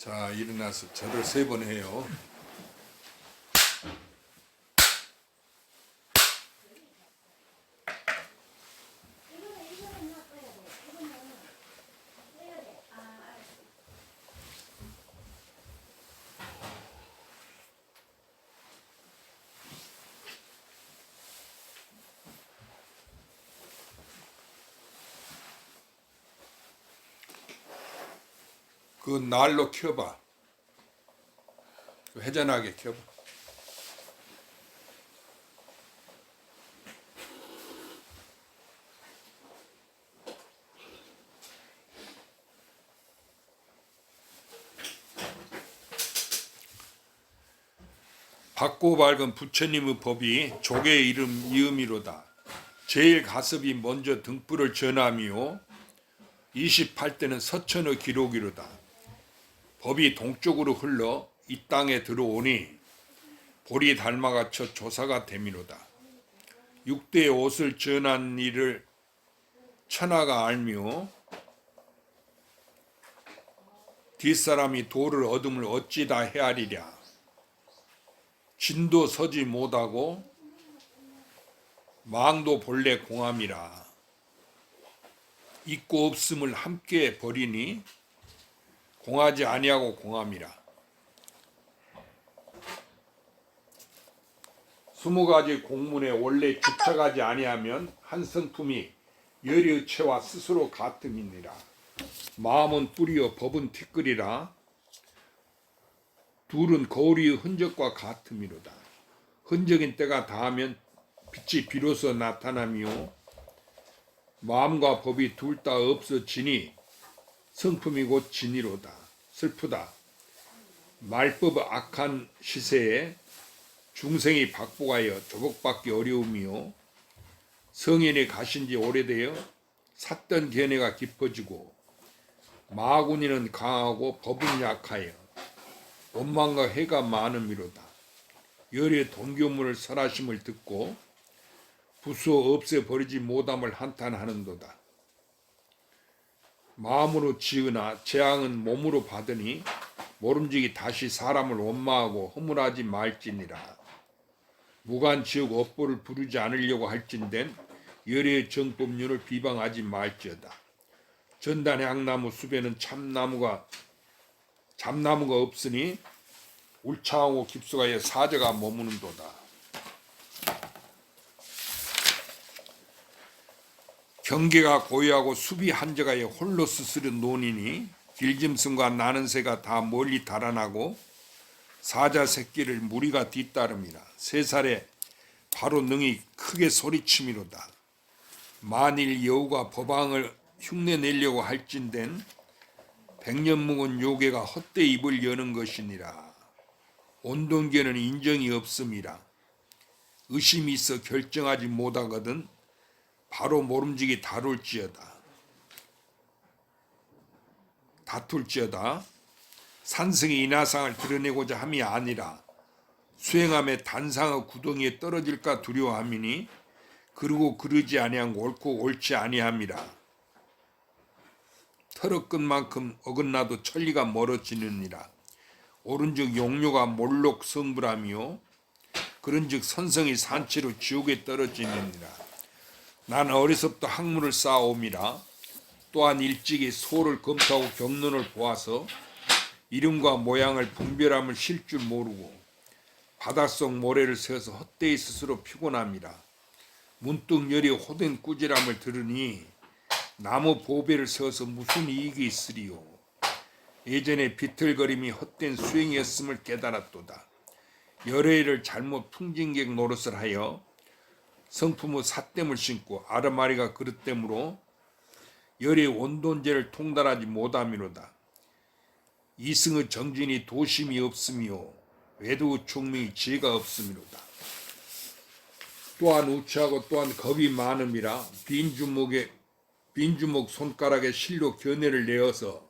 자, 일어나서 절을 3번 해요. 그 날로 켜봐. 회전하게 켜봐. 밝고 밝은 부처님의 법이 조계의 이름 이음이로다. 제일 가섭이 먼저 등불을 전함이요 28대는 서천의 기록이로다. 법이 동쪽으로 흘러 이 땅에 들어오니 볼이 닮아갇혀 조사가 됨이로다. 6대의 옷을 전한 일을 천하가 알며 뒷사람이 도를 얻음을 어찌 다 헤아리랴. 진도 서지 못하고 망도 본래 공함이라. 있고 없음을 함께 버리니 공하지 아니하고 공함이라. 20가지 공문에 원래 주착하지 아니하면 한 성품이 열의 체와 스스로 같음이니라. 마음은 뿌리여 법은 티끌이라. 둘은 거울의 흔적과 같음이로다. 흔적인 때가 다하면 빛이 비로소 나타나며 마음과 법이 둘 다 없어지니 성품이 곧 진이로다. 슬프다. 말법 악한 시세에 중생이 박복하여 조복받기 어려우며 성인이 가신 지 오래되어 샀던 견해가 깊어지고 마구니는 강하고 법은 약하여 원망과 해가 많음이로다. 열의 동교문을 설하심을 듣고 부수어 없애버리지 못함을 한탄하는도다. 마음으로 지으나 재앙은 몸으로 받으니 모름지기 다시 사람을 원망하고 허물하지 말지니라. 무관지옥 업보를 부르지 않으려고 할진된 열의 정법륜을 비방하지 말지어다. 전단의 향나무 숲에는 참나무가 없으니 울창하고 깊숙하여 사자가 머무는도다. 경계가 고요하고 숲이 한적하여 홀로 스스로 논이니 길짐승과 나는 새가 다 멀리 달아나고 사자 새끼를 무리가 뒤따름이라. 3살에 바로 능히 크게 소리치미로다. 만일 여우가 법왕을 흉내내려고 할진된 100년 묵은 요괴가 헛되 입을 여는 것이니라. 온동계는 인정이 없음이라. 의심이 있어 결정하지 못하거든 바로 모름지기 다툴지어다. 산승이 인하상을 드러내고자 함이 아니라 수행함에 단상의 구덩이에 떨어질까 두려워함이니 그러고 그러지 아니한 옳고 옳지 아니함이라. 털어끈만큼 어긋나도 천리가 멀어지느니라. 오른즉 용료가 몰록 성불하며 그런즉 선성이 산채로 지옥에 떨어지느니라. 난 어리석도 학문을 쌓아옴이라. 또한 일찍이 소를 검토하고 경론을 보아서 이름과 모양을 분별함을 실 줄 모르고 바닷속 모래를 세워서 헛되이 스스로 피곤함이라. 문득 열이 호된 꾸지람을 들으니 나무 보배를 세워서 무슨 이익이 있으리요. 예전에 비틀거림이 헛된 수행이었음을 깨달았도다. 열애를 잘못 풍진객 노릇을 하여 성품의 삿댐을 신고 아르마리가 그릇됨으로 열의 원돈제를 통달하지 못함이로다. 이승의 정진이 도심이 없으며 외도의 총명이 지혜가 없음이로다. 또한 우치하고 또한 겁이 많음이라. 빈주먹 손가락에 실로 견해를 내어서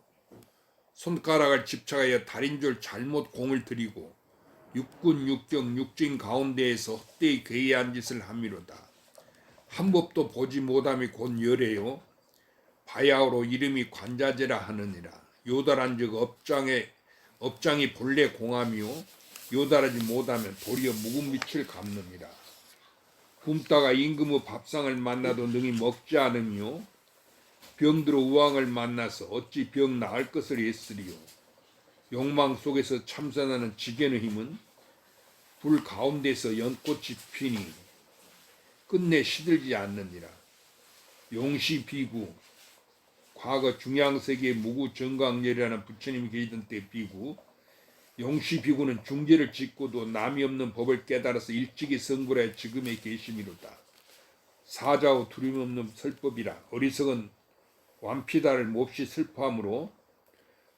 손가락을 집착하여 달인 줄 잘못 공을 들이고 육군 육경 육진 가운데에서 헛되이 괴이한 짓을 함이로다. 한 법도 보지 못함이 곧 열애요. 바야흐로 이름이 관자제라 하느니라. 요달한 즉 업장이 본래 공함이요 요달하지 못하면 도리어 묵은 빛을 갚느니라. 굶다가 임금의 밥상을 만나도 능히 먹지 않으며 병들어 우왕을 만나서 어찌 병 나을 것을 애쓰리요. 욕망 속에서 참선하는 지게의 힘은 불 가운데서 연꽃이 피니 끝내 시들지 않느니라. 용시 비구 과거 중양세계의 무구 정강렬이라는 부처님이 계시던 때 비구 용시 비구는 중제를 짓고도 남이 없는 법을 깨달아서 일찍이 성불하여 지금에 계심이로다. 사자후 두림없는 설법이라 어리석은 완피다를 몹시 슬퍼하므로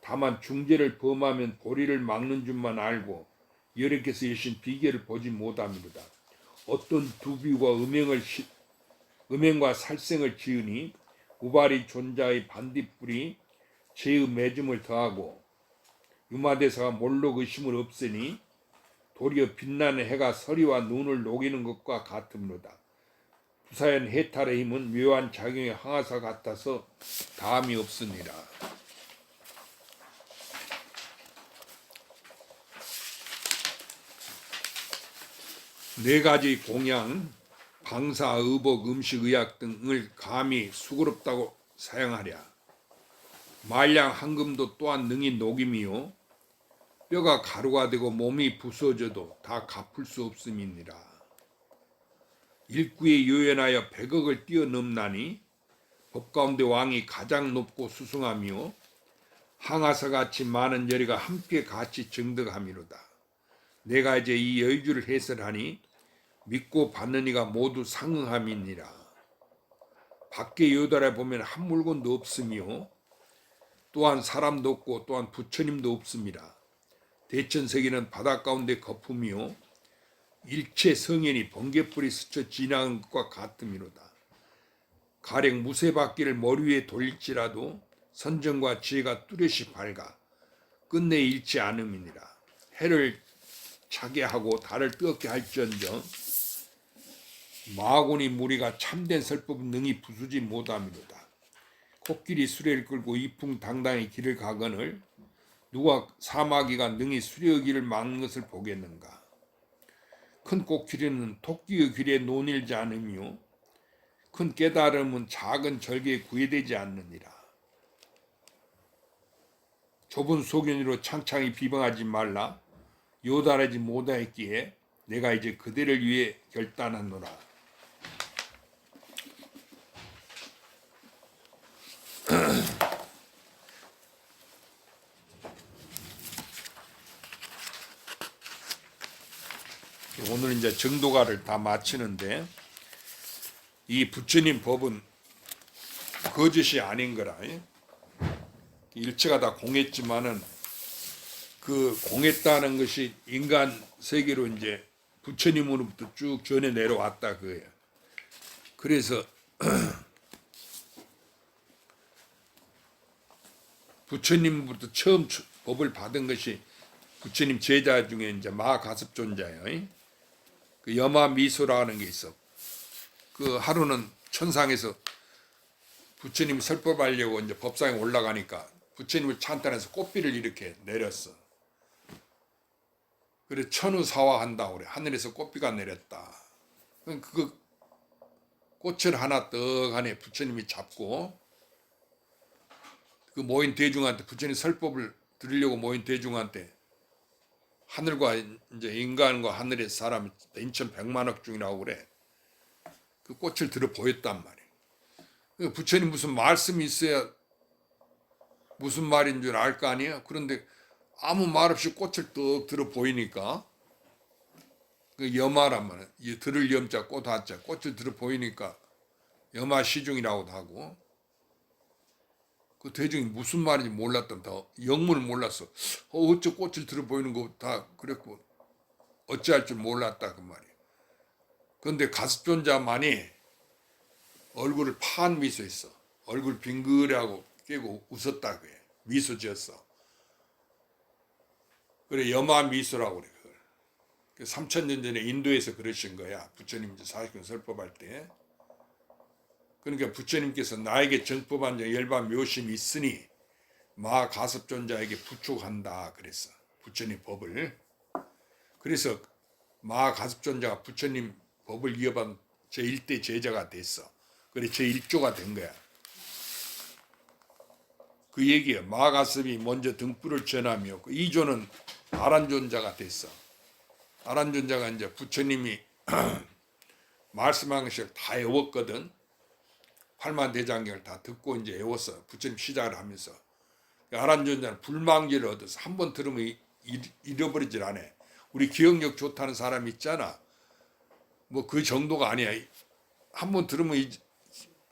다만 중제를 범하면 보리를 막는 줄만 알고 여러께서 여신 비계를 보지 못함이로다. 어떤 두비와 음행과 살생을 지으니 우발이 존자의 반딧불이 죄의 매줌을 더하고 유마대사가 몰록 의심을 없으니 도리어 빛나는 해가 서리와 눈을 녹이는 것과 같으므로다. 부사연 해탈의 힘은 묘한 작용의 항아사 같아서 다함이 없으니라. 네 가지 공양, 방사, 의복, 음식, 의약 등을 감히 수고롭다고 사용하랴. 말량 황금도 또한 능히 녹임이요 뼈가 가루가 되고 몸이 부서져도 다 갚을 수 없음이니라. 일구에 요연하여 100억을 뛰어넘나니 법 가운데 왕이 가장 높고 수승하며 항아사같이 많은 열의가 함께 같이 정득함이로다. 내가 이제 이 여의주를 해설하니 믿고 받는 이가 모두 상응함이니라. 밖에 요달에 보면 한 물건도 없으며 또한 사람도 없고 또한 부처님도 없습니다. 대천세계는 바다 가운데 거품이요 일체 성현이 번개불이 스쳐 지나간 것과 같음이로다. 가령 무쇠바퀴를 머리 위에 돌릴지라도 선정과 지혜가 뚜렷이 밝아 끝내 잃지 않음이니라. 해를 차게 하고 달을 뜨겁게 할지언정 마구니 무리가 참된 설법은 능히 부수지 못함이로다. 코끼리 수레를 끌고 이풍당당히 길을 가거늘 누가 사마귀가 능히 수레의 길을 막는 것을 보겠는가. 큰 코끼리는 토끼의 길에 논일지 않으며 큰 깨달음은 작은 절개에 구애되지 않느니라. 좁은 소견으로 창창히 비방하지 말라. 요달하지 못하였기에 내가 이제 그대를 위해 결단하노라. 오늘 이제 정도가를 다 마치는데 이 부처님 법은 거짓이 아닌 거라. 일체가 다 공했지만은 그 공했다는 것이 인간 세계로 이제 부처님으로부터 쭉 전해 내려왔다 그거예요. 그래서 부처님부터 처음 법을 받은 것이 부처님 제자 중에 이제 마가섭존자예요. 그 여마미소라는 게 있어. 그 하루는 천상에서 부처님이 설법하려고 이제 법상에 올라가니까 부처님을 찬탄해서 꽃비를 이렇게 내렸어. 그래 천우사화한다고 그래. 하늘에서 꽃비가 내렸다. 그 꽃을 하나 떡 안에 부처님이 잡고 그 모인 대중한테 부처님 설법을 들으려고 모인 대중한테 하늘과 이제 인간과 하늘의 사람이 인천 100만억 중이라고 그래. 그 꽃을 들어 보였단 말이에요. 부처님 무슨 말씀이 있어야 무슨 말인 줄 알 거 아니에요. 그런데 아무 말 없이 꽃을 떡 들어 보이니까 그 여마란 말이에요. 이 들을 염자 꽃 하자 꽃을 들어 보이니까 여마 시중이라고도 하고 그 대중이 무슨 말인지 몰랐던 다 영문을 몰랐어. 어째 꽃을 들어 보이는 거 다 그랬고 어찌할 줄 몰랐다 그 말이에요. 그런데 가습존자만이 얼굴을 파한 미소 했어. 얼굴 빙그레하고 깨고 웃었다 그래. 미소 지었어. 그래 여마 미소라고 그래. 그걸. 3000년 전에 인도에서 그러신 거야. 부처님 이제 40권 설법할 때. 그러니까 부처님께서 나에게 정법한 열반 묘심이 있으니 마가섭존자에게 부축한다 그랬어. 부처님 법을. 그래서 마가섭존자가 부처님 법을 이어받은 제1대 제자가 됐어. 그래 제1조가 된 거야. 그 얘기야. 마가섭이 먼저 등불을 전하며 그 2조는 아란존자가 됐어. 아란존자가 이제 부처님이 말씀한 것을 다 외웠거든. 팔만대장경을 다 듣고 이제 외웠어. 부처님 시작을 하면서. 아란존자는 불망지를 얻어서 한 번 들으면 잃어버리질 않아. 우리 기억력 좋다는 사람 있잖아. 뭐 그 정도가 아니야. 한 번 들으면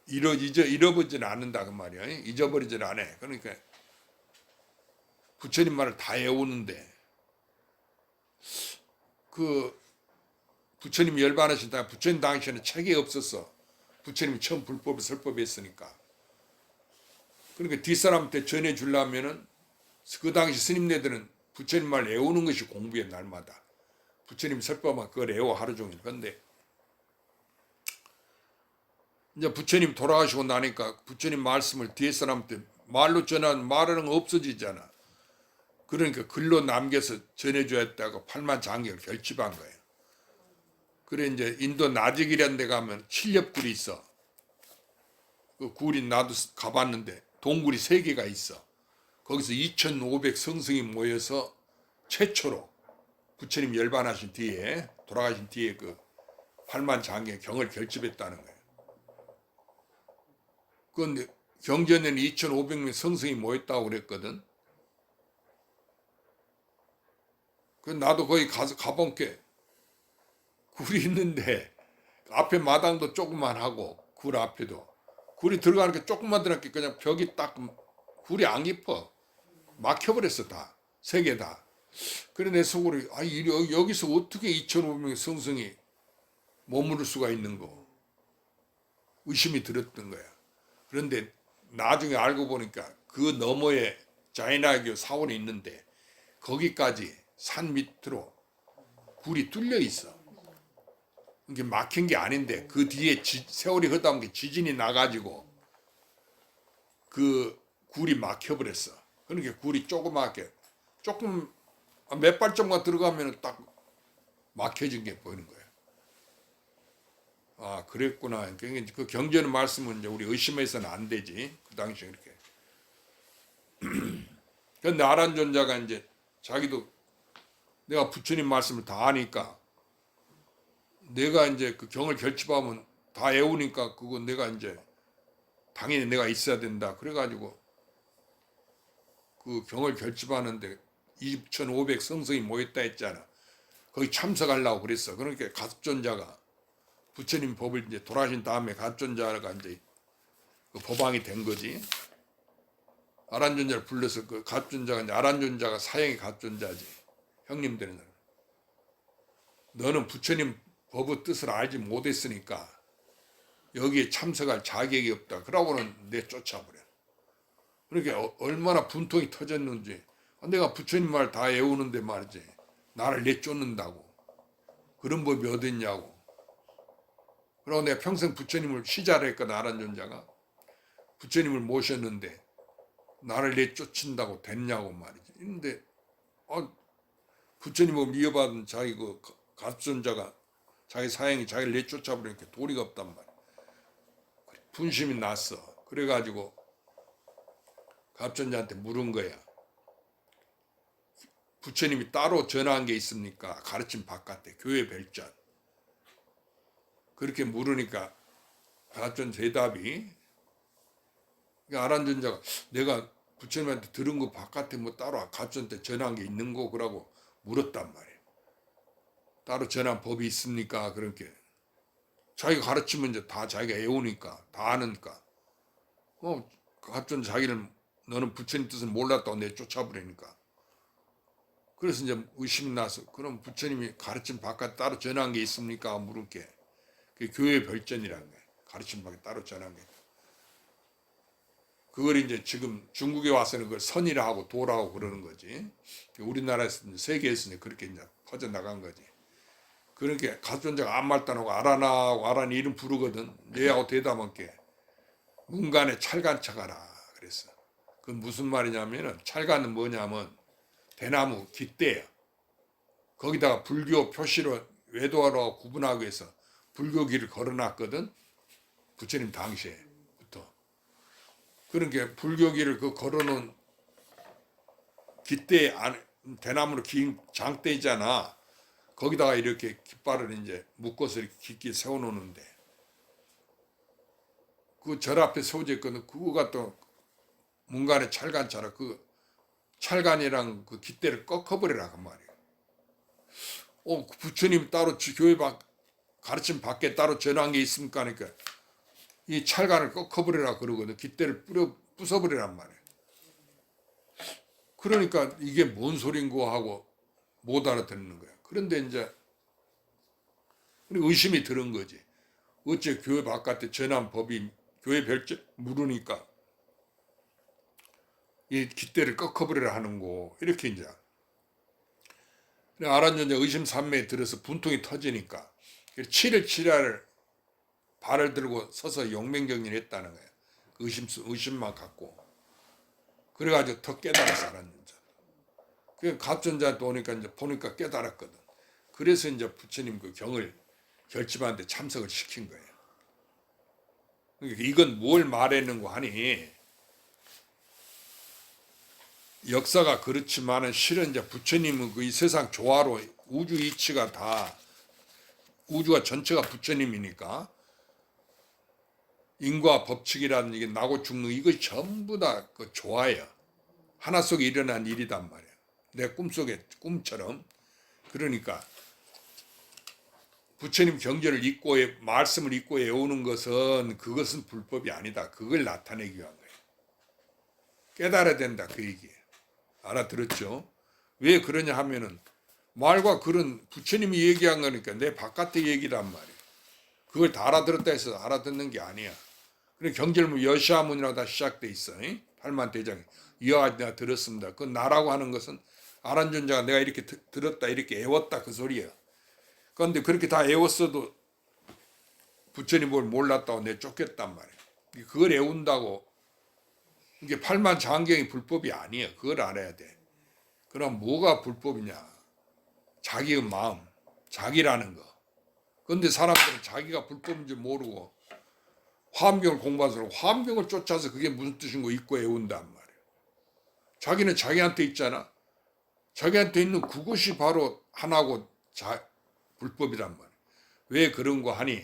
잃어버리지는 않는다 그 말이야. 잊어버리질 않아. 그러니까 부처님 말을 다 외우는데 그 부처님 열반하신다. 부처님 당시에는 책이 없었어. 부처님이 처음 불법을 설법했으니까. 그러니까 뒷사람한테 전해주려면은 그 당시 스님네들은 부처님 말 외우는 것이 공부에 날마다. 부처님 설법만 그걸 외워 하루 종일. 그런데 이제 부처님 돌아가시고 나니까 부처님 말씀을 뒤에 사람한테 말로 전하면 말하는 거 없어지잖아. 그러니까 글로 남겨서 전해줘야 했다고 8만 장경을 결집한 거예요. 그래 이제 인도 나직이라는 데 가면 칠렵굴이 있어. 그 굴이 나도 가봤는데 동굴이 3개가 있어. 거기서 2,500 성승이 모여서 최초로 부처님 열반하신 뒤에 돌아가신 뒤에 그 8만 장경 경을 결집했다는 거예요. 그런데 경전에는 2,500명 성승이 모였다고 그랬거든. 그 나도 거기 가서 가본 게 굴이 있는데 앞에 마당도 조그만 하고 굴 앞에도 굴이 들어가는 게 조금만 들어가니까 그냥 벽이 딱 굴이 안 깊어. 막혀버렸어 다. 3개 다. 그래 내 속으로 여기서 어떻게 2,500명 성승이 머무를 수가 있는 거 의심이 들었던 거야. 그런데 나중에 알고 보니까 그 너머에 자이나교 사원이 있는데 거기까지 산 밑으로 굴이 뚫려 있어. 이게 막힌 게 아닌데 그 뒤에 세월이 흐르다 보니 지진이 나가지고 그 굴이 막혀버렸어. 그러니까 굴이 조그맣게 조금 몇 발짝만 들어가면 딱 막혀진 게 보이는 거예요. 아 그랬구나. 그 경전 말씀은 이제 우리 의심해서는 안 되지. 그 당시에 그렇게. 그런데 아란존자가 이제 자기도 내가 부처님 말씀을 다 아니까 내가 이제 그 경을 결집하면 다 외우니까 그거 내가 이제 당연히 내가 있어야 된다. 그래가지고 그 경을 결집하는데 2,500 성성이 모였다 했잖아. 거기 참석하려고 그랬어. 그러니까 가섭존자가 부처님 법을 이제 돌아가신 다음에 가섭존자가 이제 그 법왕이 된 거지. 아란존자를 불러서 그 가섭존자가 이제 아란존자가 사형의 가섭존자지. 형님 되는 사람. 너는 부처님 법의 뜻을 알지 못했으니까 여기에 참석할 자격이 없다. 그러고는 내쫓아버려. 그러니까 얼마나 분통이 터졌는지. 내가 부처님 말 다 외우는데 말이지. 나를 내쫓는다고. 그런 법이 어디 있냐고. 그러고 내가 평생 부처님을 시자를 했거든. 아란존자가. 부처님을 모셨는데 나를 내쫓는다고 됐냐고 말이지. 근데 부처님을 이어받은 자기 그 가섭존자가 자기 사형이 자기를 내쫓아버리니까 도리가 없단 말이야. 분심이 났어. 그래가지고 가섭존자한테 물은 거야. 부처님이 따로 전화한 게 있습니까? 가르침 바깥에 교회 별전. 그렇게 물으니까 가섭존자 대답이 아란존자가 내가 부처님한테 들은 거 바깥에 뭐 따로 가섭존자한테 전화한 게 있는 거 그러고 물었단 말이에요. 따로 전한 법이 있습니까? 그렇게 자기가 가르치면 이제 다 자기가 외우니까 다 아니까 가섭존자 자기는 너는 부처님 뜻을 몰랐다고 내쫓아버리니까 그래서 이제 의심이 나서 그럼 부처님이 가르침 바깥 따로 전한 게 있습니까? 물은 게 그게 교회 별전이라는 거예요. 가르침 밖에 따로 전한 게. 그걸 이제 지금 중국에 와서는 그걸 선이라 하고 도라고 그러는 거지. 우리나라에서 세계에서 그렇게 이제 퍼져 나간 거지. 그러니까 가섭존자가 아무 말도 안 하고 아라나하고 아라니 이름 부르거든. 얘하고 대담한 게 문간에 찰간차가라 그랬어. 그건 무슨 말이냐면은 찰가는 뭐냐면 대나무 깃대야. 거기다가 불교 표시로 외도하러 구분하기 위해서 불교기를 걸어놨거든. 부처님 당시에부터. 그러니까 불교기를 그 걸어놓은 깃대 안에 대나무로 긴 장대잖아. 거기다가 이렇게 깃발을 이제 묶어서 이렇게 깊게 세워놓는데 그 절 앞에 세워져 있거든. 그거가 또 문간의 찰간차라 그 찰간이랑 그 깃대를 꺾어버리라 그 말이야. 부처님 따로 교회 가르침 밖에 따로 전한 게 있습니까? 하니까 이 찰간을 꺾어버리라 그러거든. 깃대를 부숴버리란 말이야. 그러니까 이게 뭔 소린고 하고 못 알아듣는 거야. 그런데 이제 의심이 들은 거지. 어째 교회 바깥에 전한 법이 교회 별점 물으니까 이 깃대를 꺾어버리라 하는고 이렇게 이제 아란전자 의심산매에 들어서 분통이 터지니까 7일 7야를 발을 들고 서서 용맹정리를 했다는 거예요. 의심만 갖고. 그래가지고 더 깨달았어, 아란전자. 그 갑전자한테 오니까 이제 보니까 깨달았거든. 그래서 이제 부처님 그 경을 결집하는데 참석을 시킨 거예요. 그러니까 이건 뭘 말했는고 하니, 역사가 그렇지만은 실은 이제 부처님은 그 이 세상 조화로 우주 이치가 다, 우주가 전체가 부처님이니까, 인과 법칙이라는 이게 나고 죽는 이것이 전부 다 그 조화예요. 하나 속에 일어난 일이단 말이에요. 내 꿈속에 꿈처럼. 그러니까 부처님 경전을 읽고 말씀을 읽고 외우는 것은 그것은 불법이 아니다. 그걸 나타내기 위한 거예요. 깨달아야 된다 그 얘기예요. 알아들었죠? 왜 그러냐 하면은 말과 글은 부처님이 얘기한 거니까 내 바깥의 얘기란 말이에요. 그걸 다 알아들었다 해서 알아듣는 게 아니야. 그래 경절문 여시아문이라고 다 시작돼 있어. 팔만대장에 이어가 내가 들었습니다. 그 나라고 하는 것은 아란존자가 내가 이렇게 들었다 이렇게 애웠다 그 소리야. 그런데 그렇게 다 애웠어도 부처님 뭘 몰랐다고 내 쫓겼단 말이야. 그걸 애운다고 이게 팔만장경이 불법이 아니야. 그걸 알아야 돼. 그럼 뭐가 불법이냐? 자기의 마음, 자기라는 거. 그런데 사람들은 자기가 불법인지 모르고 화엄경을 공부하서 화엄경을 쫓아서 그게 무슨 뜻인 거 읽고 애운단 말이야. 자기는 자기한테 있잖아. 자기한테 있는 그것이 바로 하나고 불법이란 말이야. 왜 그런 거 하니?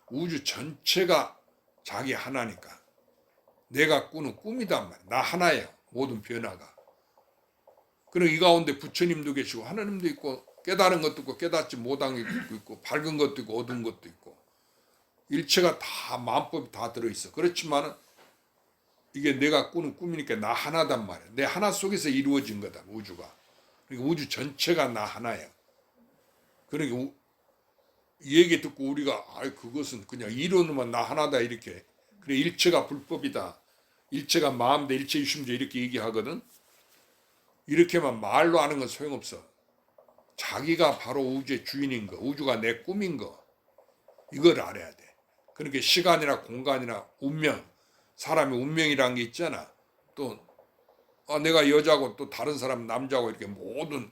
우주 전체가 자기 하나니까. 내가 꾸는 꿈이단 말이야. 나 하나예요. 모든 변화가. 그럼 이 가운데 부처님도 계시고 하나님도 있고 깨달은 것도 있고 깨닫지 못한 것도 있고 밝은 것도 있고 어두운 것도 있고 일체가 다 마음법이 다 들어있어. 그렇지만은 이게 내가 꾸는 꿈이니까 나 하나단 말이야. 내 하나 속에서 이루어진 거다 우주가. 그러니까 우주 전체가 나 하나야. 그러니까 이 얘기 듣고 우리가 그것은 그냥 이론으로만 나 하나다 이렇게 그래 일체가 불법이다. 일체가 마음대 일체 유심자 이렇게 얘기하거든. 이렇게만 말로 하는 건 소용없어. 자기가 바로 우주의 주인인 거, 우주가 내 꿈인 거 이걸 알아야 돼. 그러니까 시간이나 공간이나 운명, 사람의 운명이라는 게 있잖아. 또 내가 여자고 또 다른 사람 남자고 이렇게 모든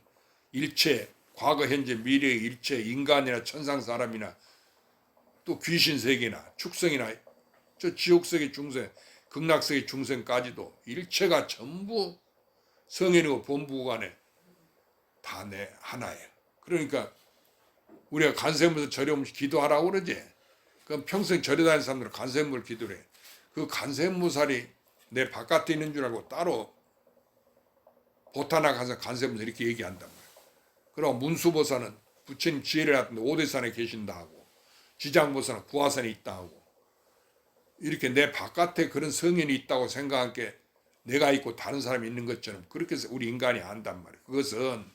일체 과거, 현재, 미래의 일체 인간이나 천상 사람이나 또 귀신 세계나 축생이나 저 지옥세계 중생, 극락세계 중생까지도 일체가 전부 성현이고 본부간에 다 내 하나예요. 그러니까 우리가 간세무에서 절여오면서 기도하라고 그러지. 그럼 평생 절여 다니는 사람들은 간세무를 기도를 해. 그 간세무살이 내 바깥에 있는 줄 알고 따로 보타나 가서 간세무에서 이렇게 얘기한단 말이야. 그럼 문수보사는 부처님 지혜를 갖는데 오대산에 계신다 하고 지장보사는 구화산에 있다 하고 이렇게 내 바깥에 그런 성현이 있다고 생각한 게 내가 있고 다른 사람이 있는 것처럼 그렇게 해서 우리 인간이 안단 말이야. 그것은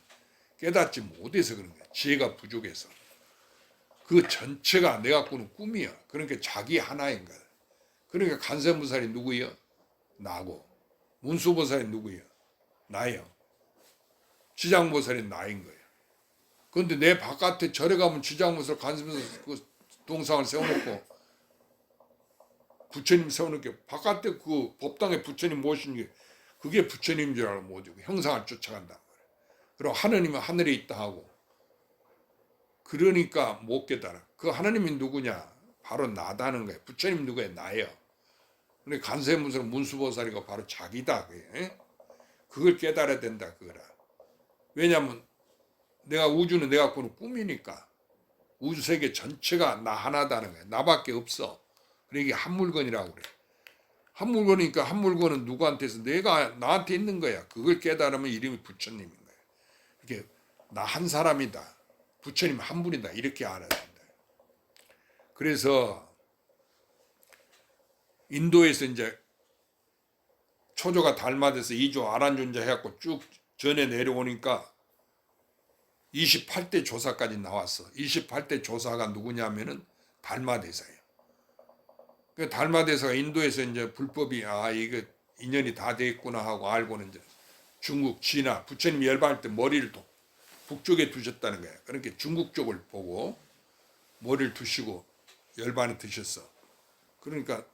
깨닫지 못해서 그런 거야. 지혜가 부족해서. 그 전체가 내가 꾸는 꿈이야. 그러니까 자기 하나인 거야. 그러니까 간세무살이 누구예요? 나고. 문수보살이 누구예요? 나예요. 지장보살이 나인 거예요. 그런데 내 바깥에 절에 가면 지장보살, 간세무살 그 동상을 세워놓고 부처님 세워놓게 바깥에 그 법당에 부처님 모신 게 그게 부처님인 줄 알고 못 오고 형상을 쫓아간단 말이에요. 그리고 하느님은 하늘에 있다 하고 그러니까 못 깨달아. 그 하느님이 누구냐? 바로 나다는 거예요. 부처님 누구예요? 나예요. 근데 간세문서 문수보살이가 바로 자기다. 그게. 그걸 깨달아야 된다. 그거라. 왜냐하면 내가 우주는 내가 갖고는 꿈이니까 우주세계 전체가 나 하나다는 거야. 나밖에 없어. 그러니까 이게 한 물건이라고 그래. 한 물건이니까 한 물건은 누구한테서 내가 나한테 있는 거야. 그걸 깨달으면 이름이 부처님인 거야. 이게 나 한 사람이다. 부처님 한 분이다. 이렇게 알아야 된다. 그래서 인도에서 이제 초조가 달마돼서 2조 아란존자 해갖고 쭉 전에 내려오니까 28대 조사까지 나왔어. 28대 조사가 누구냐면은 달마대사예요. 그 달마대사가 인도에서 이제 불법이 이거 인연이 다 됐구나 하고 알고는 이제 중국 진화 부처님 열반할 때 머리를 북쪽에 두셨다는 거예요. 그러니까 중국 쪽을 보고 머리를 두시고 열반에 드셨어. 그러니까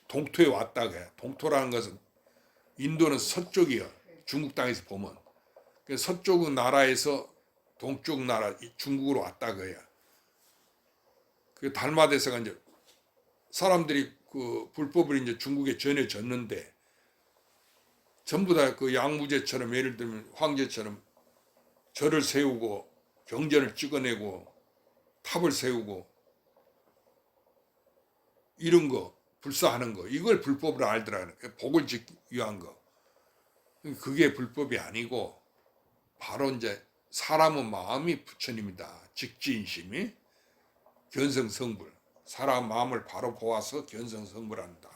동토에 왔다 그래. 동토라는 것은 인도는 서쪽이요. 중국 땅에서 보면. 서쪽 나라에서 동쪽 나라 중국으로 왔다 그래요. 그 달마대사가 이제 사람들이 그 불법을 이제 중국에 전해졌는데 전부 다 그 양무제처럼 예를 들면 황제처럼 절을 세우고 경전을 찍어내고 탑을 세우고 이런 거 불사하는 거 이걸 불법으로 알더라는 거예요. 복을 짓기 위한 거. 그게 불법이 아니고 바로 이제 사람의 마음이 부처님이다. 직지인심이 견성성불. 사람 마음을 바로 보아서 견성성불한다.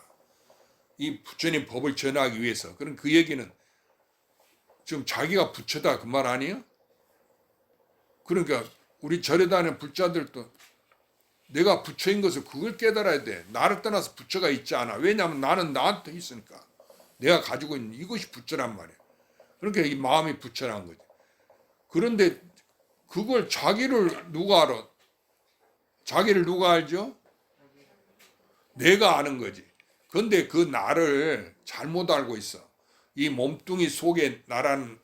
이 부처님 법을 전하기 위해서. 그럼 그 얘기는 지금 자기가 부처다 그 말 아니에요? 그러니까 우리 절에 다니는 불자들도 내가 부처인 것을 그걸 깨달아야 돼. 나를 떠나서 부처가 있지 않아. 왜냐하면 나는 나한테 있으니까. 내가 가지고 있는 이것이 부처란 말이야. 그러니까 이 마음이 부처란 거지. 그런데 그걸 자기를 누가 알아? 자기를 누가 알죠? 내가 아는 거지. 그런데 그 나를 잘못 알고 있어. 이 몸뚱이 속에 나라는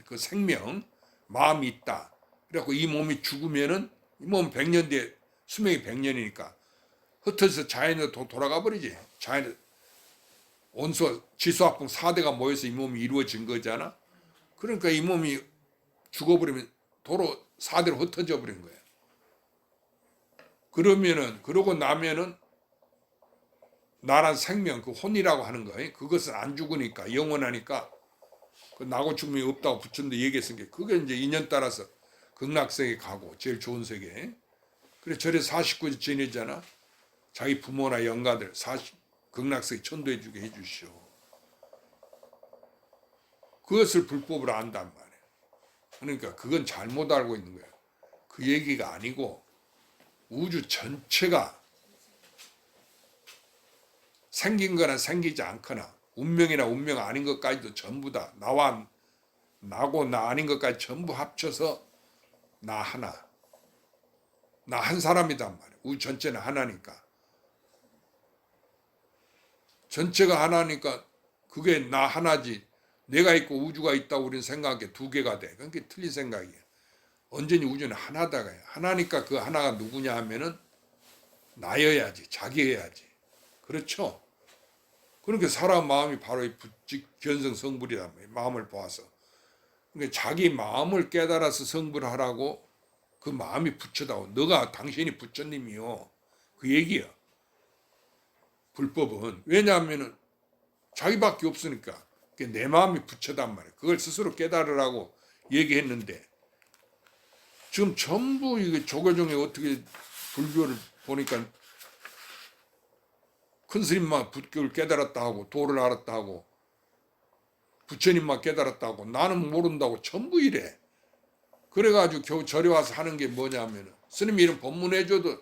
그 생명, 마음이 있다. 그래갖고 이 몸이 죽으면은 이 몸 100년 뒤에 수명이 100년이니까 흩어져서 자연으로 돌아가 버리지. 자연 온수 지수화풍 4대가 모여서 이 몸이 이루어진 거잖아. 그러니까 이 몸이 죽어버리면 도로 4대로 흩어져 버린 거야. 그러고 나면은 나란 생명, 그 혼이라고 하는 거예요. 그것은 안 죽으니까, 영원하니까, 그 나고 죽음이 없다고 부처님도 얘기했으니까, 그게 이제 인연 따라서 극락세계 가고, 제일 좋은 세계. 그래, 절에 49일 지내잖아. 자기 부모나 영가들, 극락세계 천도해주게 해주시오. 그것을 불법으로 안단 말이에요. 그러니까 그건 잘못 알고 있는 거예요. 그 얘기가 아니고, 우주 전체가 생긴 거나 생기지 않거나 운명이나 운명 아닌 것까지도 전부 다 나고 나 아닌 것까지 전부 합쳐서 나 하나. 나 한 사람이단 말이야. 우주 전체는 하나니까. 전체가 하나니까 그게 나 하나지. 내가 있고 우주가 있다고 우리는 생각하기에 두 개가 돼. 그게 틀린 생각이야. 언제니 우주는 하나다가 하나니까 그 하나가 누구냐 하면은 나여야지. 자기여야지. 그렇죠? 그러니까 사람 마음이 바로 이 견성 성불이란 말이에요. 마음을 보아서. 그러니까 자기 마음을 깨달아서 성불하라고 그 마음이 부처다고. 당신이 부처님이요. 그 얘기야. 불법은. 왜냐하면 자기밖에 없으니까. 내 마음이 부처단 말이에요. 그걸 스스로 깨달으라고 얘기했는데 지금 전부 이게 조계종에 어떻게 불교를 보니까 큰 스님만 불교를 깨달았다 하고 도를 알았다 하고 부처님만 깨달았다 하고 나는 모른다고 전부 이래. 그래가지고 겨우 절에 와서 하는 게 뭐냐면 스님 이름 법문해줘도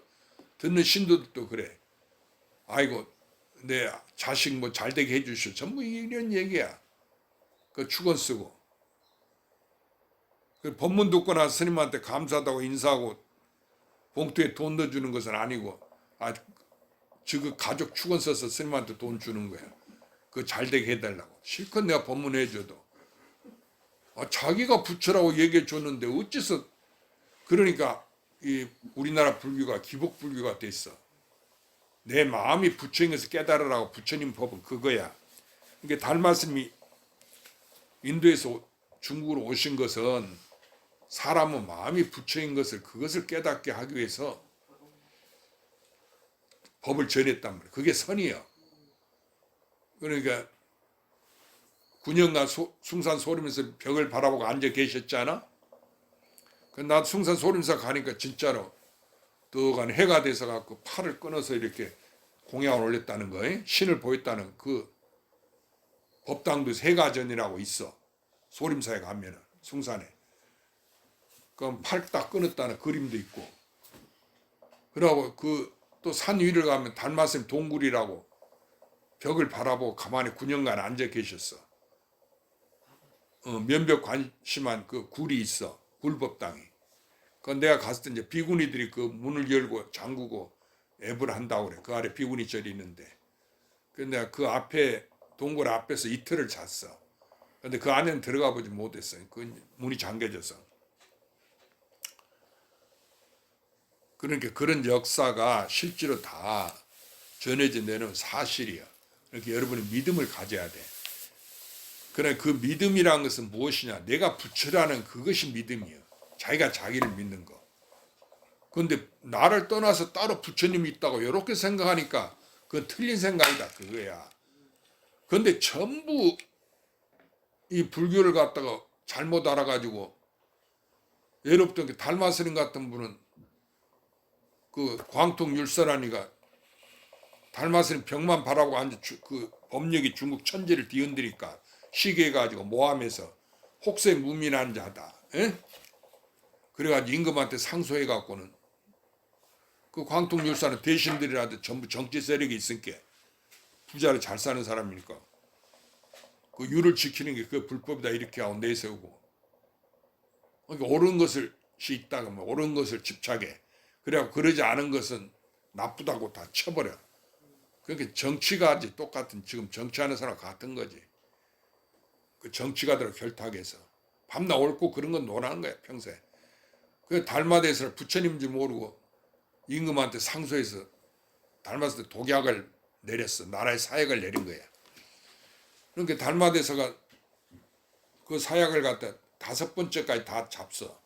듣는 신도들도 그래. 아이고 내 자식 뭐 잘되게 해주시오. 전부 이런 얘기야. 그 축원 쓰고 그 법문 듣고 나서 스님한테 감사하다고 인사하고 봉투에 돈 넣어주는 것은 아니고 지금 가족 축원 써서 스님한테 돈 주는 거야. 그 잘되게 해달라고. 실컷 내가 법문해줘도 자기가 부처라고 얘기해 줬는데 어째서. 그러니까 이 우리나라 불교가 기복불교가 됐어. 내 마음이 부처인 것을 깨달으라고. 부처님 법은 그거야. 그러니까 달마스님이 인도에서 중국으로 오신 것은 사람은 마음이 부처인 것을, 그것을 깨닫게 하기 위해서 법을 전했단 말이야. 그게 선이야. 그러니까 9년간 숭산 소림에서 벽을 바라보고 앉아 계셨잖아. 나 숭산 소림사 가니까 진짜로 뜨거운 해가 돼서 갖고 팔을 끊어서 이렇게 공양을 올렸다는 거예요. 신을 보였다는 그 법당도 세가전이라고 있어. 소림사에 가면은 숭산에. 그럼 팔 딱 끊었다는 그림도 있고. 그러고 그 또 산 위를 가면 달마스님 동굴이라고 벽을 바라보고 가만히 9년간 앉아 계셨어. 면벽 관심한 그 굴이 있어. 굴법당이. 그 내가 갔을 때 이제 비구니들이 그 문을 열고 잠그고 애을 한다고 그래. 그 아래 비구니 절이 있는데. 근데 내가 그 앞에 동굴 앞에서 이틀을 잤어. 근데 그 안에는 들어가 보지 못했어. 그 문이 잠겨져서. 그러니까 그런 역사가 실제로 다 전해진 데는 사실이야. 그러니까 여러분이 믿음을 가져야 돼. 그래, 그 믿음이라는 것은 무엇이냐? 내가 부처라는 그것이 믿음이야. 자기가 자기를 믿는 거. 그런데 나를 떠나서 따로 부처님이 있다고 이렇게 생각하니까 그건 틀린 생각이다. 그거야. 그런데 전부 이 불교를 갖다가 잘못 알아가지고 예롭던 게 달마스님 같은 분은 그 광통율설하니가 달마스님 벽만 바라보고 앉아 그 법력이 중국 천지를 뒤흔드니까 시기해가지고 모함해서 혹세 무민한 자다. 에? 그래가지고 임금한테 상소해갖고는 그 광통율사는 대신들이라도 전부 정치 세력이 있으니까 부자를 잘 사는 사람이니까 그 율을 지키는 게 그 불법이다 이렇게 하고 내세우고. 그러니까 옳은 것을 있다가 뭐 옳은 것을 집착해. 그래갖고 그러지 않은 것은 나쁘다고 다 쳐버려. 그러니까 정치가 똑같은, 지금 정치하는 사람 같은 거지. 그 정치가들 결탁해서 밤낮 옳고 그런 건 논하는 거야 평소에. 그 달마대에서는 부처님인지 모르고 임금한테 상소해서 달마대 독약을 내렸어. 나라의 사약을 내린 거야. 그러니까 달마대서가 그 사약을 갖다 5번째까지 다 잡서.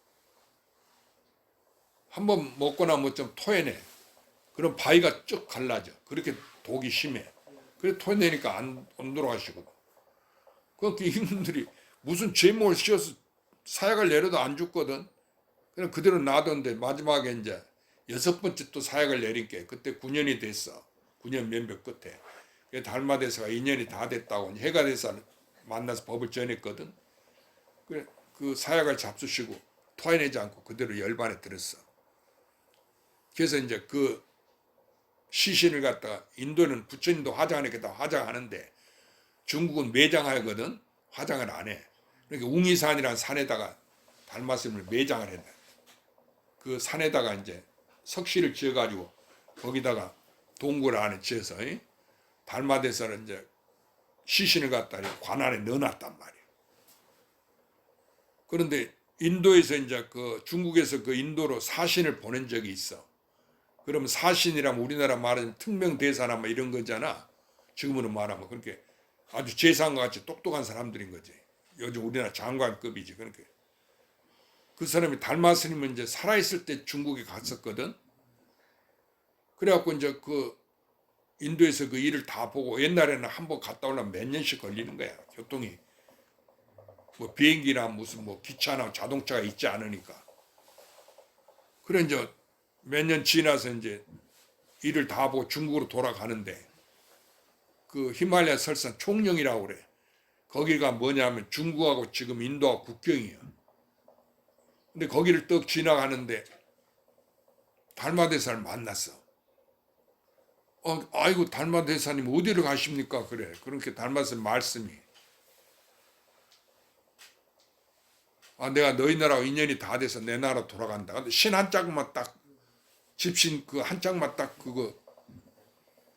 한번 먹거나 뭐 좀 토해내. 그럼 바위가 쭉 갈라져. 그렇게 독이 심해. 그래 토해내니까 안 돌아가시거든. 그러니까 임금들이 무슨 죄목을 씌워서 사약을 내려도 안 죽거든. 그냥 그대로 놔뒀는데 마지막에 이제 6번째 또 사약을 내린게 그때 9년이 됐어. 9년 면벽 끝에. 달마대사가 2년이 다 됐다고 해가 돼서 만나서 법을 전했거든. 그래 그 사약을 잡수시고 토해내지 않고 그대로 열반에 들었어. 그래서 이제 그 시신을 갖다가 인도는 부처님도 화장하니까 다 화장하는데 중국은 매장하거든. 화장을 안 해. 그러니까 웅이산이라는 산에다가 달마스님을 매장을 했다. 그 산에다가 이제 석실을 지어가지고 거기다가 동굴 안에 지어서 달마대사를 이제 시신을 갖다 관 안에 넣어놨단 말이야. 그런데 인도에서 이제 그 중국에서 그 인도로 사신을 보낸 적이 있어. 그러면 사신이라면 우리나라 말하자면 특명대사나 뭐 이런 거잖아. 지금으로 말하면 그렇게 아주 재상과 같이 똑똑한 사람들인 거지. 요즘 우리나라 장관급이지. 그러니까 그 사람이 달마스님은 이제 살아있을 때 중국에 갔었거든. 그래갖고 이제 그 인도에서 그 일을 다 보고 옛날에는 한번 갔다 오려면 몇 년씩 걸리는 거야. 교통이. 뭐 비행기나 무슨 뭐 기차나 자동차가 있지 않으니까. 그래 이제 몇 년 지나서 이제 일을 다 보고 중국으로 돌아가는데 그 히말라야 설산 총령이라고 그래. 거기가 뭐냐면 중국하고 지금 인도하고 국경이야. 근데 거기를 떡 지나가는데 달마대사를 만났어. 아이고 달마대사님 어디로 가십니까? 그래. 그렇게 달마대사 말씀이. 내가 너희 나라하고 인연이 다 돼서 내 나라 돌아간다. 근데 신 한 짝만 딱 집신 그 한 짝만 딱 그거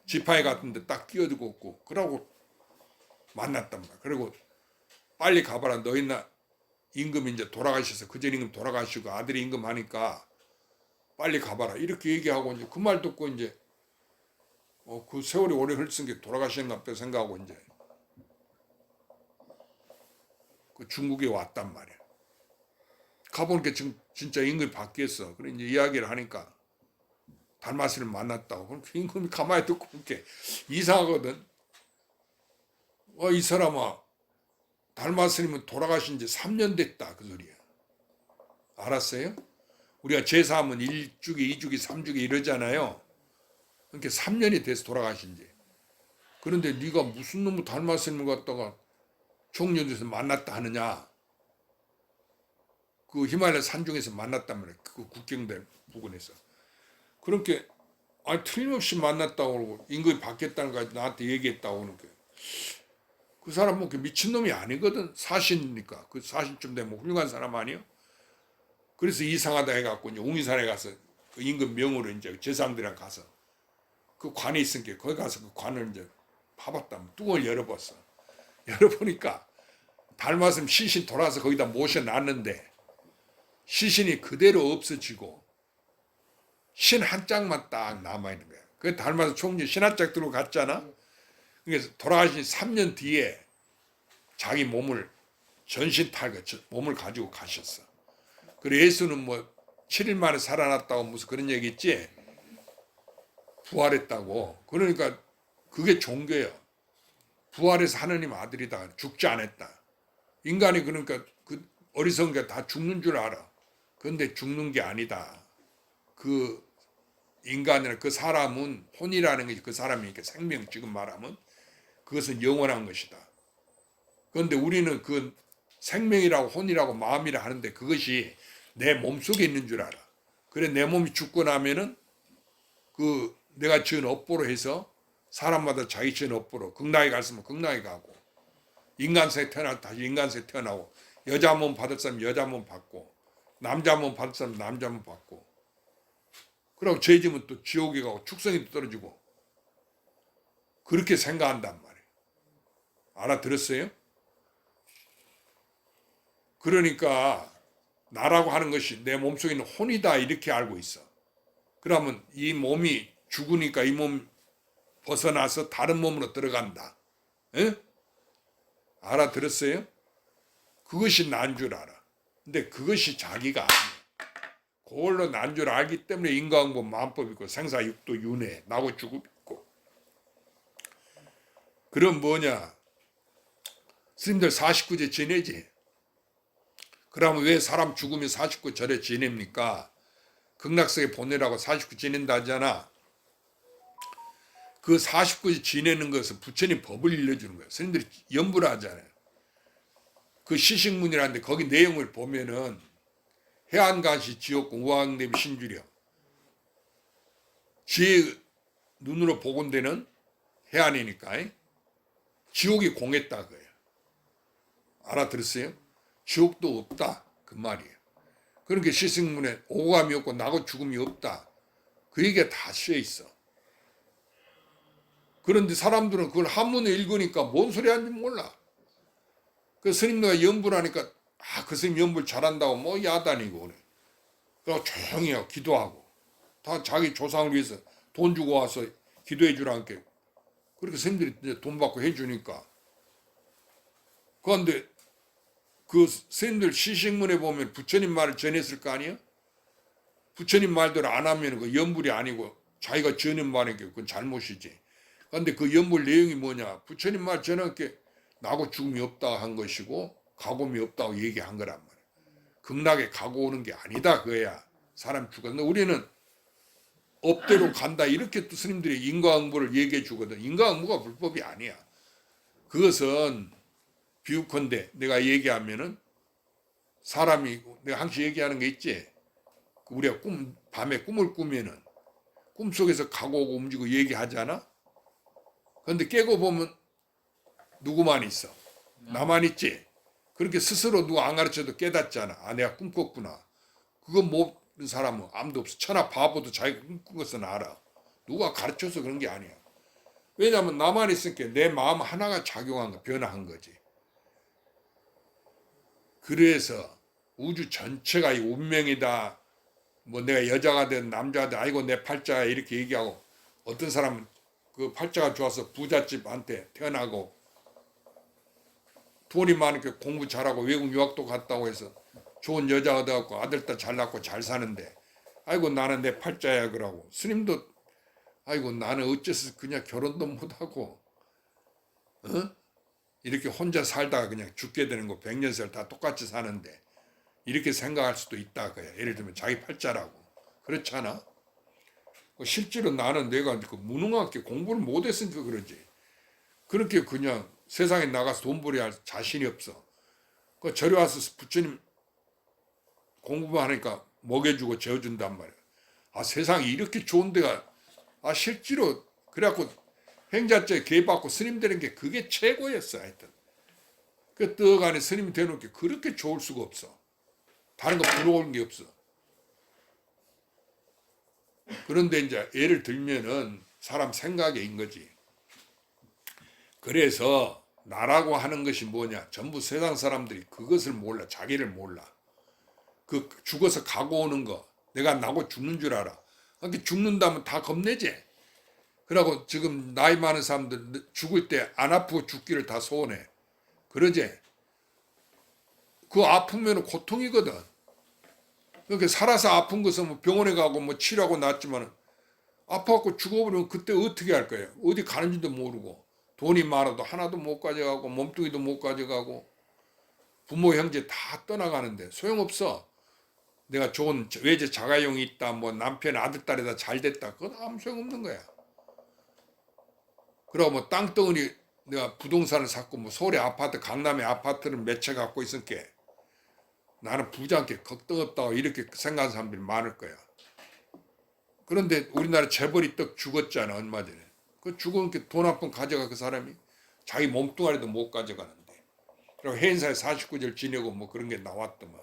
지팡이 같은데 딱 끼워두고 없고 그러고 만났단 말이야. 그리고 빨리 가봐라. 너희 임금 이제 돌아가셔서 그전 임금 돌아가시고 아들이 임금 하니까 빨리 가봐라. 이렇게 얘기하고 이제 그 말 듣고 이제 그 세월이 오래 흘렀은 게 돌아가시는가 보다 생각하고 이제 그 중국에 왔단 말이야. 가보니까 지금 진짜 임금이 바뀌었어. 그래 이제 이야기를 하니까 달마스를 만났다고. 그럼 그 임금이 가만히 듣고 이렇게 이상하거든. 이 사람아, 달마스님은 돌아가신 지 3년 됐다. 그 소리야. 알았어요? 우리가 제사하면 1주기, 2주기, 3주기 이러잖아요. 그러니까 3년이 돼서 돌아가신 지. 그런데 네가 무슨 놈의 달마스님을 갖다가 총련에서 만났다 하느냐. 그 히말라야 산중에서 만났단 말이야. 그 국경대 부근에서. 그렇게 틀림없이 만났다고 그러고 임금이 바뀌었다는 거 나한테 얘기했다고 그러니까 그 사람은 뭐 미친놈이 아니거든. 사신이니까. 그 사신쯤 되면 훌륭한 사람 아니에요? 그래서 이상하다 해갖고 이제 웅이산에 가서 그 임금 명으로 이제 제사장들이랑 가서 그 관이 있으니까 거기 가서 그 관을 이제 파봤다. 뚱을 열어봤어. 열어보니까 달마스님 시신 돌아서 거기다 모셔놨는데 시신이 그대로 없어지고 신 한 짝만 딱 남아있는 거야. 그 달마스님 총리 신 한 짝 들고 갔잖아. 그래서 돌아가신 3년 뒤에 자기 몸을 전신 탈거 몸을 가지고 가셨어. 그래 예수는 뭐 7일 만에 살아났다고 무슨 그런 얘기 있지? 부활했다고. 그러니까 그게 종교예요. 부활해서 하느님 아들이다. 죽지 않았다. 인간이 그러니까 그 어리석은 게 다 죽는 줄 알아. 그런데 죽는 게 아니다. 그 인간이나 그 사람은 혼이라는 것이 그 사람이니까 생명 지금 말하면 그것은 영원한 것이다. 그런데 우리는 그 생명이라고 혼이라고 마음이라 하는데 그것이 내 몸속에 있는 줄 알아. 그래 내 몸이 죽고 나면은 그 내가 지은 업보로 해서 사람마다 자기 지은 업보로 극락에 갔으면 극락에 가고 인간세에 태어나서 다시 인간세에 태어나고 여자 몸 받을 사람 여자 몸 받고 남자 몸 받을 사람 남자 몸 받고 그리고 죄지면 또 지옥에 가고 축성에도 떨어지고 그렇게 생각한단 말이에요. 알아들었어요? 그러니까 나라고 하는 것이 내 몸속에 있는 혼이다 이렇게 알고 있어. 그러면 이 몸이 죽으니까 이 몸 벗어나서 다른 몸으로 들어간다. 에? 알아들었어요? 그것이 난 줄 알아. 근데 그것이 자기가 아니야. 그걸로 난 줄 알기 때문에 인과응보 만법 있고 생사육도 윤회 나고 죽음 있고. 그럼 뭐냐? 스님들 49제 지내지? 그러면 왜 사람 죽으면 49 절에 지냅니까? 극락세에 보내라고 49 지낸다 하잖아. 그 49제 지내는 것은 부처님 법을 일러주는 거예요. 스님들이 연부를 하잖아요. 그 시식문이라는데 거기 내용을 보면은 해안가시 지옥공 우왕대비 신주령 지혜 눈으로 복원되는 해안이니까 지옥이 공했다 그거예요. 알아들었어요? 지옥도 없다 그 말이에요. 그러니까 시식문에 오감이 없고 나고 죽음이 없다 그 얘기가 다 쓰여 있어. 그런데 사람들은 그걸 한문에 읽으니까 뭔 소리 하는지 몰라. 그 스님들가 연부를 하니까 그 스님 연부를 잘한다고 뭐 야단이고 그래. 그래서 조용히 해요. 기도하고 다 자기 조상을 위해서 돈 주고 와서 기도해 주라는 게 그렇게 스님들이 이제 돈 받고 해주니까. 그런데 그 스님들 시식문에 보면 부처님 말을 전했을 거 아니에요? 부처님 말대로 안 하면 그 연불이 아니고 자기가 전한 말이니까 그건 잘못이지. 그런데 그 연불 내용이 뭐냐? 부처님 말 전한 게 나고 죽음이 없다 한 것이고 가곰이 없다고 얘기한 거란 말이야. 극락에 가고 오는 게 아니다 그거야. 사람 죽었는데 우리는 업대로 간다 이렇게 또 스님들이 인과응보를 얘기해 주거든. 인과응보가 불법이 아니야. 그것은 비유컨대 내가 얘기하면은 사람이 내가 항상 얘기하는 게 있지. 우리가 밤에 꿈을 꾸면은 꿈속에서 가고 오고 움직이고 얘기하잖아. 그런데 깨고 보면 누구만 있어? 나만 있지? 그렇게 스스로 누가 안 가르쳐도 깨닫잖아. 내가 꿈 꿨구나. 그거 모르는 사람은 아무도 없어. 천하 바보도 자기가 꿈꾼 것은 알아. 누가 가르쳐서 그런 게 아니야. 왜냐하면 나만 있으니까 내 마음 하나가 작용한 거, 변화한 거지. 그래서 우주 전체가 이 운명이다. 뭐 내가 여자가 된 남자가 된 아이고 내 팔자야 이렇게 얘기하고, 어떤 사람은 그 팔자가 좋아서 부잣집한테 태어나고 돈이 많으니까 공부 잘하고 외국 유학도 갔다고 해서 좋은 여자 얻어갖고 아들 딸 잘 낳고 잘 사는데, 아이고 나는 내 팔자야 그러고, 스님도 아이고 나는 어째서 그냥 결혼도 못하고 이렇게 혼자 살다가 그냥 죽게 되는 거, 100년살 다 똑같이 사는데, 이렇게 생각할 수도 있다 그야. 예를 들면 자기 팔자라고. 그렇잖아. 실제로 나는 내가 그 무능하게 공부를 못했으니까 그러지. 그렇게 그냥 세상에 나가서 돈 벌어야 할 자신이 없어. 그 절에 와서 부처님 공부만 하니까 먹여주고 재워준단 말이야. 아, 세상이 이렇게 좋은 데가, 아, 실제로, 그래갖고 행자죄 개받고 스님 되는 게 그게 최고였어, 하여튼. 그 떡 안에 스님 되는 게 그렇게 좋을 수가 없어. 다른 거 부러운 게 없어. 그런데 이제 예를 들면은 사람 생각인 거지. 그래서 나라고 하는 것이 뭐냐? 전부 세상 사람들이 그것을 몰라. 자기를 몰라. 그 죽어서 가고 오는 거, 내가 나고 죽는 줄 알아. 그러니까 죽는다면 다 겁내지. 그러고 지금 나이 많은 사람들 죽을 때 안 아프고 죽기를 다 소원해. 그러지? 그 아프면 고통이거든. 그러니까 살아서 아픈 것은 뭐 병원에 가고 뭐 치료하고 낫지만, 아파갖고 죽어버리면 그때 어떻게 할 거예요? 어디 가는지도 모르고, 돈이 많아도 하나도 못 가져가고, 몸뚱이도 못 가져가고, 부모 형제 다 떠나가는데 소용없어. 내가 좋은 외제 자가용이 있다, 뭐 남편 아들 딸이다 잘 됐다, 그건 아무 소용없는 거야. 그러고 뭐 땅덩어리 내가 부동산을 샀고 뭐 서울에 아파트, 강남에 아파트를 몇 채 갖고 있으니까 나는 부자한테 걱정 없다고 이렇게 생각하는 사람들이 많을 거야. 그런데 우리나라 재벌이 떡 죽었잖아, 얼마 전에. 그 죽으니까 돈 한 푼 가져가, 그 사람이 자기 몸뚱아리도 못 가져가는데. 그리고 해인사에 49절 지내고 뭐 그런 게 나왔더만.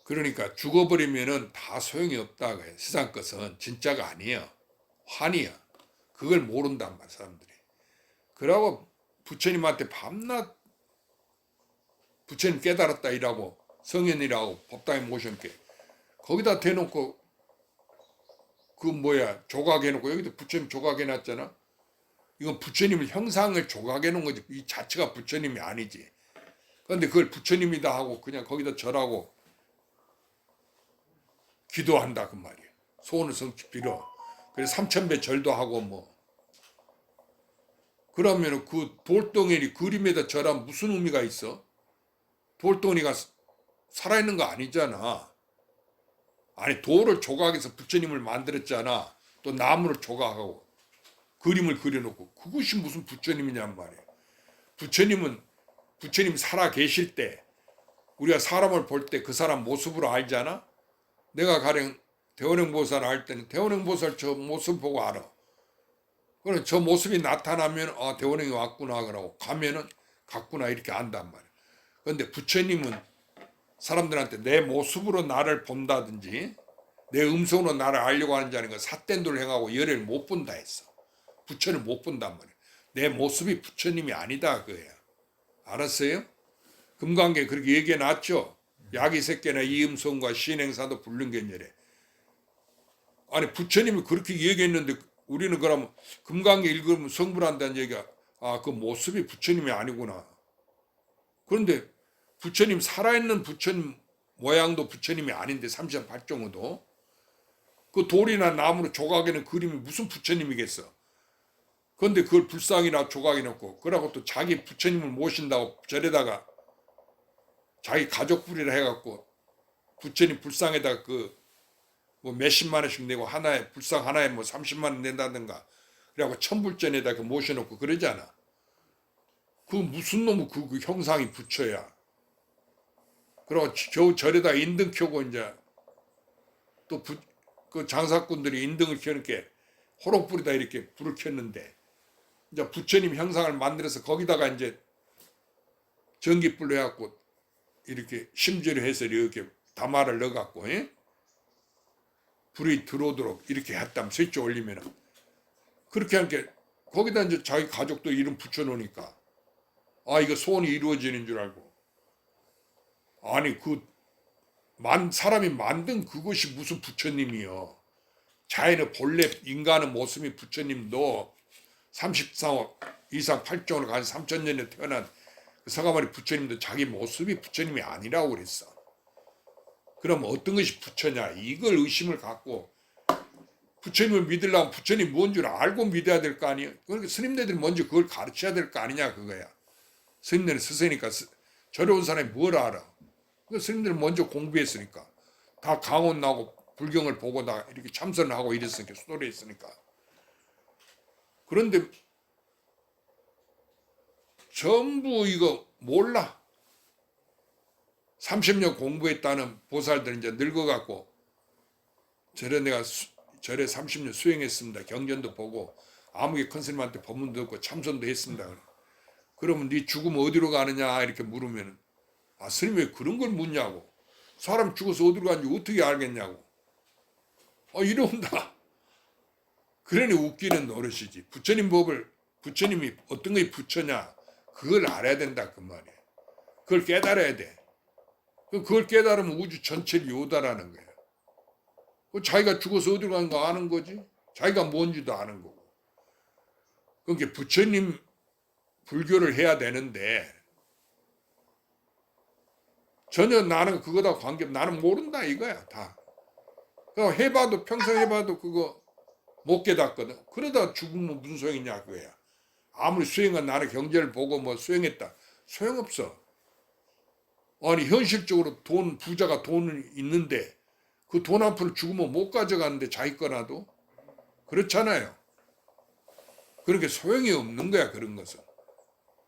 그러니까 죽어버리면은 다 소용이 없다. 세상 것은 진짜가 아니에요. 환이야. 그걸 모른단 말이야, 사람들이. 그러고 부처님한테 밤낮 부처님 깨달았다 이라고 성현이라고 법당에 모셨게 거기다 대놓고 그 뭐야 조각해놓고, 여기도 부처님 조각해놨잖아. 이건 부처님을 형상을 조각해놓은 거지, 이 자체가 부처님이 아니지. 그런데 그걸 부처님이다 하고 그냥 거기다 절하고 기도한다 그 말이야. 소원을 성취 빌어. 그래서 3000배 절도 하고 뭐. 그러면 그 돌덩이리 그림에다 절하면 무슨 의미가 있어? 돌덩이가 살아있는 거 아니잖아. 아니, 돌을 조각해서 부처님을 만들었잖아. 또 나무를 조각하고 그림을 그려놓고, 그것이 무슨 부처님이냔 말이야. 부처님 살아 계실 때 우리가 사람을 볼 때 그 사람 모습으로 알잖아. 내가 가령 대원행보살을 알 때는 대원행보살 저 모습 보고 알아. 그럼 저 모습이 나타나면 아, 대원행이 왔구나 그러고, 가면은 갔구나 이렇게 안단 말이야. 그런데 부처님은 사람들한테 내 모습으로 나를 본다든지 내 음성으로 나를 알려고 하는 자는 삿된도를 행하고 열애를 못 본다 했어. 부처를 못 본단 말이야. 내 모습이 부처님이 아니다 그거야. 알았어요? 금강계 그렇게 얘기해 놨죠. 야기새끼나 이음성과 신행사도 불능견열에. 아니, 부처님이 그렇게 얘기했는데 우리는 그러면 금강계 읽으면 성불한다는 얘기가, 아, 그 모습이 부처님이 아니구나. 그런데 부처님 살아있는 부처님 모양도 부처님이 아닌데 38종호도 그 돌이나 나무로 조각에는 그림이 무슨 부처님이겠어. 그런데 그걸 불상이나 조각해 놓고, 그러고 또 자기 부처님을 모신다고 절에다가 자기 가족불이라 해갖고 부처님 불상에다가 그 뭐 몇십만 원씩 내고 하나에 불상 하나에 뭐 30만 원 낸다든가 그래갖고 천불전에다 그 모셔놓고 그러잖아. 그 무슨 놈의 그 형상이 부처야. 그리고 겨우 절에다 인등 켜고 이제 또 그 장사꾼들이 인등을 켜놓게 호롱불에다 이렇게 불을 켰는데, 이제 부처님 형상을 만들어서 거기다가 이제 전기불로 해갖고 이렇게 심지를 해서 이렇게 다마를 넣어갖고 불이 들어오도록 이렇게 했다면 스위치 올리면은 그렇게 하니까 거기다 이제 자기 가족도 이름 붙여놓으니까 아 이거 소원이 이루어지는 줄 알고 아니 그 사람이 만든 그것이 무슨 부처님이요. 자연의 본래 인간의 모습이 부처님도 33억 이상 8종을 간 3천년에 태어난 그 서가모니 부처님도 자기 모습이 부처님이 아니라고 그랬어. 그럼 어떤 것이 부처냐 이걸 의심을 갖고 부처님을 믿으려면 부처님이 뭔 줄 알고 믿어야 될 거 아니에요. 그러니까 스님네들이 먼저 그걸 가르쳐야 될 거 아니냐 그거야. 스님들은 스세니까 절에 온 사람이 뭘 알아. 스님들은 먼저 공부했으니까 다 강원 나고 불경을 보고 다 이렇게 참선을 하고 이랬으니까 수도를 했으니까. 그런데 전부 이거 몰라. 30년 공부했다는 보살들 이제 늙어갖고 절에 내가 절에 30년 수행했습니다. 경전도 보고 아무개 큰 스님한테 법문도 듣고 참선도 했습니다. 그러면 네 죽으면 어디로 가느냐 이렇게 물으면 아 스님 왜 그런 걸 묻냐고. 사람 죽어서 어디로 가는지 어떻게 알겠냐고. 이런다. 그러니 웃기는 노릇이지. 부처님 법을 부처님이 어떤 게 부처냐 그걸 알아야 된다 그 말이야. 그걸 깨달아야 돼. 그걸 깨달으면 우주 전체를 요다라는 거야. 자기가 죽어서 어디로 가는 거 아는 거지. 자기가 뭔지도 아는 거고. 그러니까 부처님 불교를 해야 되는데 전혀 나는 그거다 나는 모른다 이거야 다. 해봐도 평생 해봐도 그거 못 깨닫거든. 그러다 죽으면 무슨 소용이냐 그거야. 아무리 수행은 나는 경제를 보고 뭐 수행했다. 소용없어. 아니 현실적으로 부자가 돈은 있는데 그 돈 한 푼을 죽으면 못 가져가는데 자기 거라도 그렇잖아요. 그렇게 소용이 없는 거야 그런 것은.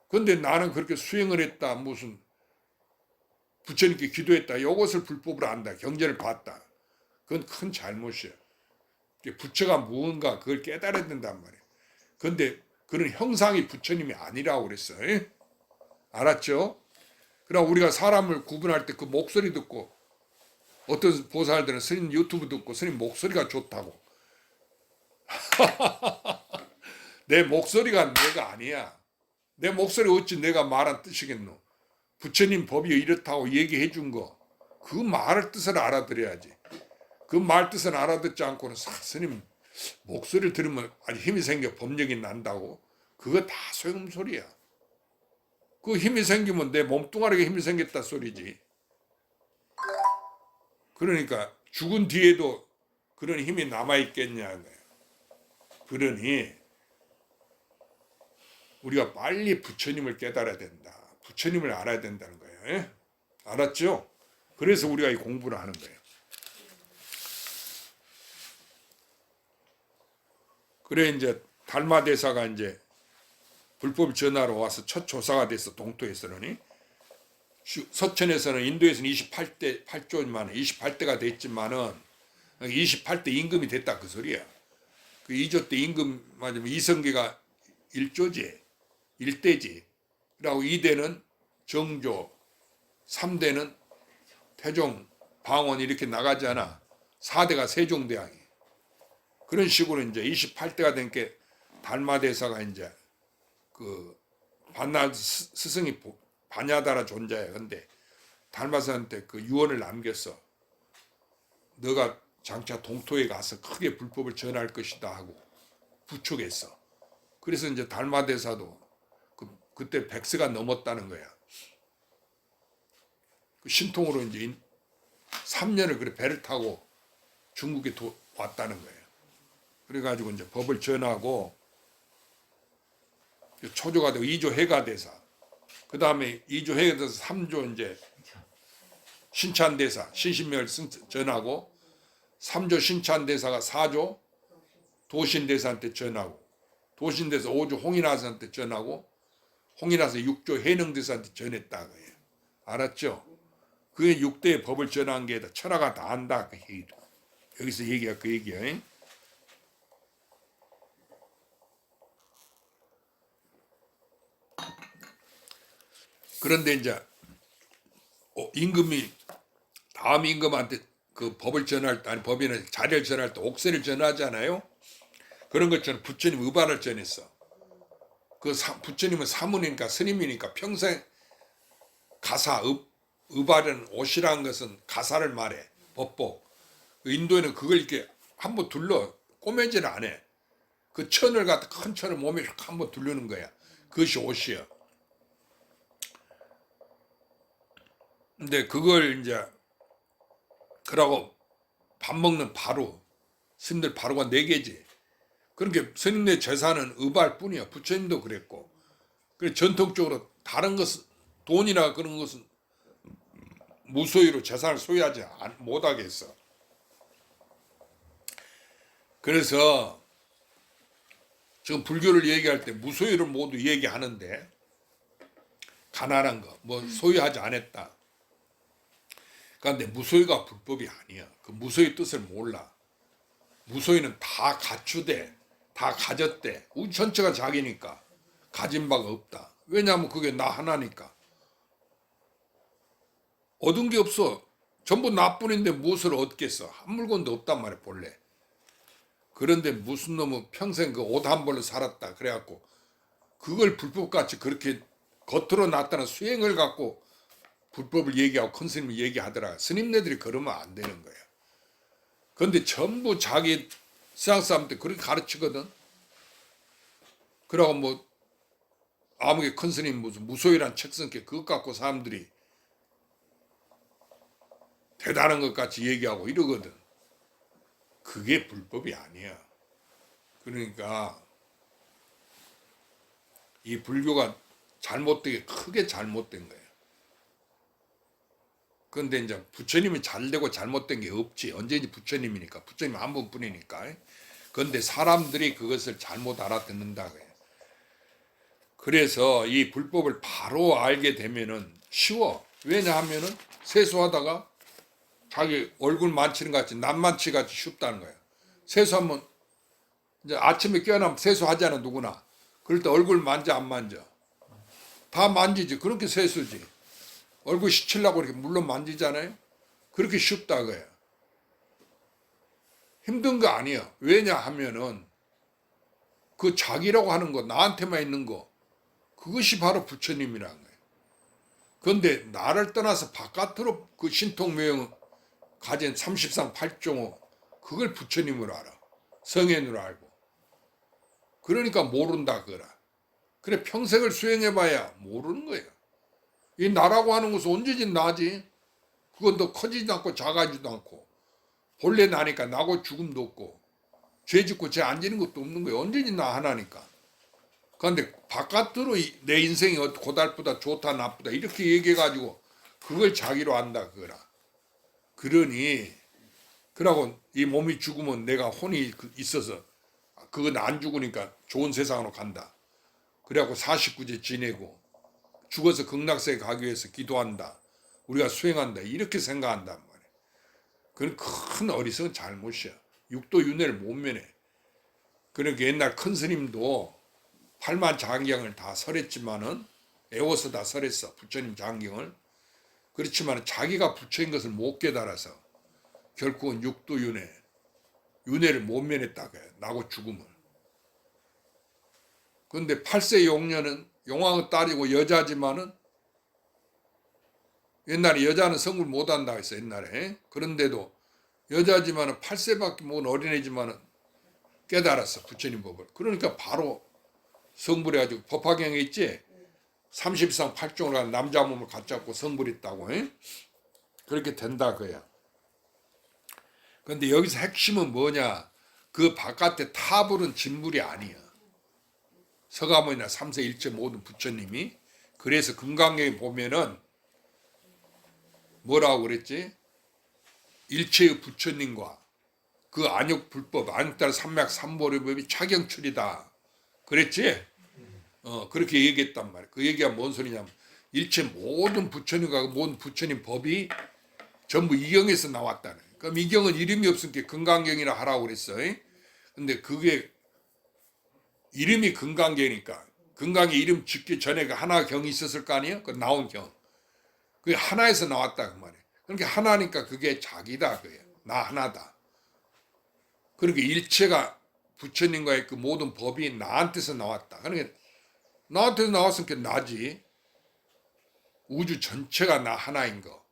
그런데 나는 그렇게 수행을 했다 무슨 부처님께 기도했다 이것을 불법으로 안다 경제를 봤다. 그건 큰 잘못이야. 부처가 무언가 그걸 깨달아야 된단 말이야. 그런데 그런 형상이 부처님이 아니라고 그랬어. 알았죠? 그럼 우리가 사람을 구분할 때 그 목소리 듣고 어떤 보살들은 스님 유튜브 듣고 스님 목소리가 좋다고. 내 목소리가 내가 아니야. 내 목소리 어찌 내가 말한 뜻이겠노. 부처님 법이 이렇다고 얘기해 준 거. 그 말을 뜻을 알아들어야지. 그 말 뜻을 알아듣지 않고는 스님 목소리를 들으면 아주 힘이 생겨 법력이 난다고. 그거 다 소용소리야. 그 힘이 생기면 내 몸뚱아리에 힘이 생겼다 소리지. 그러니까 죽은 뒤에도 그런 힘이 남아있겠냐. 그러니 우리가 빨리 부처님을 깨달아야 된다. 부처님을 알아야 된다는 거예요. 알았죠? 그래서 우리가 이 공부를 하는 거예요. 그래 이제 달마대사가 이제 불법 전하러 와서 첫 조사가 돼서 동토에서는 서천에서는 인도에서는 28대 8조만 28대가 됐지만은 28대 임금이 됐다 그 소리야. 그 2조 때 임금 맞으면 이성계가 1조지 1대지. 그리고 2대는 정조, 3대는 태종, 방원 이렇게 나가잖아. 4대가 세종대왕이. 그런 식으로 이제 28대가 된 게 달마대사가 이제 그 반나 스승이 반야다라 존자야. 근데 달마사한테 그 유언을 남겼어. 너가 장차 동토에 가서 크게 불법을 전할 것이다 하고 부축했어. 그래서 이제 달마대사도 그때 100세가 넘었다는 거야. 그 신통으로 이제 3년을 그래 배를 타고 중국에 왔다는 거예요. 그래가지고 이제 법을 전하고 초조가 되고 2조 해가 대사. 그 다음에 2조 해가 돼서 3조 이제 신찬대사, 신신명을 전하고 3조 신찬대사가 4조 도신대사한테 전하고 도신대사 5조 홍인하사한테 전하고 홍인하사 6조 해능대사한테 전했다 거예요. 알았죠? 그게 6대의 법을 전한 게 천하가 다 안다 그 얘기도. 여기서 얘기가 그 얘기야. 그런데 이제 임금이 다음 임금한테 그 법을 전할 때 아니 법인은 자리를 전할 때 옥세를 전하잖아요. 그런 것처럼 부처님 의발을 전했어. 부처님은 사문이니까 스님이니까 평생 가사, 의발은 옷이라는 것은 가사를 말해. 법복. 인도에는 그걸 이렇게 한번 둘러 꼬매지를 안 해. 그 천을 갖다 큰 천을 몸에 한번 두르는 거야. 그것이 옷이야. 근데 그걸 이제 그러고 밥 먹는 바루, 스님들 바루가 4개지. 그렇게 스님네 제사는 의발뿐이야. 부처님도 그랬고. 그래서 전통적으로 다른 것은 돈이나 그런 것은 무소유로 재산을 소유하지 못하게 했어. 그래서 지금 불교를 얘기할 때 무소유를 모두 얘기하는데 가난한 거, 뭐 소유하지 않았다. 그런데 무소유가 불법이 아니야. 그 무소유 뜻을 몰라. 무소유는 다 갖추되, 다 가졌대. 우리 전체가 자기니까 가진 바가 없다. 왜냐하면 그게 나 하나니까. 얻은 게 없어. 전부 나뿐인데 무엇을 얻겠어. 한 물건도 없단 말이야 본래. 그런데 무슨 놈은 평생 그 옷 한 벌로 살았다. 그래갖고 그걸 불법같이 그렇게 겉으로 나타난 수행을 갖고 불법을 얘기하고 큰 스님이 얘기하더라. 스님네들이 그러면 안 되는 거야. 그런데 전부 자기 세상 사람한테 그렇게 가르치거든. 그러고 뭐 아무개 큰 스님 무슨 무소유란 책 쓴 게 그것 갖고 사람들이 대단한 것 같이 얘기하고 이러거든. 그게 불법이 아니야. 그러니까 이 불교가 잘못되게 크게 잘못된 거예요. 그런데 이제 부처님이 잘되고 잘못된 게 없지. 언제든지 부처님이니까. 부처님 한 분뿐이니까. 그런데 사람들이 그것을 잘못 알아듣는다고 해요. 그래서 이 불법을 바로 알게 되면은 쉬워. 왜냐하면은 세수하다가 자기 얼굴 만지는 것 같이 남만치 같이 쉽다는 거예요. 세수하면 이제 아침에 깨어나면 세수하잖아 누구나. 그럴 때 얼굴 만져 안 만져? 다 만지지. 그렇게 세수지. 얼굴 씻으려고 이렇게 물론 만지잖아요. 그렇게 쉽다 그거예요. 힘든 거 아니야. 왜냐하면은 그 자기라고 하는 거 나한테만 있는 거 그것이 바로 부처님이라는 거예요. 그런데 나를 떠나서 바깥으로 그 신통묘형을 가진 30상 8종호 그걸 부처님으로 알아. 성현으로 알고. 그러니까 모른다 그거라. 그래 평생을 수행해봐야 모르는 거예요. 이 나라고 하는 것은 언제든지 나지. 그건 더 커지지도 않고 작아지도 않고 본래 나니까 나고 죽음도 없고 죄 짓고 죄 안 지는 것도 없는 거예요. 언제든지 나 하나니까. 그런데 바깥으로 내 인생이 고달프다 좋다 나쁘다 이렇게 얘기해가지고 그걸 자기로 안다 그거라. 그러니 그러고 이 몸이 죽으면 내가 혼이 있어서 그건 안 죽으니까 좋은 세상으로 간다. 그래갖고 49제 지내고 죽어서 극락세에 가기 위해서 기도한다. 우리가 수행한다. 이렇게 생각한단 말이에요. 그건 큰 어리석은 잘못이야. 육도 윤회를 못 면해. 그러니까 옛날 큰 스님도 8만 장경을 다 설했지만은 애워서 다 설했어. 부처님 장경을. 그렇지만 자기가 부처인 것을 못 깨달아서 결국은 육도 윤회를 못 면했다고 해요. 나고 죽음을. 그런데 8세 용녀는 용왕의 딸이고 여자지만은 옛날에 여자는 성불 못한다고 했어 옛날에. 그런데도 여자지만은 8세밖에 못 어린애지만은 깨달았어 부처님 법을. 그러니까 바로 성불해가지고 법화경에 있지 30상 8종을 한 남자 몸을 갖잡고 성불했다고. 그렇게 된다 그야. 그런데 여기서 핵심은 뭐냐? 그 바깥에 타불은 진불이 아니야. 서가모니나 3세 일체 모든 부처님이. 그래서 금강경에 보면은 뭐라고 그랬지? 일체의 부처님과 그 안욕 불법, 안욕따라 삼맥 삼보리법이 차경출이다. 그랬지? 그렇게 얘기했단 말이야. 그 얘기가 뭔 소리냐면 일체 모든 부처님과 모든 부처님 법이 전부 이경에서 나왔다는. 그럼 이경은 이름이 없으니까 금강경이라 하라고 그랬어. 근데 그게 이름이 금강경이니까 금강의 이름 짓기 전에 그 하나 경이 있었을 거 아니에요? 그 나온 경. 그게 하나에서 나왔다 그 말이에요. 그러니까 하나니까 그게 자기다 그예요. 나 하나다. 그러니까 일체가 부처님과의 그 모든 법이 나한테서 나왔다. 그러니까 나한테서 나왔으니까 나지. 우주 전체가 나 하나인 거.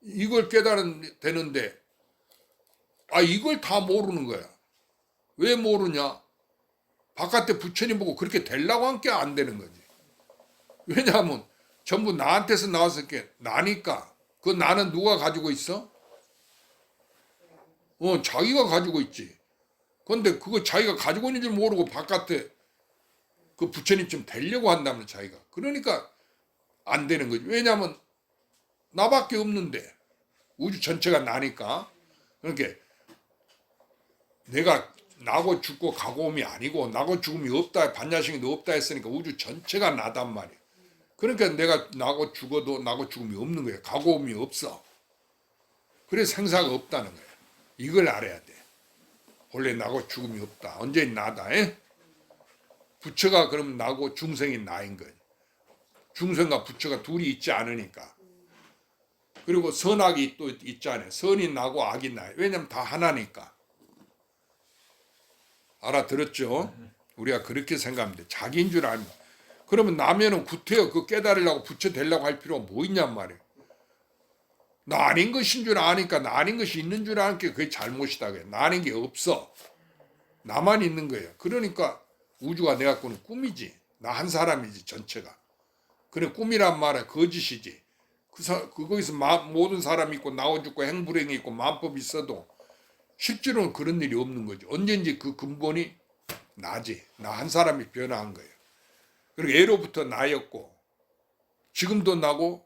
이걸 깨달은 되는데 이걸 다 모르는 거야. 왜 모르냐? 바깥에 부처님 보고 그렇게 되려고 한 게 안 되는 거지. 왜냐하면 전부 나한테서 나왔으니까 나니까. 그 나는 누가 가지고 있어? 자기가 가지고 있지. 그런데 그거 자기가 가지고 있는 줄 모르고 바깥에 그 부처님쯤 되려고 한다면 자기가. 그러니까 안 되는 거지. 왜냐하면 나밖에 없는데 우주 전체가 나니까. 그러니까 내가 나고 죽고 가고옴이 아니고 나고 죽음이 없다, 반야식이 없다 했으니까 우주 전체가 나단 말이야. 그러니까 내가 나고 죽어도 나고 죽음이 없는 거야. 가고옴이 없어. 그래서 생사가 없다는 거야. 이걸 알아야 돼. 원래 나고 죽음이 없다. 언제나 나다. 부처가 그럼 나고 중생이 나인 거야. 중생과 부처가 둘이 있지 않으니까. 그리고 선악이 또 있잖아요. 선이 나고 악이 나요. 왜냐면 다 하나니까. 알아들었죠? 우리가 그렇게 생각하면 돼. 자기인 줄 알면. 그러면 나면은 구태여 그 깨달으려고 부처 되려고 할 필요가 뭐 있냔 말이에요. 나 아닌 것인 줄 아니까 나 아닌 것이 있는 줄 아니까 그게 잘못이다. 나 아닌 게 없어. 나만 있는 거예요. 그러니까 우주가 내 갖고는 꿈이지. 나 한 사람이지 전체가. 그래 꿈이란 말은 거짓이지. 거기서 모든 사람이 있고 나오 죽고 행불행이 있고 만법이 있어도 실제로는 그런 일이 없는 거지. 언제인지 그 근본이 나지. 나 한 사람이 변화한 거예요. 그리고 예로부터 나였고 지금도 나고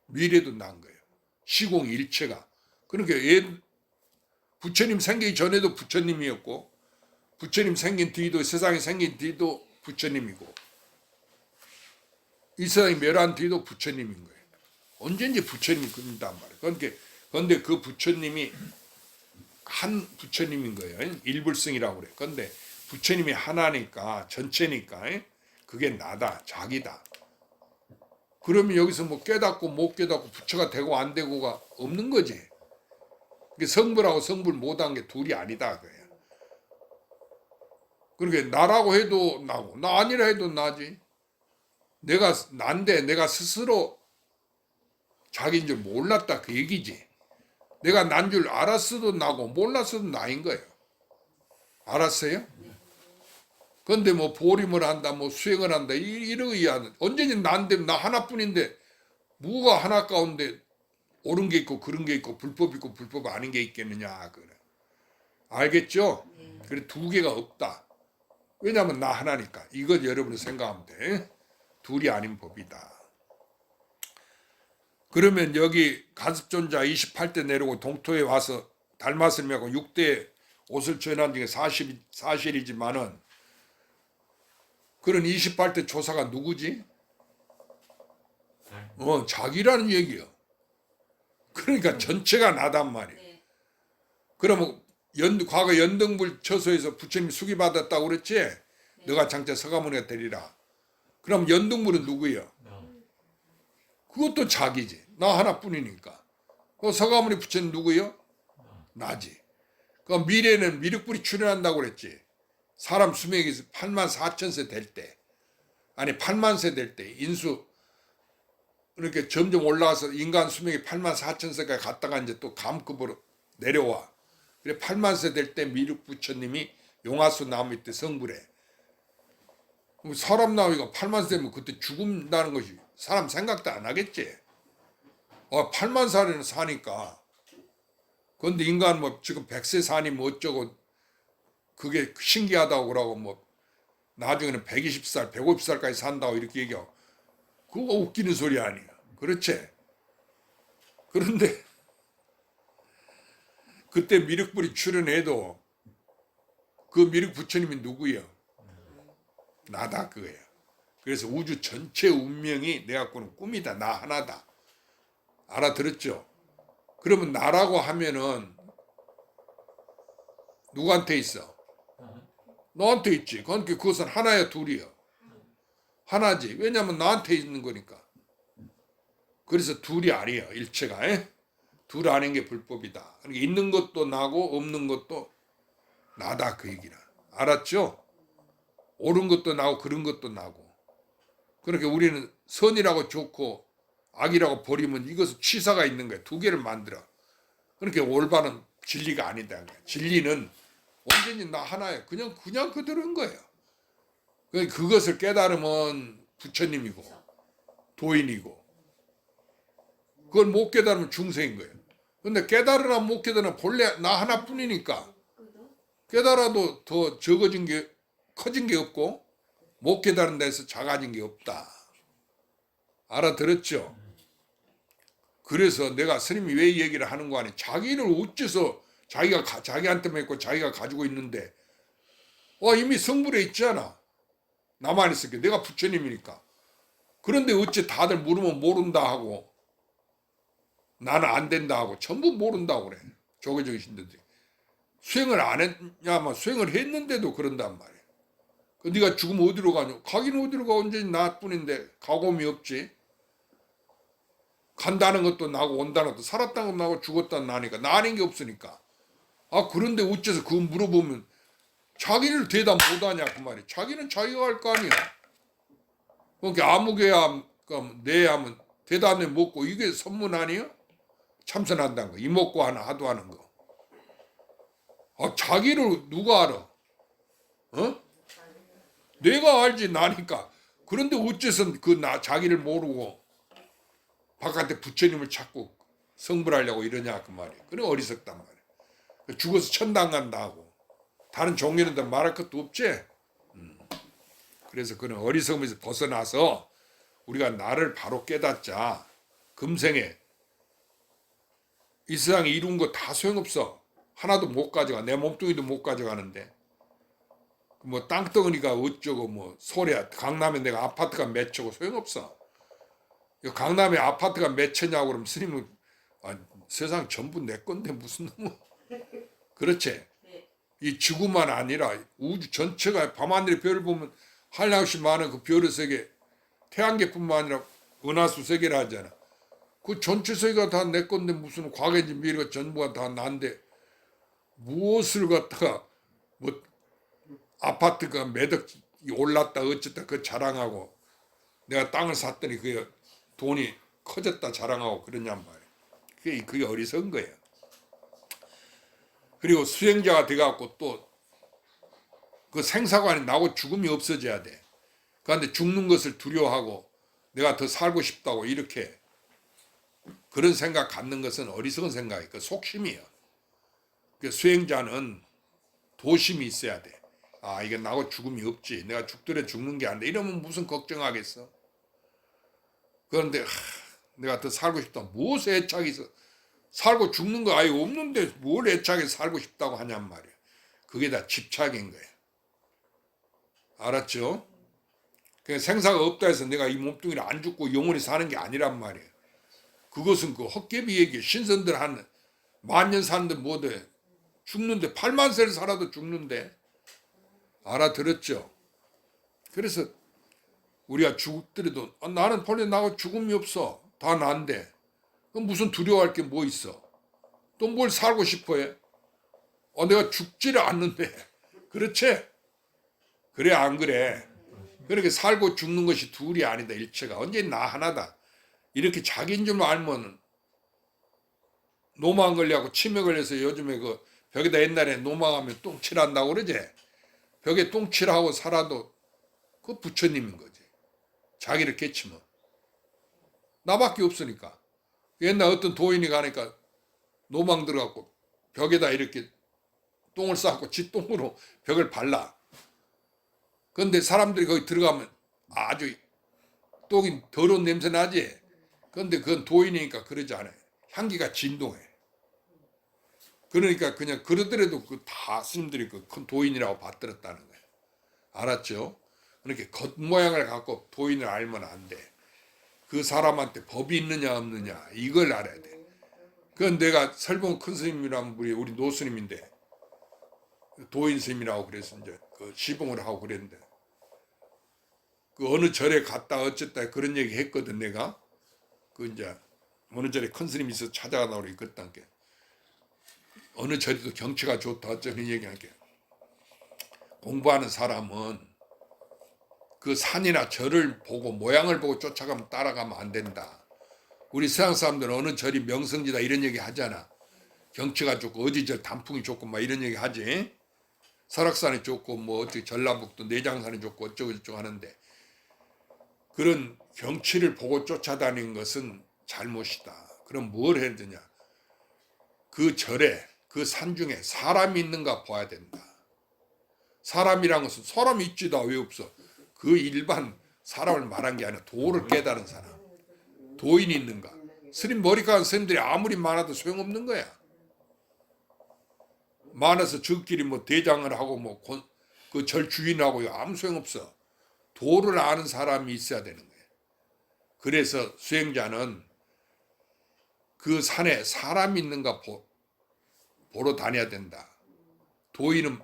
미래도 난 거예요. 시공일체가. 그러니까 부처님 생기기 전에도 부처님이었고 부처님 생긴 뒤도 세상이 생긴 뒤도 부처님이고 이 세상이 멸한 뒤도 부처님인 거예요. 언제인지 부처님이 그런단 말이에요. 그런데 그 부처님이 한 부처님인 거예요. 일불승이라고 그래요. 그런데 부처님이 하나니까 전체니까 그게 나다. 자기다. 그러면 여기서 뭐 깨닫고 못 깨닫고 부처가 되고 안 되고가 없는 거지. 성불하고 성불 못한 게 둘이 아니다. 그래요. 그러니까 나라고 해도 나고 나 아니라 해도 나지. 내가 난데 내가 스스로 자기인 줄 몰랐다 그 얘기지. 내가 난 줄 알았어도 나고 몰랐어도 나인 거예요. 알았어요? 그런데 뭐 보림을 한다 뭐 수행을 한다 이러기야 언제니 난데 나 하나뿐인데 뭐가 하나 가운데 옳은 게 있고 그런 게 있고 불법 있고 불법 아닌 게 있겠느냐 그래. 알겠죠? 그래 두 개가 없다. 왜냐하면 나 하나니까. 이것 여러분이 생각하면 돼. 둘이 아닌 법이다. 그러면 여기 가습존자 28대 내려오고 동토에 와서 달맛을 메고 6대 옷을 전한 중에 사실이지만은 그런 28대 조사가 누구지? 자기라는 얘기요. 그러니까 전체가 나단 말이에요. 그러면 과거 연등불 처소에서 부처님 수기받았다고 그랬지? 너가 장차 서가모니가 되리라. 그럼 연등불은 누구예요? 그것도 자기지. 나 하나뿐이니까. 그 서가모니 부처님 누구예요? 나지. 그 미래는 미륵불이 출현한다고 그랬지. 사람 수명이 84,000세 될 때, 아니 8만세 될 때 인수 이렇게 점점 올라가서 인간 수명이 84,000세까지 갔다가 이제 또 감급으로 내려와. 그래 8만세 될 때 미륵 부처님이 용화수 나무 밑에 성불해. 그럼 사람 나이가 8만세 되면 그때 죽는다는 것이 사람 생각도 안 하겠지. 8만 살에는 사니까. 그런데 인간 뭐 지금 100세 사니 뭐 어쩌고 그게 신기하다고 그러고 뭐 나중에는 120살, 150살까지 산다고 이렇게 얘기하고 그거 웃기는 소리 아니야. 그렇지? 그런데 그때 미륵불이 출현해도 그 미륵 부처님이 누구예요? 나다 그거예요. 그래서 우주 전체 운명이 내 갖고는 꿈이다. 나 하나다. 알아들었죠? 그러면 나라고 하면은 누구한테 있어? 너한테 있지. 그러니까 그것은 하나야 둘이야. 하나지. 왜냐하면 나한테 있는 거니까. 그래서 둘이 아니에요. 일체가. 둘 아닌 게 불법이다. 그러니까 있는 것도 나고 없는 것도 나다 그 얘기라. 알았죠? 옳은 것도 나고 그런 것도 나고. 그렇게 우리는 선이라고 좋고 악이라고 버리면 이것은 취사가 있는 거야. 두 개를 만들어. 그렇게 올바른 진리가 아니다. 진리는 완전히 나 하나야. 그냥 그대로인 거예요. 그것을 깨달으면 부처님이고 도인이고, 그걸 못 깨달으면 중생인 거예요. 근데 깨달으나 못 깨달으나 본래 나 하나뿐이니까 깨달아도 더 적어진 게 커진 게 없고 못 깨달은 데서 작아진 게 없다. 알아들었죠? 그래서 내가 스님이 왜 이 얘기를 하는 거 아니? 자기를 어째서 자기한테만 있고 자기가 가지고 있는데 이미 성불에 있잖아. 나만 있을게. 내가 부처님이니까. 그런데 어째 다들 물으면 모른다 하고 나는 안 된다 하고 전부 모른다고 그래. 조계적이신데 수행을 안 했냐면 수행을 했는데도 그런단 말이야. 네가 죽으면 어디로 가냐? 가긴 어디로 가. 언제니 나뿐인데 가고미 없지. 간다는 것도 나고 온다는 것도, 살았다는 것도 나고 죽었다는 나니까 나 아닌 게 없으니까. 그런데 어째서 그거 물어보면 자기를 대답 못하냐 그 말이야. 자기는 자기가 할 거 아니야. 그러니까 아무개야 내 하면 대답에 먹고, 이게 선문 아니야? 참선한다는 거. 이먹고 하나 하도 하는 거. 자기를 누가 알아? 내가 알지, 나니까. 그런데 어째서 자기를 모르고 바깥에 부처님을 찾고 성불하려고 이러냐 그 말이야. 그래 어리석단 말이야. 죽어서 천당 간다 하고 다른 종교는 말할 것도 없지. 그래서 그런 어리석음에서 벗어나서 우리가 나를 바로 깨닫자. 금생에 이 세상에 이룬 거 다 소용없어. 하나도 못 가져가. 내 몸뚱이도 못 가져가는데 뭐 땅덩어리가 어쩌고 뭐 소리야. 강남에 내가 아파트가 몇 채고 소용없어. 강남에 아파트가 몇 채냐고 그러면 스님은 세상 전부 내 건데 무슨 놈. 그렇지. 이 지구만 아니라 우주 전체가 밤하늘의 별을 보면 한량씩 많은 그 별의 세계, 태양계뿐만 아니라 은하수 세계라 하잖아. 그 전체 세계가 다 내 건데 무슨 과거인지 미래가 전부가 다 난데 무엇을 갖다가 뭐 아파트가 몇 억 올랐다 어쨌다 그 자랑하고, 내가 땅을 샀더니 그게 돈이 커졌다 자랑하고 그러냔 말이야. 그게 어리석은 거예요. 그리고 수행자가 돼갖고 또 그 생사관이 나고 죽음이 없어져야 돼. 그런데 죽는 것을 두려워하고 내가 더 살고 싶다고 이렇게 그런 생각 갖는 것은 어리석은 생각이에요. 그 속심이에요. 그 수행자는 도심이 있어야 돼. 이게 나고 죽음이 없지. 내가 죽더라도 죽는 게 아닌데 이러면 무슨 걱정하겠어. 그런데 내가 더 살고 싶다. 무엇에 애착이 있어. 살고 죽는 거 아예 없는데 뭘 애착해 살고 싶다고 하냔 말이야. 그게 다 집착인 거야. 알았죠? 생사가 없다 해서 내가 이 몸뚱이를 안 죽고 영원히 사는 게 아니란 말이야. 그것은 그 헛개비 얘기. 신선들 한 만년 사는데 뭐돼. 죽는데 8만 세를 살아도 죽는데. 알아들었죠? 그래서 우리가 죽더라도 나는 본래 나하고 죽음이 없어. 다 난데. 그럼 무슨 두려워할 게 뭐 있어? 또 뭘 살고 싶어 해? 내가 죽지를 않는데. 그렇지? 그래 안 그래? 그렇게 살고 죽는 것이 둘이 아니다. 일체가. 언제 나 하나다. 이렇게 자기인 줄 알면 노망 걸려고 치매 걸려서 요즘에 그 벽에다 옛날에 노망하면 똥칠한다고 그러지? 벽에 똥칠하고 살아도 그 부처님인 거지. 자기를 깨치면. 나밖에 없으니까. 옛날 어떤 도인이 가니까 노망 들어갖고 벽에다 이렇게 똥을 쌓고 지 똥으로 벽을 발라. 그런데 사람들이 거기 들어가면 아주 똥이 더러운 냄새 나지? 그런데 그건 도인이니까 그러지 않아요. 향기가 진동해. 그러니까 그냥 그러더라도 그 다 스님들이 그 큰 도인이라고 받들었다는 거예요. 알았죠? 그렇게 겉모양을 갖고 도인을 알면 안 돼. 그 사람한테 법이 있느냐 없느냐 이걸 알아야 돼. 그건 내가 설봉 큰 스님이라는 분이 우리 노스님인데 도인 스님이라고 그래서 이제 그 시봉을 하고 그랬는데 그 어느 절에 갔다 어쨌다 그런 얘기 했거든 내가. 그 이제 어느 절에 큰 스님이 있어서 찾아가다 우리 그랬단 게 어느 절에도 경치가 좋다 어쩌는 얘기한 게 공부하는 사람은 그 산이나 절을 보고 모양을 보고 쫓아가면 따라가면 안 된다. 우리 서양 사람들은 어느 절이 명성지다 이런 얘기 하잖아. 경치가 좋고 어디 절 단풍이 좋고 막 이런 얘기 하지. 설악산이 좋고 뭐 어떻게 전라북도 내장산이 좋고 어쩌고 저쩌고 하는데 그런 경치를 보고 쫓아다니는 것은 잘못이다. 그럼 뭘 해야 되냐? 그 절에 그 산 중에 사람이 있는가 봐야 된다. 사람이란 것은 사람이 있지다 왜 없어? 그 일반 사람을 말한 게 아니라 도를 깨달은 사람. 도인이 있는가? 스님 머리카락 스님들이 아무리 많아도 소용없는 거야. 많아서 저끼리 뭐 대장을 하고 뭐 그 절 주인하고 아무 소용없어. 도를 아는 사람이 있어야 되는 거예요. 그래서 수행자는 그 산에 사람이 있는가 보러 다녀야 된다. 도인은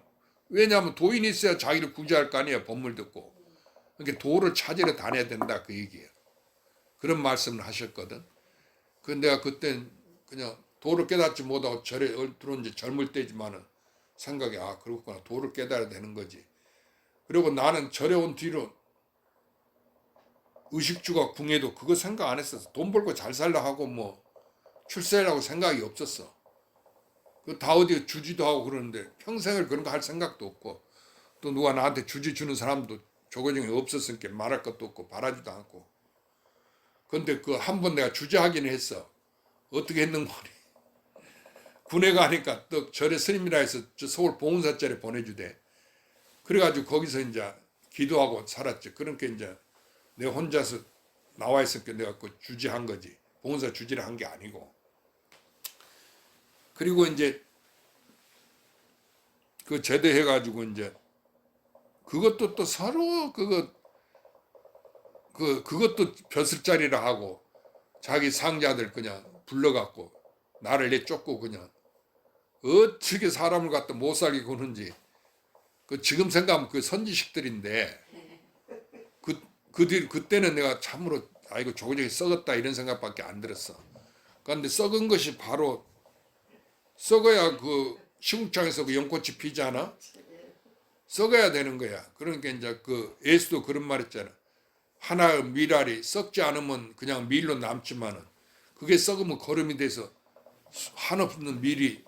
왜냐하면 도인이 있어야 자기를 구제할 거 아니에요. 법물 듣고. 그러니까 도를 찾으러 다녀야 된다 그 얘기예요. 그런 말씀을 하셨거든. 그 내가 그땐 그냥 도를 깨닫지 못하고 절에 들어온 지 젊을 때지만은 생각이 아 그렇구나 도를 깨달아야 되는 거지. 그리고 나는 절에 온 뒤로 의식주가 궁해도 그거 생각 안 했었어. 돈 벌고 잘 살라 하고 뭐 출세라고 생각이 없었어. 그 다 어디 주지도 하고 그러는데 평생을 그런 거 할 생각도 없고 또 누가 나한테 주지 주는 사람도 조거정이 없었으니까 말할 것도 없고 바라지도 않고. 근데 그 한 번 내가 주지하기는 했어. 어떻게 했는 거니? 군에 가니까 또 절에 스님이라 해서 저 서울 봉은사절에 보내주대. 그래가지고 거기서 이제 기도하고 살았지. 그러니까 이제 내가 혼자서 나와 있으니까 내가 그 주지한 거지. 봉은사 주지를 한 게 아니고. 그리고 이제 그 제대해가지고 이제 그것도 또 서로 그것도 벼슬자리라 하고 자기 상자들 그냥 불러갖고 나를 내쫓고 그냥 어떻게 사람을 갖다 못 살게 구는지 그 지금 생각하면 그 선지식들인데 그때는 내가 참으로 아이고 조기적이 썩었다 이런 생각밖에 안 들었어. 그런데 썩은 것이 바로 썩어야 그 시궁창에서 그 연꽃이 피잖아. 썩어야 되는 거야. 그러니까 이제 그 예수도 그런 말 했잖아. 하나의 밀알이 썩지 않으면 그냥 밀로 남지만은 그게 썩으면 거름이 돼서 한없는 밀이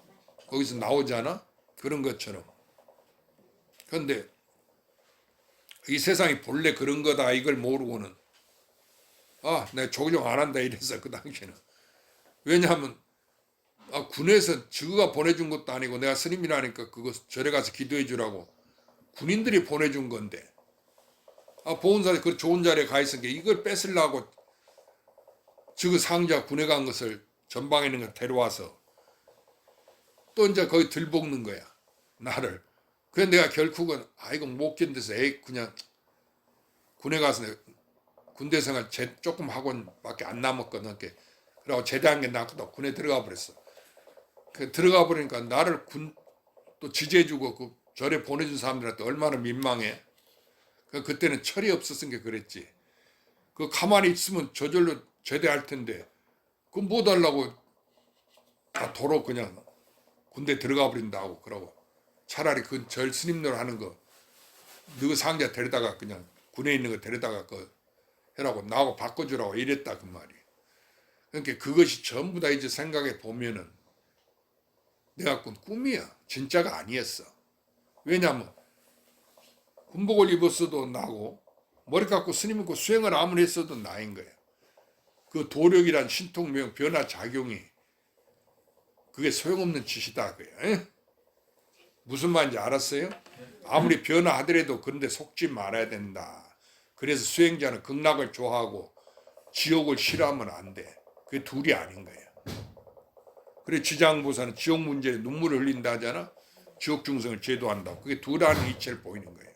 거기서 나오잖아. 그런 것처럼. 그런데 이 세상이 본래 그런 거다 이걸 모르고는 아 내가 조정 안 한다 이래서 그 당시에는. 왜냐하면 군에서 지구가 보내준 것도 아니고 내가 스님이라니까 그거 절에 가서 기도해 주라고 군인들이 보내준 건데 보훈사에 그 좋은 자리에 가 있으니까 이걸 뺏으려고 지구 상자 군에 간 것을 전방에 있는 걸 데려와서 또 이제 거기 들볶는 거야 나를. 그래서 내가 결국은 이거 못 견뎌서 그냥 군에 가서 군대 생활 조금 학원밖에 안 남았거든. 그러고 제대한 게 나거든. 군에 들어가 버렸어. 들어가 버리니까 나를 또 지지해주고 그 절에 보내준 사람들한테 얼마나 민망해. 그때는 철이 없었으니까 그랬지. 그 가만히 있으면 저절로 제대할 텐데 그 뭐 달라고 다 도로 그냥 군대 들어가 버린다고 그러고 차라리 그 절 스님들 하는 거 너 상자 데려다가 그냥 군에 있는 거 데려다가 그 해라고 나하고 바꿔주라고 이랬다 그 말이. 그러니까 그것이 전부 다 이제 생각해 보면은 내가 꾼 꿈이야. 진짜가 아니었어. 왜냐하면 군복을 입었어도 나고 머리 감고 스님 있고 수행을 아무리 했어도 나인 거야. 그 도력이란 신통명 변화 작용이 그게 소용없는 짓이다 그야. 무슨 말인지 알았어요? 아무리 변화하더라도 그런데 속지 말아야 된다. 그래서 수행자는 극락을 좋아하고 지옥을 싫어하면 안 돼. 그게 둘이 아닌 거야. 그래 지장보살은 지옥 문제에 눈물을 흘린다 하잖아. 지옥 중생을 제도한다. 그게 둘라는 이치를 보이는 거예요.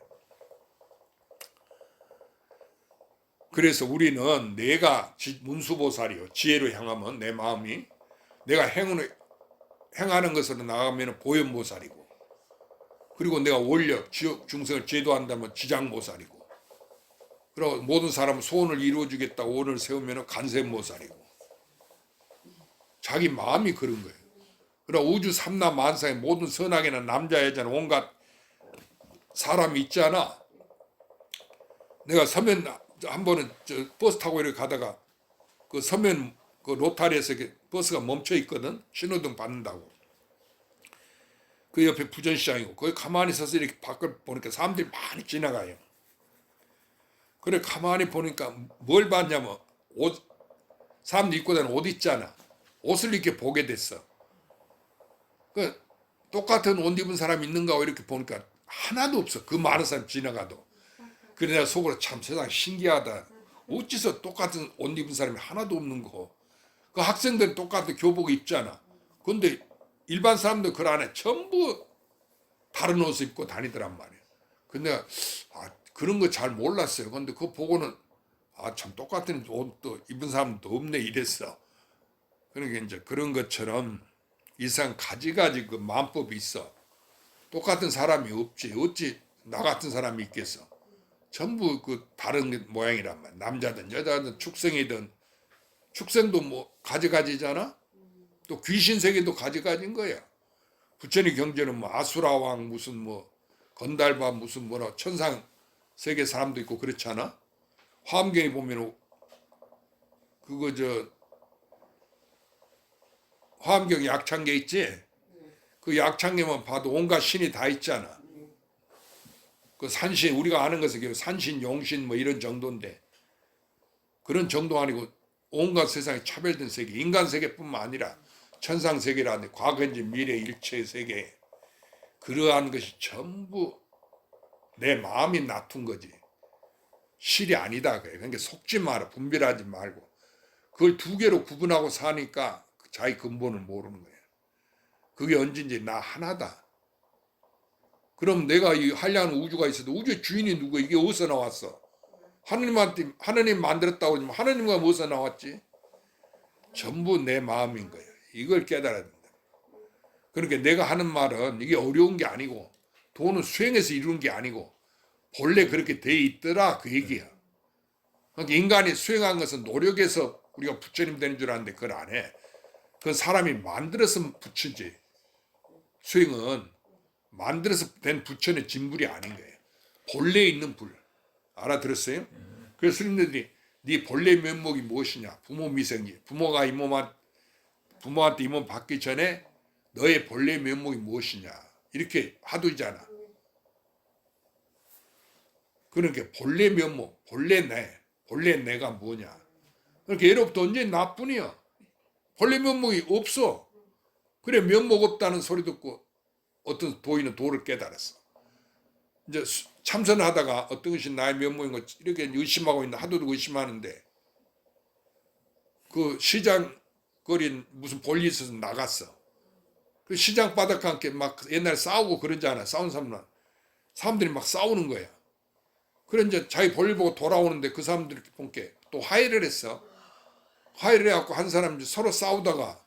그래서 우리는 내가 문수보살이요. 지혜로 향하면 내 마음이 내가 행하는 것으로 나가면 보현보살이고 그리고 내가 원력 지옥 중생을 제도한다면 지장보살이고 그리고 모든 사람은 소원을 이루어주겠다고 오늘 세우면 간센보살이고 자기 마음이 그런 거예요. 그러나 우주 삼라 만상의 모든 선악에는 남자 여자는 온갖 사람이 있잖아. 내가 서면 한 번은 버스 타고 이렇게 가다가 그 서면 그 로타리에서 버스가 멈춰 있거든. 신호등 받는다고. 그 옆에 부전시장이고 거기 가만히 서서 이렇게 밖을 보니까 사람들이 많이 지나가요. 그래 가만히 보니까 뭘 봤냐면 사람들 입고 다니는 옷 있잖아. 옷을 이렇게 보게 됐어. 그 똑같은 옷 입은 사람 있는가 이렇게 보니까 하나도 없어. 그 많은 사람 지나가도. 그래 내가 속으로 참 세상 신기하다. 어째서 똑같은 옷 입은 사람이 하나도 없는 거. 그 학생들은 똑같은 교복 입잖아. 근데 일반 사람들 그 안에 전부 다른 옷을 입고 다니더란 말이야. 근데 내가 그런 거 잘 몰랐어요. 근데 그거 보고는 참 똑같은 옷도 입은 사람도 없네 이랬어. 그러니까 이제 그런 것처럼 이상 가지가지 그 만법이 있어. 똑같은 사람이 없지. 어찌 나 같은 사람이 있겠어. 전부 그 다른 모양이란 말이야. 남자든 여자든 축생이든 축생도 뭐 가지가지잖아. 또 귀신 세계도 가지가지인 거야. 부처님 경전은 뭐 아수라왕 무슨 뭐 건달바 무슨 뭐라 천상 세계 사람도 있고 그렇잖아. 화엄경에 보면 그거 화엄경 약창계 있지? 그 약창계만 봐도 온갖 신이 다 있잖아. 그 산신 우리가 아는 것은 산신 용신 뭐 이런 정도인데 그런 정도 아니고 온갖 세상에 차별된 세계 인간 세계뿐만 아니라 천상 세계라는데 과거인지 미래 일체 세계 그러한 것이 전부 내 마음이 놔둔 거지 실이 아니다. 그러니까 속지 마라. 분별하지 말고 그걸 두 개로 구분하고 사니까 자기 근본을 모르는 거야. 그게 언제인지 나 하나다. 그럼 내가 이 한량한 우주가 있어도 우주의 주인이 누구? 이게 어디서 나왔어? 하느님 만들었다고 하지만 하느님과 어디서 나왔지? 전부 내 마음인 거예요. 이걸 깨달아야 된다. 그러니까 내가 하는 말은 이게 어려운 게 아니고 돈은 수행해서 이루는 게 아니고 본래 그렇게 돼 있더라 그 얘기야. 그러니까 인간이 수행한 것은 노력해서 우리가 부처님 되는 줄 아는데 그걸 안 해. 그건 사람이 만들어서 부처지. 수행은 만들어서 된 부처의 진불이 아닌 거예요. 본래 있는 불. 알아들었어요? 그래서 스님들이 네 본래 면목이 무엇이냐? 부모 미생지. 부모한테 이 몸 받기 전에 너의 본래 면목이 무엇이냐? 이렇게 하두잖아. 그러니까 본래 면목, 본래 내가 뭐냐? 그러니까 예로부터 언제 나뿐이야. 본래 면목이 없어. 그래 면목 없다는 소리 듣고 어떤 보이는 도를 깨달았어. 이제 참선을 하다가 어떤 것이 나의 면목인 것 이렇게 의심하고 있는데 하도 의심하는데 그 시장 거린 무슨 볼일 있어서 나갔어. 그 시장 바닥과 함께 막 옛날에 싸우고 그러잖아. 싸운 사람들이 막 싸우는 거야. 그래 이제 자기 볼일 보고 돌아오는데 그 사람들이 본게 또 화해를 했어. 화해를 해갖고 한 사람 이제 서로 싸우다가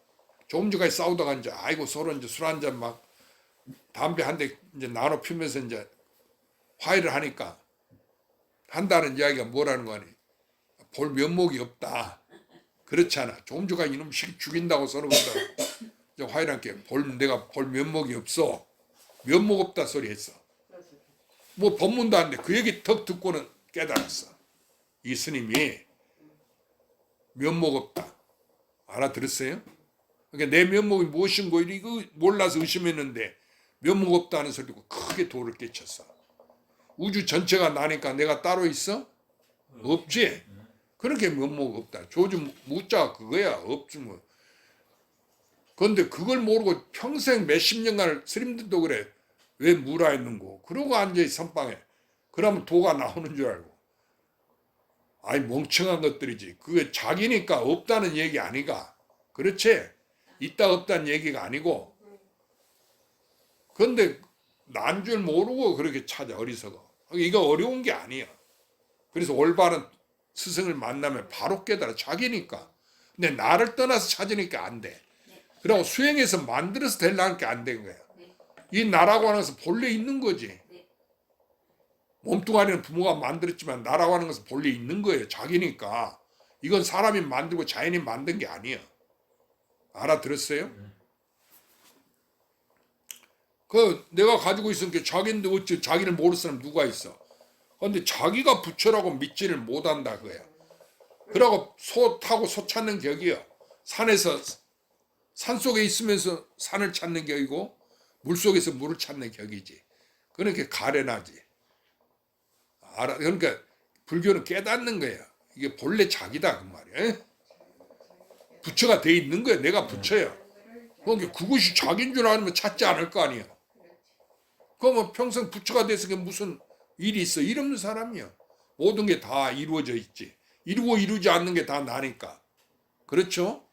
조금 전까지 싸우다가 이제 아이고 서로 이제 술 한잔 막 담배 한 대 이제 나눠 피면서 이제 화해를 하니까 한다는 이야기가 뭐라는 거니? 볼 면목이 없다. 그렇잖아. 조금 전까지 이놈 죽인다고 서로 그러다가 이제 화해를 함께 내가 볼 면목이 없어. 면목 없다 소리 했어. 뭐 법문도 안 돼. 그 얘기 턱 듣고는 깨달았어. 이 스님이 면목 없다. 알아들었어요? 그러니까 내 면목이 무엇인 거 이거 몰라서 의심했는데 면목 없다는 소리 듣고 크게 도를 깨쳤어. 우주 전체가 나니까 내가 따로 있어? 없지? 그렇게 면목 없다. 조주 무자 그거야. 없지 뭐. 그런데 그걸 모르고 평생 몇십 년간 스님들도 그래. 왜 무라 했는고. 그러고 앉아있 선방에. 그러면 도가 나오는 줄 알고. 아이 멍청한 것들이지. 그게 자기니까 없다는 얘기 아니가. 그렇지? 있다 없다는 얘기가 아니고. 그런데 난 줄 모르고 그렇게 찾아 어리석어. 이거 어려운 게 아니야. 그래서 올바른 스승을 만나면 바로 깨달아. 자기니까. 근데 나를 떠나서 찾으니까 안 돼. 그리고 수행해서 만들어서 되려는 게 안 된 거야. 이 나라고 하는 것은 본래 있는 거지. 몸뚱아리는 부모가 만들었지만 나라고 하는 것은 본래 있는 거예요. 자기니까. 이건 사람이 만들고 자연이 만든 게 아니야. 알아들었어요? 그 내가 가지고 있으니까 자기인데 어찌 자기를 모르는 사람 누가 있어. 근데 자기가 부처라고 믿지를 못한다 그거야. 그러고 소 타고 소 찾는 격이요. 산에서 산속에 있으면서 산을 찾는 격이고 물속에서 물을 찾는 격이지. 그렇게 가련하지. 알아. 그러니까 불교는 깨닫는 거야. 이게 본래 자기다 그 말이야. 부처가 돼 있는 거야. 내가 부처야. 그러니까 그것이 자기인 줄 알면 찾지 않을 거 아니야. 그러면 평생 부처가 돼서 무슨 일이 있어. 일 없는 사람이야. 모든 게 다 이루어져 있지. 이루고 이루지 않는 게 다 나니까. 그렇죠?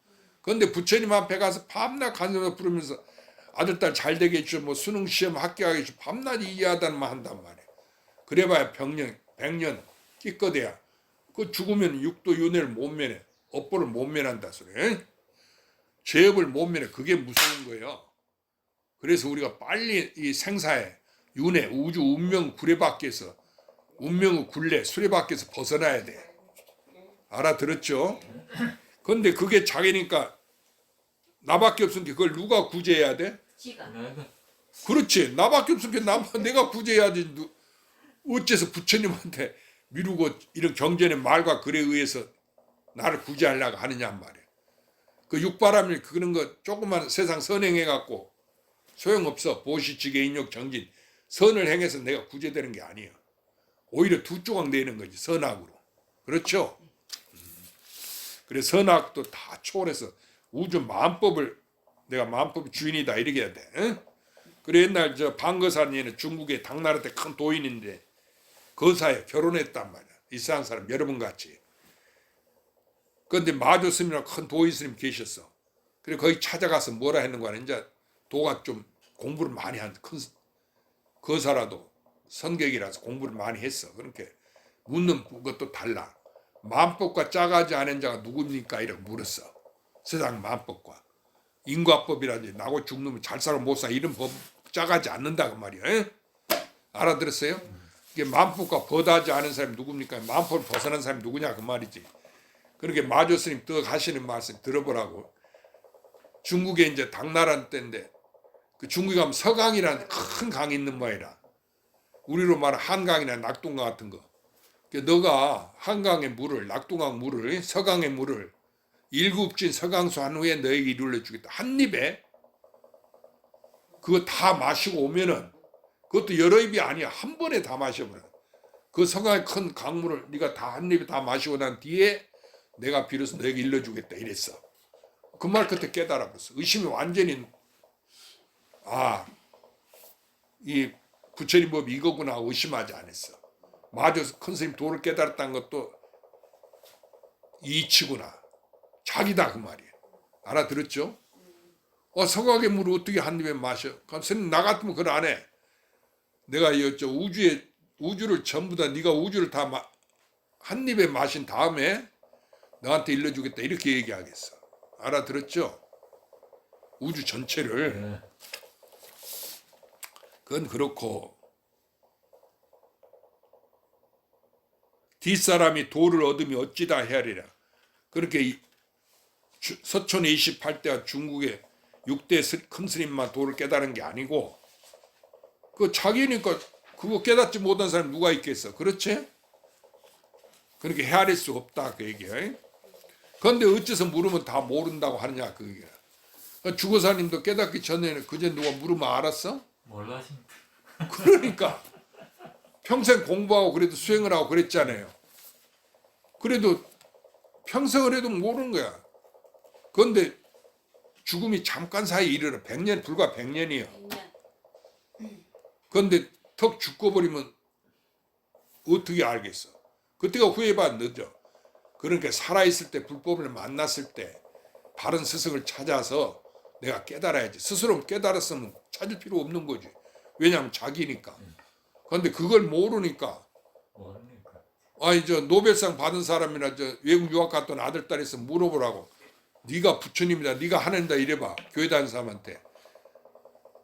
그런데 부처님 앞에 가서 밤낮 간섭을 부르면서 아들, 딸 잘 되게 해주죠. 뭐 수능 시험 합격하게 해주죠. 밤낮 이해하다는 말 한단 말이야. 그래봐야 백년 끼꺼대야. 그 죽으면 육도 윤회를 못 면해. 업보를 못 면한다 소리. 죄업을 못 면해. 그게 무서운 거예요. 그래서 우리가 빨리 이 생사에 윤회, 우주, 운명, 구례밖에서 운명의 굴레, 수레밖에서 벗어나야 돼. 알아들었죠? 근데 그게 자기니까 나밖에 없으니까 그걸 누가 구제해야 돼? 지가. 그렇지. 나밖에 없으니까 내가 구제해야지. 어째서 부처님한테 미루고 이런 경전의 말과 글에 의해서 나를 구제하려고 하느냐 말이야. 그 육바람일 그런 거 조그만 세상 선행해갖고 소용없어. 보시지계 인욕 정진. 선을 행해서 내가 구제되는 게 아니야. 오히려 두 조각 내는 거지. 선악으로. 그렇죠? 그래서 선악도 다 초월해서 우주 마음법을 내가 마음법의 주인이다 이렇게 해야 돼. 응? 그래 옛날 저 방거사님은 중국의 당나라 때 큰 도인인데 거사에 결혼했단 말이야. 이스라엘 사람 여러분 같이. 그런데 마조 스님이라고 큰 도인 스님 계셨어. 그래 거기 찾아가서 뭐라 했는 거야. 이제 도가 좀 공부를 많이 한 큰 거사라도 선객이라서 공부를 많이 했어. 그렇게 묻는 것도 달라. 마음법과 짜가지 않은 자가 누굽니까? 이라고 물었어. 세상 마음법과. 인과법이라든지 나고 죽는 놈이 잘 살아 못 살아 이런 법 짜가지 않는다 그 말이야. 에? 알아들었어요? 이게 마음법과 벗하지 않은 사람이 누굽니까? 마음법을 벗어난 사람이 누구냐 그 말이지. 그렇게 마조 스님 더 하시는 말씀 들어보라고. 중국에 이제 당나라 때인데 그 중국에 가면 서강이라는 큰 강이 있는 모양이라. 우리로 말하는 한강이나 낙동강 같은 거. 너가 한강의 물을, 낙동강 물을, 서강의 물을 일급진 서강수 한 후에 너에게 이룰러 주겠다. 한 입에 그거 다 마시고 오면은 그것도 여러 입이 아니야. 한 번에 다 마셔버려. 그 서강의 큰 강물을 네가 다 한 입에 다 마시고 난 뒤에 내가 비로소 너에게 일러주겠다 이랬어. 그 말 그때 깨달아버렸어. 의심이 완전히 이 부처님 법이 이거구나 의심하지 않았어. 마저 큰 스님 도를 깨달았다는 것도 이치구나. 자기다 그 말이에요. 알아들었죠? 서강의 물을 어떻게 한 입에 마셔? 그럼 스님 나 같으면 그걸 안 해. 내가 우주를 전부 다 네가 우주를 다 한 입에 마신 다음에 너한테 일러주겠다 이렇게 얘기하겠어. 알아들었죠? 우주 전체를. 그건 그렇고 뒷사람이 도를 얻으면 어찌다 헤아리라. 그렇게 서촌 28대와 중국의 6대 큰 스님만 도를 깨달은 게 아니고 그 자기니까 그거 깨닫지 못한 사람이 누가 있겠어. 그렇지? 그렇게 헤아릴 수 없다 그 얘기야. 그런데 어째서 물으면 다 모른다고 하느냐 그 얘기야. 주거사님도 깨닫기 전에는 그제 누가 물으면 알았어? 몰라십니다. 그러니까 평생 공부하고 그래도 수행을 하고 그랬잖아요. 그래도 평생을 해도 모르는 거야. 그런데 죽음이 잠깐 사이에 이르러 100년 불과 100년이에요. 그런데 턱 죽어버리면 어떻게 알겠어? 그때가 후회봐 늦어. 그러니까 살아있을 때 불법을 만났을 때 바른 스승을 찾아서 내가 깨달아야지. 스스로 깨달았으면 찾을 필요 없는 거지. 왜냐하면 자기니까. 그런데 그걸 모르니까. 저 노벨상 받은 사람이나 저 외국 유학 갔던 아들 딸에서 물어보라고. 네가 부처님이다. 네가 하는다 이래봐. 교회 다니는 사람한테.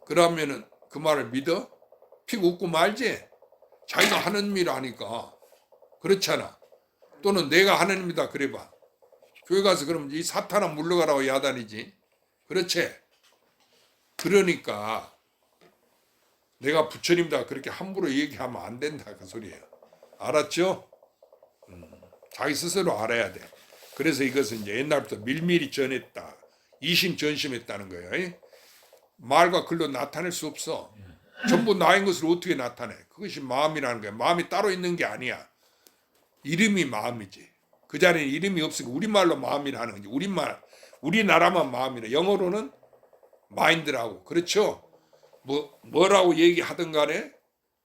그러면은 그 말을 믿어? 픽 웃고 말지. 자기가 하는 일 아니까. 그렇잖아. 또는 내가 하느님이다 그래봐. 교회 가서 그러면 이 사탄아 물러가라고 야단이지. 그렇지. 그러니까 내가 부처님다 그렇게 함부로 얘기하면 안 된다 그 소리예요. 알았죠? 자기 스스로 알아야 돼. 그래서 이것은 이제 옛날부터 밀밀히 전했다. 이심전심했다는 거예요. 말과 글로 나타낼 수 없어. 전부 나인 것을 어떻게 나타내? 그것이 마음이라는 거야. 마음이 따로 있는 게 아니야. 이름이 마음이지. 그 자리에 이름이 없으니까 우리말로 마음이라는 거지. 우리나라만 마음이래. 영어로는 마인드라고. 그렇죠? 뭐라고 얘기하든 간에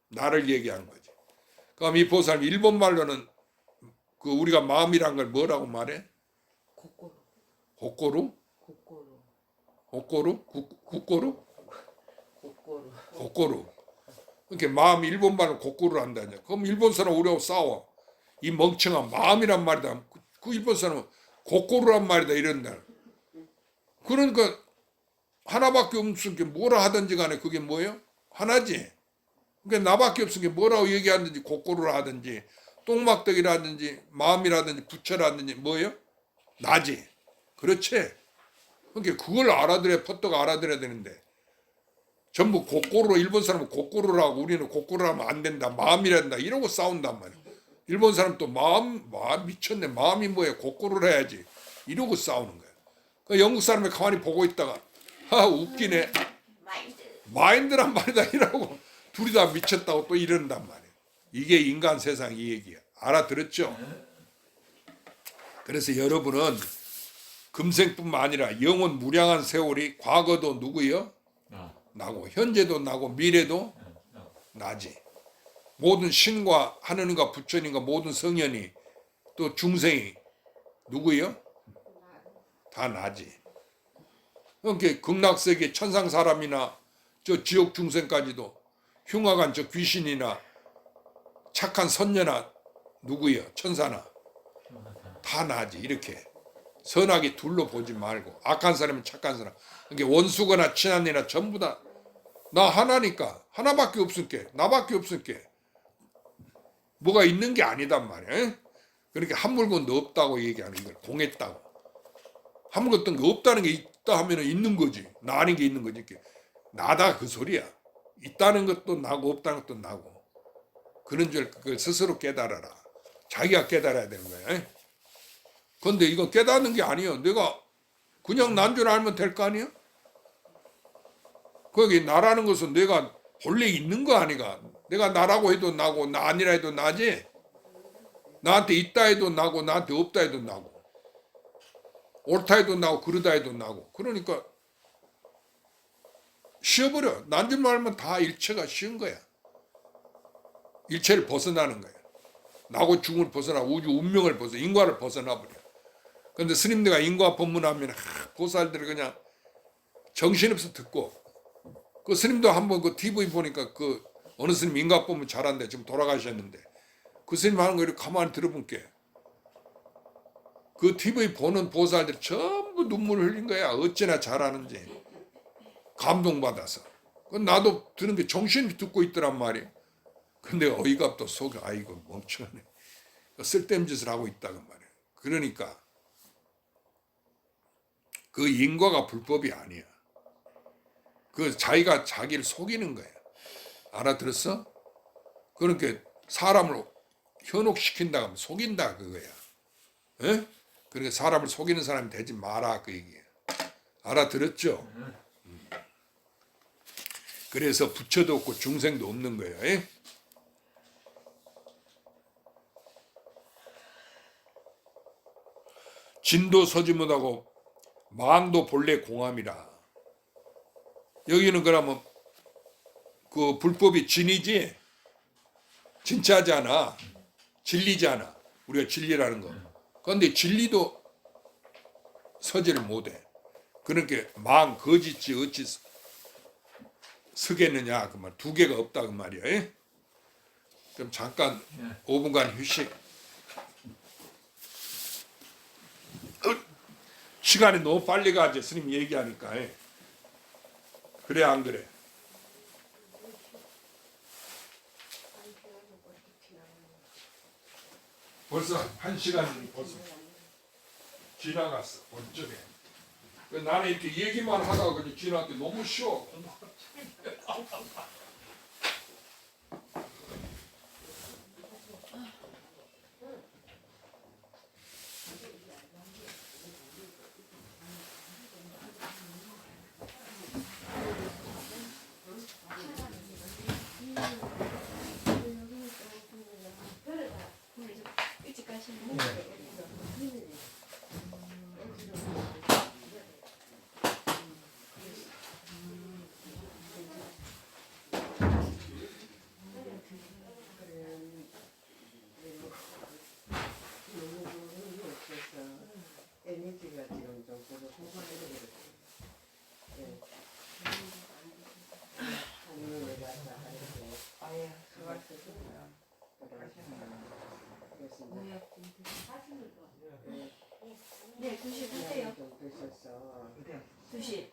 나를 얘기하는 거지. 그럼 이 보살님 일본 말로는 그 우리가 마음이란 걸 뭐라고 말해? 고꼬로. 고꼬루? 고꼬로. 고꼬루? 국꼬루? 고꼬로. 고꼬루. 그러니까 마음이 일본 말로 고꼬루를 한다냐. 그럼 일본 사람 우리하고 싸워. 이 멍청한 마음이란 말이다. 그 일본 사람은 고꼬루란 말이다 이런다. 그러니까 하나밖에 없으니까 뭐라 하든지 간에 그게 뭐예요? 하나지. 그러니까 나밖에 없으니까 뭐라고 얘기하든지 고꼬루라 하든지 똥막대기라든지 마음이라든지 부처라든지 뭐예요? 나지. 그렇지. 그러니까 그걸 알아들어야 퍼뜩 알아들어야 되는데 전부 고꼬루 일본 사람은 고꼬루라고 우리는 고꼬루라면 안 된다. 마음이란다. 이러고 싸운단 말이야. 일본 사람 또 마음 미쳤네. 마음이 뭐야? 고꼬루를 해야지. 이러고 싸우는 거야. 그 영국 사람이 가만히 보고 있다가 웃기네. 마인드란 말이다 이러고 둘이 다 미쳤다고 또 이런단 말이야. 이게 인간 세상 이 얘기야. 알아들었죠? 그래서 여러분은 금생뿐만 아니라 영원 무량한 세월이 과거도 누구요? 나고 현재도 나고 미래도 나지. 모든 신과 하느님과 부처님과 모든 성현이 또 중생이 누구요? 다 나지. 그러니까 극락세계 천상 사람이나 저 지옥 중생까지도 흉악한 저 귀신이나 착한 선녀나 누구요? 천사나 다 나지. 이렇게 선하게 둘로 보지 말고 악한 사람은 착한 사람. 그러니까 원수거나 친한 이나 전부 다 나 하나니까 하나밖에 없을게 나밖에 없을게 뭐가 있는 게 아니단 말이야. 그러니까 한 물건도 없다고 얘기하는 이걸 공했다고. 한 물건 게 없다는 게 있다 하면 있는 거지. 나 아닌 게 있는 거지. 이렇게 나다 그 소리야. 있다는 것도 나고 없다는 것도 나고. 그런 줄 그걸 스스로 깨달아라. 자기가 깨달아야 되는 거야. 그런데 이거 깨닫는 게 아니야. 내가 그냥 난 줄 알면 될 거 아니야? 거기 나라는 것은 내가 본래 있는 거 아니가. 내가 나라고 해도 나고 나 아니라 해도 나지. 나한테 있다 해도 나고 나한테 없다 해도 나고 옳다 해도 나고 그러다 해도 나고. 그러니까 쉬어버려. 난 줄 알면 다 일체가 쉬운 거야. 일체를 벗어나는 거야. 나고 죽음을 벗어나 우주 운명을 벗어 인과를 벗어나버려. 그런데 스님들과 인과 법문하면 보살들이 그냥 정신없어 듣고 그 스님도 한번 그 TV 보니까 그 어느 스님 인과 법문 잘한대. 지금 돌아가셨는데 그 스님 하는 거 이렇게 가만히 들어본게 그 TV 보는 보살들이 전부 눈물 흘린 거야. 어찌나 잘하는지 감동받아서. 나도 들은 게 정신이 듣고 있더란 말이야. 근데 어이가 또 속에 아이고 멍청하네. 쓸데없는 짓을 하고 있다고 말이야. 그러니까 그 인과가 불법이 아니야. 그 자기가 자기를 속이는 거야. 알아들었어? 그러니까 사람을 현혹시킨다 하면 속인다 그거야. 에? 그러니까 사람을 속이는 사람이 되지 마라 그 얘기야. 알아들었죠? 그래서 부처도 없고 중생도 없는 거예요. 에? 진도 서지 못하고 망도 본래 공함이라. 여기는 그러면 그 불법이 진이지 진짜지 않아. 진리지 않아. 우리가 진리라는 거. 그런데 진리도 서지를 못해. 그러니까 망 거짓지 어찌 서겠느냐 그 말. 두 개가 없다 그 말이야. 에? 그럼 잠깐 5분간 휴식. 시간이 너무 빨리 가지 스님 얘기하니까. 에? 그래 안 그래? 벌써 1시간이 벌써 지나갔어. 번쩍에. 나는 이렇게 얘기만 하다가 그냥 지나갔는데 너무 쉬워. 에너지가 지금 좀 부족해서 예. 한눈에 가서 하는데 아예 수고하셨어요. 네, 2시 드세요. 좀 드셔서 그래. 2시.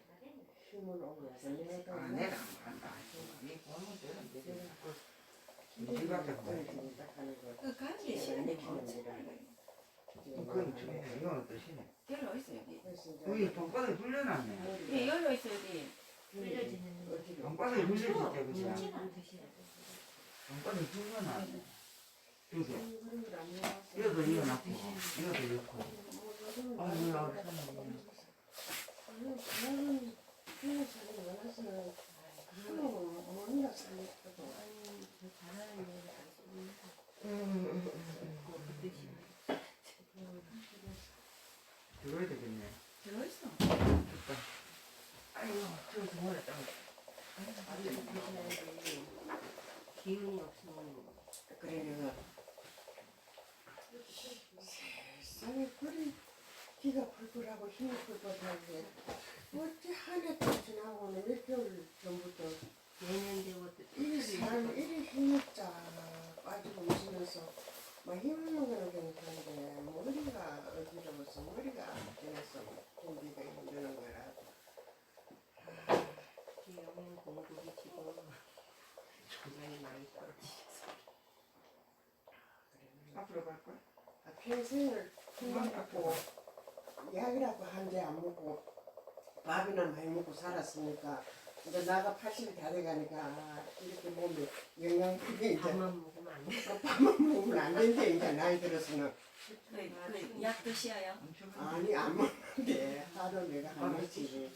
힘을 올려서 내가 아, 내가 안 간다. 이 보면 되는 데 우리밖에 없네. 떨어지니까 하는 거 그 감기에 시간이 뭐 그건 좀 이거는 뜻이네. 열어 있어 여기. 여기 돈바닥에 불려놨네. 예, 열어 있어 여기. 돈바닥에 불려줄 때 그냥 좋지는 않으시네. 돈바닥에 불려놨네. 여기 이것도 이거 놨고 이것도 넣고. 아이고야. 들어야 되겠네. 들어 있어. 됐다. 아이고 저 정말 딱. 기운이 없으면 그래 내가 세상에 그리 기가 불불하고 힘이 불불하게 어째 한 해 또 지나고는 몇 개월 전부터 내년 되고 이 사람이 이리 힘이 쫙 빠지고 있으면서 막 힘을 먹는 게 괜찮은데 머리가 어지러워서 머리가 아프면서 공기가 힘드는 거라 영양 공급이 지금 굉장히 많이 떨어지셔서 앞으로 갈 거야? 평생을 힘만 갖고 약이라고 한 개 안 먹고 밥이나 많이 먹고 살았으니까 이제 나가 80이 다 돼가니까 이렇게 몸에 영양이 이제 밥만 먹으면 안 돼. 밥만 먹으면 안 된대 이제 나이 들어서는 약 드셔요. 아니 안 먹는데 하루 내가 한 번씩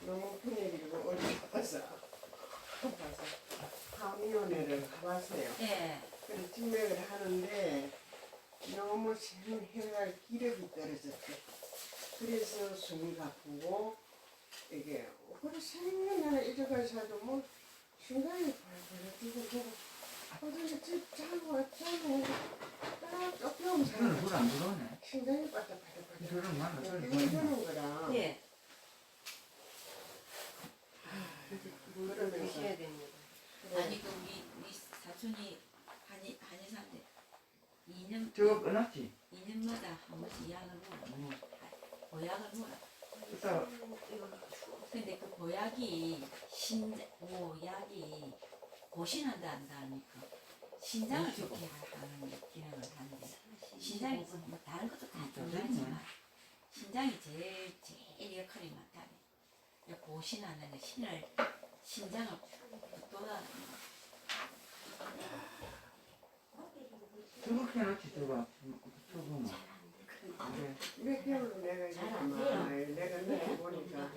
너무 분해지고 어디 가서 항의원회를 가봤어요. 예. 그래서 진맥을 하는데 너무 혈액 기력이 떨어졌대. 그래서 숨이 가쁘고 이게 그래 생년을 잊어가서도 뭐 순간에 벌벌 뛰고 어디서 집 자고 딱 쫓겨오면 이거는 물안 들어오네. 심장이 빠딱빠딱빠딱 이거는 만나 이러는 거라. 예. 그러면서 드셔야 됩니다. 그래. 아니 그 우리 사촌이 한의사인데 2년 저거 끊었지? 2년마다 한 번씩 약을 먹어. 보약을 먹어. 이따 근데 그 보약이 보약이 고신한다 한다니까 신장을 좋게 하는 기능을 하는데 신장이 뭐 다른 것도 다 중요하지만 신장이 제일 역할이 많다네. 고신하는 신장을 돋아. 저거 해놓지 저거. 저거 뭐. 그래. 몇 개월로 내가 이제 잘안 돼요. 내가 이렇게 보니까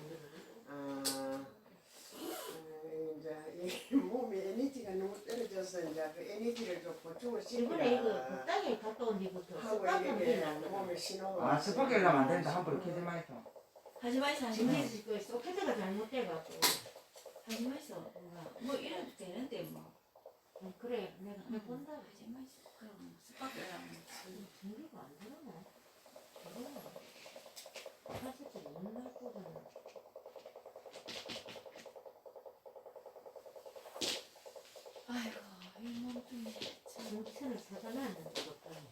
이제 이 몸에 에너지가 너무 떨어져서 이제 그 에너지를 좀 보충을 이번에 이거 시키라 적당히 갔다 온 뒤부터 하고 습관성 이게 되는 몸에 신호가 아 스파게 하려면 안 된다. 함부로 키지 마이소. 하지 마이소 하지 진짜 마이소 그 소켓가 잘못돼갖고 하지 마이소 뭐 이래도 되는데 뭐 그래 내가 해본다 하지 마이소 그럼 스파게라면 전기가 안 들어나 사실 옛날 거는 아이고 이 몸뚱이 참 정치를 사가놨는데 적당히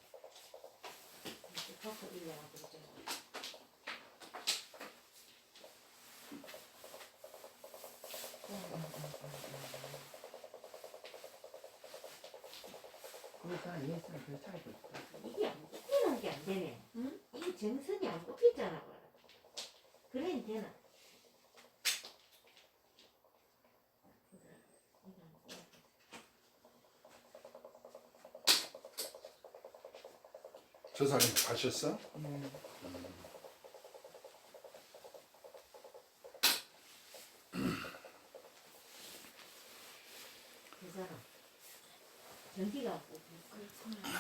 갖고 일려고 그러잖아 그래서 예수는 별 차이도 없어. 이게 안 뽑히는 게 안 되네 응? 이게 정선이 안 뽑히잖아 그래 되나 저 사람 가셨어? 그 사람 전기가 안 뽑혀 그렇구나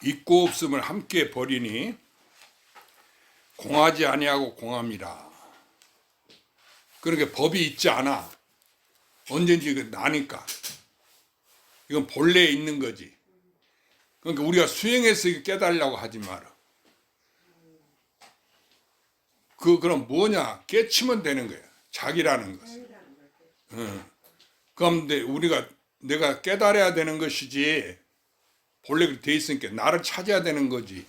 있고 없음을 함께 버리니 공하지 아니하고 공함이라. 그러니까 법이 있지 않아. 언젠지 나니까. 이건 본래에 있는 거지. 그러니까 우리가 수행해서 깨달으려고 하지 마라. 그럼 뭐냐? 깨치면 되는 거야. 자기라는 것을. 그런데 내가 깨달아야 되는 것이지, 본래 그렇게 돼 있으니까 나를 찾아야 되는 거지.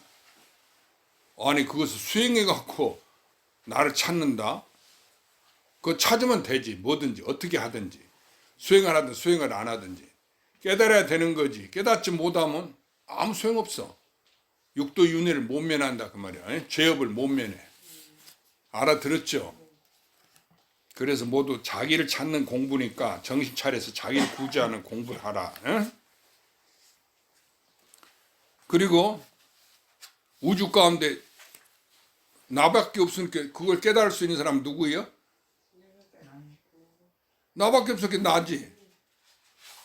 아니, 그것을 수행해갖고 나를 찾는다? 그거 찾으면 되지. 뭐든지, 어떻게 하든지. 수행을 하든 수행을 안 하든지. 깨달아야 되는 거지. 깨닫지 못하면 아무 소용없어. 육도 윤회를 못 면한다 그 말이야. 죄업을 못 면해. 알아들었죠? 그래서 모두 자기를 찾는 공부니까 정신 차려서 자기를 구제하는 공부를 하라. 그리고 우주 가운데 나밖에 없으니까 그걸 깨달을 수 있는 사람은 누구예요? 나밖에 없으니까 나지.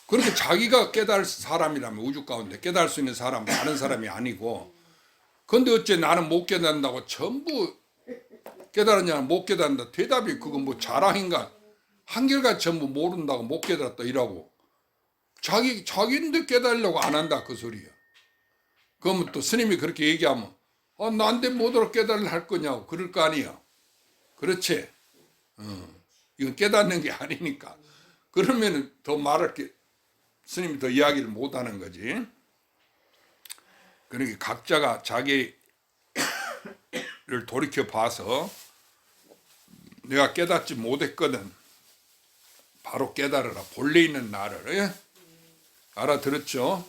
그렇게 자기가 깨달을 사람이라면 우주 가운데 깨달을 수 있는 사람은 다른 사람이 아니고, 근데 어째 나는 못 깨닫는다고 전부 깨달았냐 못 깨닫는다. 대답이 그건 뭐 자랑인가? 한결같이 전부 모른다고 못 깨달았다 이라고. 자기인데 깨달으려고 안 한다 그 소리야. 그러면 또 스님이 그렇게 얘기하면 나한테 뭐더러 깨달으려 할 거냐고 그럴 거 아니야. 그렇지? 이건 깨닫는 게 아니니까. 그러면 더 말할 게 스님이 더 이야기를 못 하는 거지. 그러니까 각자가 자기를 돌이켜 봐서 내가 깨닫지 못했거든. 바로 깨달으라. 본래 있는 나를. 예? 알아들었죠?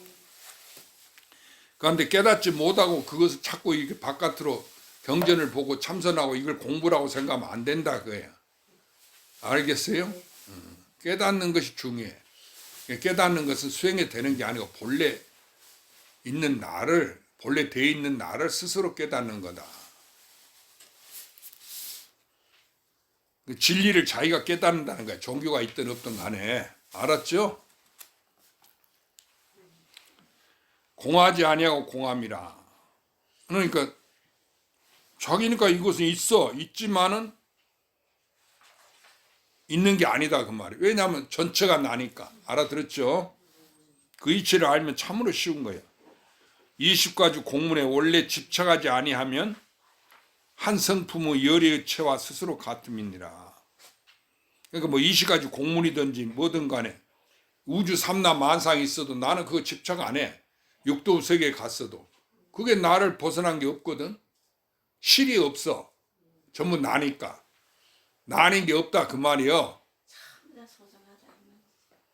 그런데 깨닫지 못하고 그것을 자꾸 이렇게 바깥으로 경전을 보고 참선하고 이걸 공부라고 생각하면 안 된다 그거야. 알겠어요? 깨닫는 것이 중요해. 깨닫는 것은 수행이 되는 게 아니고 본래 있는 나를, 본래 돼 있는 나를 스스로 깨닫는 거다. 진리를 자기가 깨닫는다는 거야. 종교가 있든 없든 간에. 알았죠? 공하지 아니하고 공함이라. 그러니까 자기니까 이것은 있지만은 있는 게 아니다 그 말이에요. 왜냐하면 전체가 나니까. 알아들었죠? 그 이치를 알면 참으로 쉬운 거예요. 20가지 공문에 원래 집착하지 아니하면 한 성품의 열의 체와 스스로 같음이니라. 그러니까 뭐 20가지 공문이든지 뭐든 간에 우주 삼나 만상이 있어도 나는 그거 집착 안 해. 육도 세계에 갔어도 그게 나를 벗어난 게 없거든. 실이 없어. 전부 나니까. 나는 게 없다 그 말이요.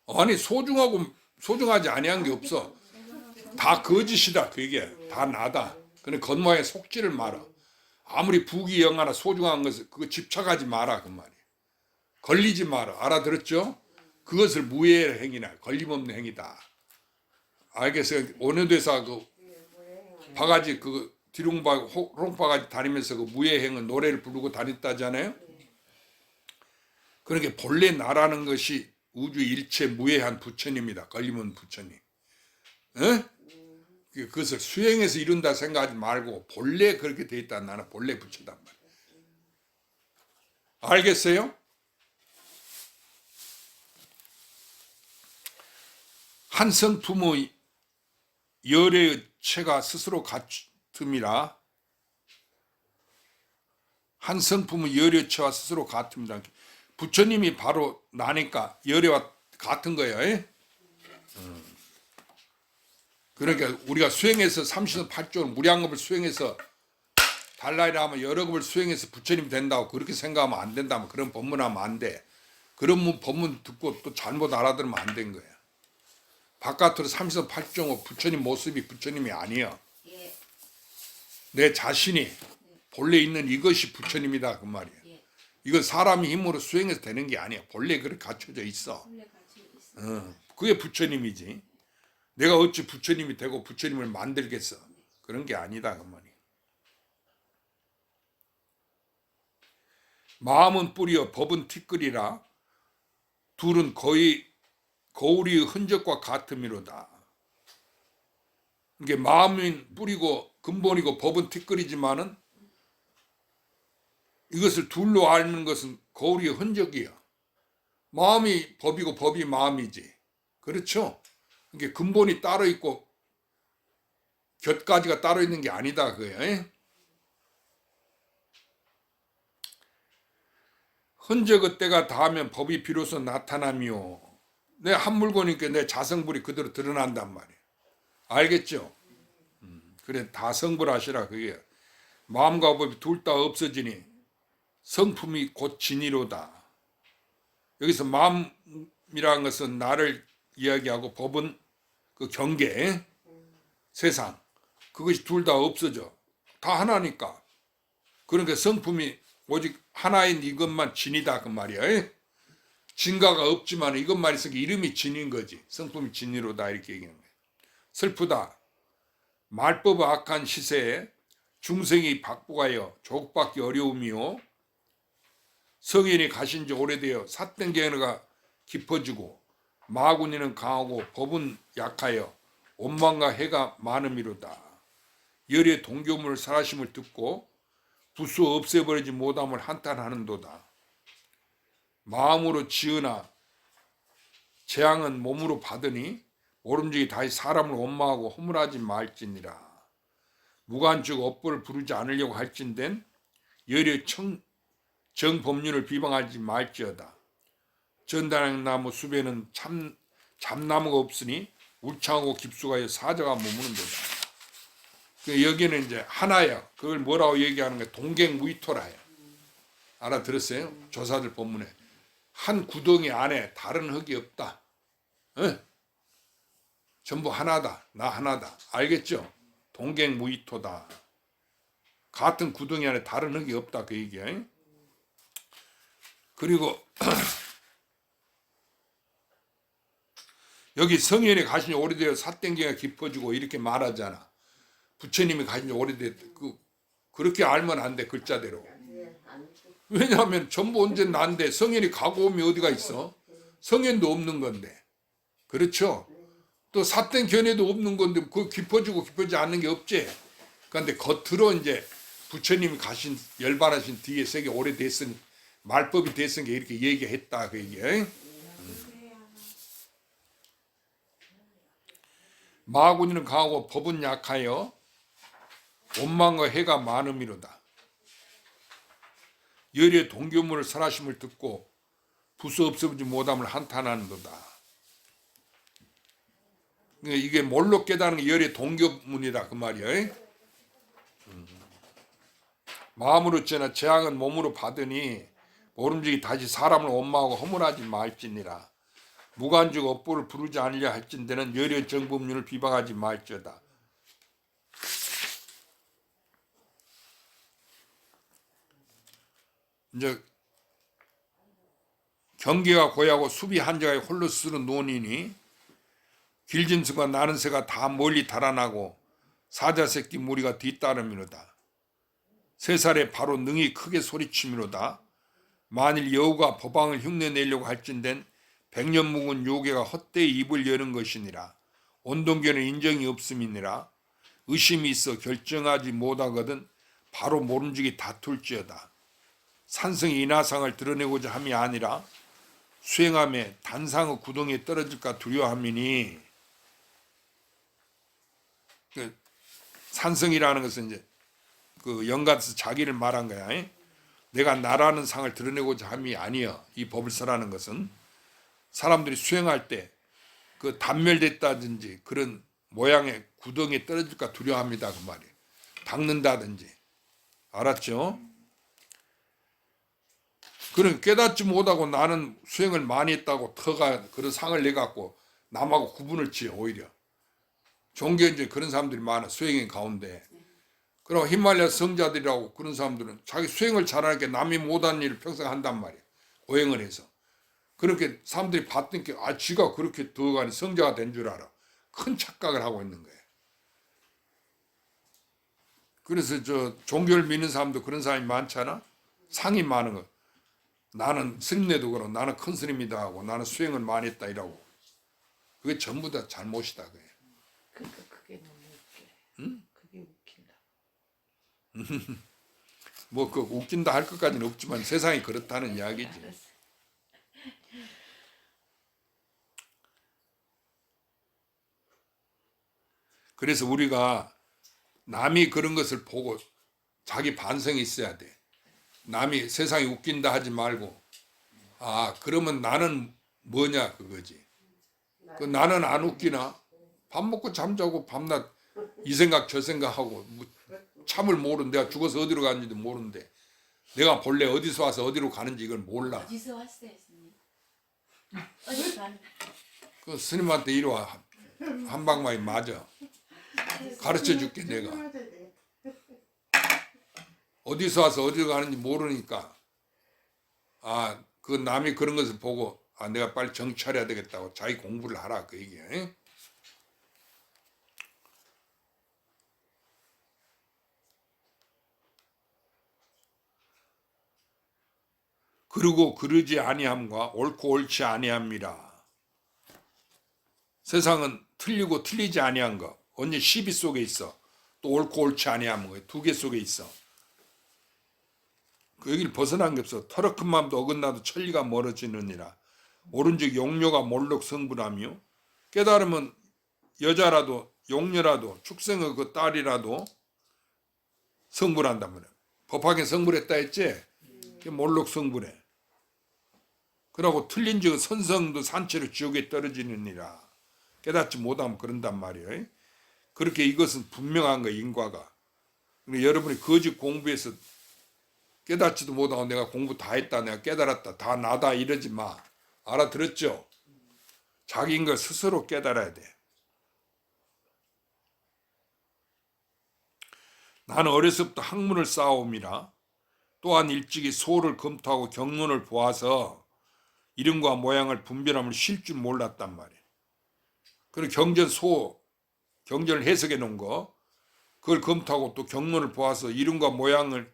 아니 소중하지 아니한 게 없어. 다 거짓이다 그 얘기야. 다 나다. 그래 겉모양에 속지를 마라. 아무리 부귀영화나 소중한 것을 그거 집착하지 마라 그 말이야. 걸리지 마라. 알아들었죠? 그것을 무해의 행위나 걸림없는 행위다. 알겠어요? 어느 데서 그 바가지 그 호롱바가지 다니면서 그 무해행은 노래를 부르고 다녔다잖아요. 그러니까 본래 나라는 것이 우주 일체 무해한 부처님이다. 걸림없는 부처님. 그것을 수행해서 이룬다 생각하지 말고 본래 그렇게 돼 있다. 나는 본래 부처단 말이야. 알겠어요? 한 성품의 열의 체가 스스로 같음이라. 한 성품의 열의 체와 스스로 같음이라. 부처님이 바로 나니까 열애와 같은 거예요. 그러니까 우리가 수행해서 38조를 무량겁을 수행해서 달라이라 하면 여러 겁을 수행해서 부처님 된다고 그렇게 생각하면 안 된다면 그런 법문하면 안 돼. 그런 법문 듣고 또 잘못 알아들으면 안 된 거야. 바깥으로 38조 부처님 모습이 부처님이 아니야. 내 자신이 본래 있는 이것이 부처님이다 그 말이야. 이건 사람이 힘으로 수행해서 되는 게 아니야. 본래 그렇게 갖춰져 있어. 그게 부처님이지. 내가 어찌 부처님이 되고 부처님을 만들겠어. 그런 게 아니다 그 말이야. 마음은 뿌리여 법은 티끌이라. 둘은 거의 거울의 흔적과 같음이로다. 이게 마음이 뿌리고 근본이고 법은 티끌이지만은 이것을 둘로 알는 것은 거울의 흔적이야. 마음이 법이고 법이 마음이지. 그렇죠? 이게 근본이 따로 있고 곁가지가 따로 있는 게 아니다 그거야. 흔적의 때가 닿으면 법이 비로소 나타나며 내 한 물건이니까 내 자성불이 그대로 드러난단 말이야. 알겠죠? 그래 다 성불하시라 그게. 마음과 법이 둘 다 없어지니 성품이 곧 진이로다. 여기서 마음이라는 것은 나를 이야기하고 법은 그 경계, 세상, 그것이 둘 다 없어져. 다 하나니까. 그러니까 성품이 오직 하나인 이것만 진이다 그 말이야. 진가가 없지만 이것만 있으니까 이름이 진인 거지. 성품이 진이로다 이렇게 얘기하는 거야. 슬프다. 말법의 악한 시세에 중생이 박복하여 조국받기 어려움이요. 성인이 가신 지 오래되어 삿된 견해가 깊어지고 마구니는 강하고 법은 약하여 원망과 해가 많음이로다. 열의 동교물을 설하심을 듣고 부수 없애버리지 못함을 한탄하는도다. 마음으로 지으나 재앙은 몸으로 받으니 모름지기 다시 사람을 원망하고 허물하지 말지니라. 무관적 업보를 부르지 않으려고 할진된 열의 정법륜을 비방하지 말지어다. 전단나무 숲에는 잠나무가 없으니 울창하고 깊숙하여 사자가 머무는도다. 여기는 이제 하나야. 그걸 뭐라고 얘기하는 거야? 동객무이토라야. 알아들었어요? 조사들 본문에 한 구덩이 안에 다른 흙이 없다. 전부 하나다. 나 하나다. 알겠죠? 동객무이토다. 같은 구덩이 안에 다른 흙이 없다 그 얘기야. 그리고 여기 성현이 가신 지 오래되어 삿된 견해가 깊어지고 이렇게 말하잖아. 부처님이 가신 지 오래되어 그렇게 알면 안 돼 글자대로. 왜냐하면 전부 언제 난데 성현이 가고 오면 어디가 있어? 성현도 없는 건데. 그렇죠? 또 삿된 견해도 없는 건데 그 깊어지고 깊어지지 않는 게 없지. 그런데 겉으로 이제 부처님이 가신 열반하신 뒤에 세계 오래됐으니 말법이 됐으니까 이렇게 얘기했다 그 얘기야. 마구니는 강하고 법은 약하여 원망과 해가 많음이로다. 열의 동교물을 설하심을 듣고 부수 없어지지 못함을 한탄하는도다. 이게 뭘로 깨닫는 게 열의 동교문이다 그 말이야. 마음으로 째나 재앙은 몸으로 받으니 모름지기 다시 사람을 원망하고 허물하지 말지니라. 무관적 업보를 부르지 않으려 할진대는 열의 정법륜을 비방하지 말지어다. 이제 경계가 고야고 숲이 한자에 홀로 쓰는 논이니 길진 수가 나는 새가 다 멀리 달아나고 사자새끼 무리가 뒤따름이로다. 3살에 바로 능히 크게 소리치미로다. 만일 여우가 법왕을 흉내내려고 할진된 100년 묵은 요괴가 헛되이 입을 여는 것이니라. 온동견은 인정이 없음이니라. 의심이 있어 결정하지 못하거든 바로 모름지기 다툴지어다. 산성이 인하상을 드러내고자 함이 아니라 수행함에 단상의 구덩이에 떨어질까 두려워함이니, 산성이라는 것은 이제 그 영가에서 자기를 말한 거야. 내가 나라는 상을 드러내고자 함이 아니여. 이 법을 설하는 것은 사람들이 수행할 때 그 단멸됐다든지 그런 모양의 구덩이에 떨어질까 두려워합니다 그 말이에요. 닦는다든지. 알았죠? 그런 깨닫지 못하고 나는 수행을 많이 했다고 터가 그런 상을 내갖고 남하고 구분을 지어. 오히려 종교에 이제 그런 사람들이 많아. 수행인 가운데. 그리고 히말라야 성자들이라고 그런 사람들은 자기 수행을 잘하니까 남이 못한 일을 평생 한단 말이에요. 오행을 해서. 그렇게 사람들이 봤던 게 지가 그렇게 더가니 성자가 된 줄 알아. 큰 착각을 하고 있는 거예요. 그래서 종교를 믿는 사람도 그런 사람이 많잖아. 상이 많은 거. 나는 스님네도 그러고 나는 큰 스님이다 하고 나는 수행을 많이 했다 이라고. 그게 전부 다 잘못이다 그래요. 그러니까 그게 너무 뭐 그 웃긴다 할 것까지는 없지만 세상이 그렇다는 이야기지. 알았어. 그래서 우리가 남이 그런 것을 보고 자기 반성이 있어야 돼. 남이 세상이 웃긴다 하지 말고, 아 그러면 나는 뭐냐 그거지. 그 나는 안 웃기나? 밥 먹고 잠자고 밤낮 이 생각 저 생각하고 뭐 참을 모르는데 내가 죽어서 어디로 가는지도 모르는데 내가 본래 어디서 와서 어디로 가는지 이걸 몰라. 어디서 왔어요, 스님? 어디서 왔나? 그 스님한테 이리 와. 한 방망이 맞아. 가르쳐 줄게 내가. 어디서 와서 어디로 가는지 모르니까 아 그 남이 그런 것을 보고 아 내가 빨리 정찰해야 되겠다고 자기 공부를 하라 그 얘기야. 에? 그리고 그러지 아니함과 옳고 옳지 아니함이라. 세상은 틀리고 틀리지 아니한 거 언제 시비 속에 있어. 또 옳고 옳지 아니함 거 두 개 속에 있어. 그 여기를 벗어난 게 없어. 터럭큰 마음도 어긋나도 천리가 멀어지느니라. 오른즉 용녀가 몰록 성불하며 깨달으면 여자라도 용녀라도 축생의 그 딸이라도 성불한단 말이야. 법하게 성불했다 했지? 그게 몰록 성불해. 그러고 틀린 즉 선성도 산채로 지옥에 떨어지느니라. 깨닫지 못하면 그런단 말이에요. 그렇게 이것은 분명한 거야 인과가. 그러니까 여러분이 거짓 공부해서 깨닫지도 못하고 내가 공부 다 했다 내가 깨달았다 다 나다 이러지 마. 알아들었죠? 자기인 걸 스스로 깨달아야 돼. 나는 어려서부터 학문을 쌓아옴이라. 또한 일찍이 소를 검토하고 경론을 보아서 이름과 모양을 분별함을 쉴 줄 몰랐단 말이에요. 그리고 경전을 해석해 놓은 거 그걸 검토하고 또 경론을 보아서 이름과 모양을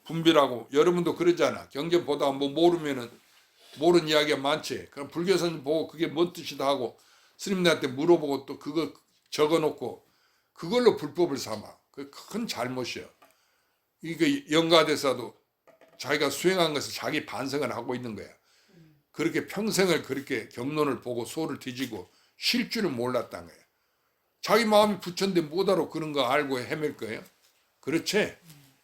분별하고 여러분도 그러잖아. 경전 보다가 뭐 모르면은 모르는 이야기가 많지. 그럼 불교선 보고 그게 뭔 뜻이다 하고 스님들한테 물어보고 또 그거 적어놓고 그걸로 불법을 삼아. 그 큰 잘못이야. 이게 영가대사도 자기가 수행한 것을 자기 반성을 하고 있는 거야. 그렇게 평생을 그렇게 경론을 보고 소를 뒤지고 쉴 줄은 몰랐단 거야. 자기 마음이 부처인데 뭐다로 그런 거 알고 헤맬 거예요? 그렇지?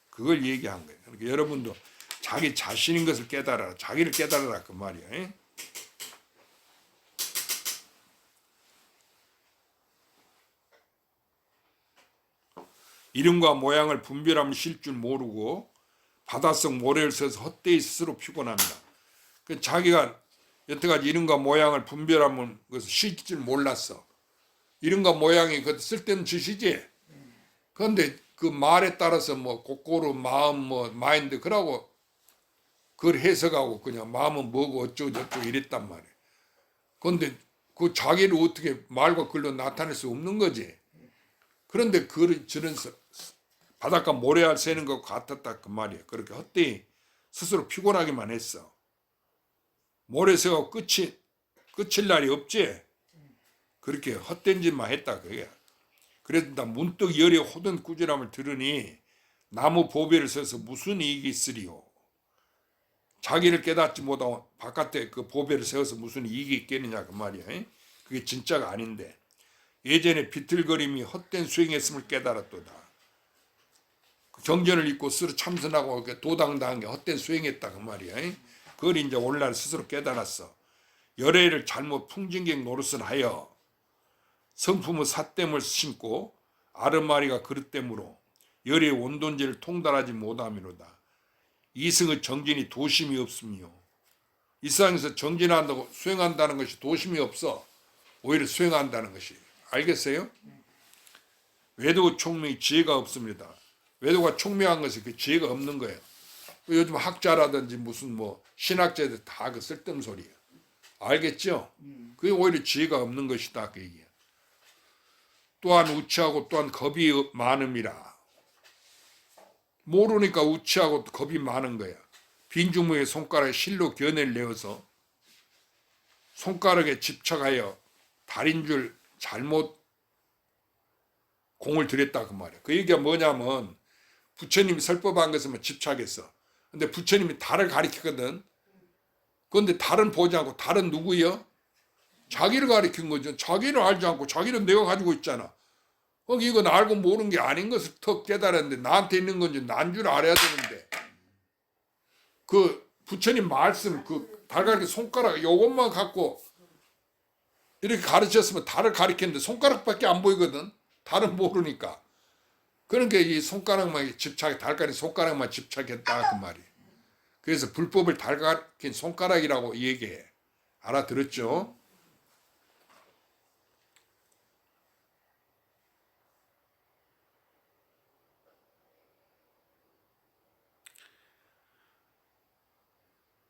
그걸 얘기한 거예요. 그러니까 여러분도 자기 자신인 것을 깨달아라. 자기를 깨달아라 그 말이야. 에? 이름과 모양을 분별하면 쉴 줄 모르고 바닷속 모래를 써서 헛되이 스스로 피곤합니다. 그 자기가 여태까지 이름과 모양을 분별하면 그것을 쉴 줄 몰랐어. 이름과 모양이 그 쓸데없는 짓이지. 그런데 그 말에 따라서 뭐 kokoro 마음 뭐 마인드 그러고 그걸 해석하고 그냥 마음은 뭐고 어쩌고 저쩌고 이랬단 말이야. 그런데 그 자기를 어떻게 말과 글로 나타낼 수 없는 거지. 그런데 그를 저런 바닷가 모래알 새는 것 같았다 그 말이야. 그렇게 헛되이 스스로 피곤하기만 했어. 모래 새고 끝일 날이 없지. 그렇게 헛된 짓만 했다 그게. 그래서 나 문득 열의 호든 꾸지람을 들으니 나무 보배를 써서 무슨 이익이 있으리요. 자기를 깨닫지 못하고 바깥에 그 보배를 세워서 무슨 이익이 있겠느냐 그 말이야. 그게 진짜가 아닌데 예전에 비틀거림이 헛된 수행했음을 깨달았도다. 경전을 읽고 스스로 참선하고 도당당한 게 헛된 수행했다 그 말이야. 그걸 이제 오늘날 스스로 깨달았어. 열애를 잘못 풍진경 노릇을 하여 성품의 삿됨을 심고 아르마리가 그릇됨으로 열의 온돈지를 통달하지 못함이로다. 이승의 정진이 도심이 없으며 이 세상에서 정진한다고 수행한다는 것이 도심이 없어. 오히려 수행한다는 것이. 알겠어요? 외도 총명이 지혜가 없습니다. 외도가 총명한 것이 그 지혜가 없는 거예요. 요즘 학자라든지 무슨 뭐 신학자들 다 그 쓸데없는 소리예요. 알겠죠? 그게 오히려 지혜가 없는 것이다 그 얘기야. 또한 우치하고 또한 겁이 많음이라. 모르니까 우치하고 겁이 많은 거야. 빈주무의 손가락에 실로 견해를 내어서 손가락에 집착하여 달인 줄 잘못 공을 들였다 그 말이야. 그 얘기가 뭐냐면 부처님이 설법한 것에만 집착했어. 근데 부처님이 달을 가리켰거든. 그런데 달은 보지 않고 달은 누구요? 자기를 가리킨 거죠. 자기를 알지 않고 자기는 내가 가지고 있잖아. 거기 이건 알고 모르는 게 아닌 것을 더 깨달았는데 나한테 있는 건지 난 줄 알아야 되는데 그 부처님 말씀 그 달 가리킨 손가락 요것만 갖고 이렇게 가르쳤으면 달을 가리켰는데 손가락밖에 안 보이거든. 달은 모르니까. 그러니까 이 손가락만 집착, 달 가리킨 손가락만 집착했다 그 말이. 그래서 불법을 달 가리킨 손가락이라고 얘기해. 알아들었죠?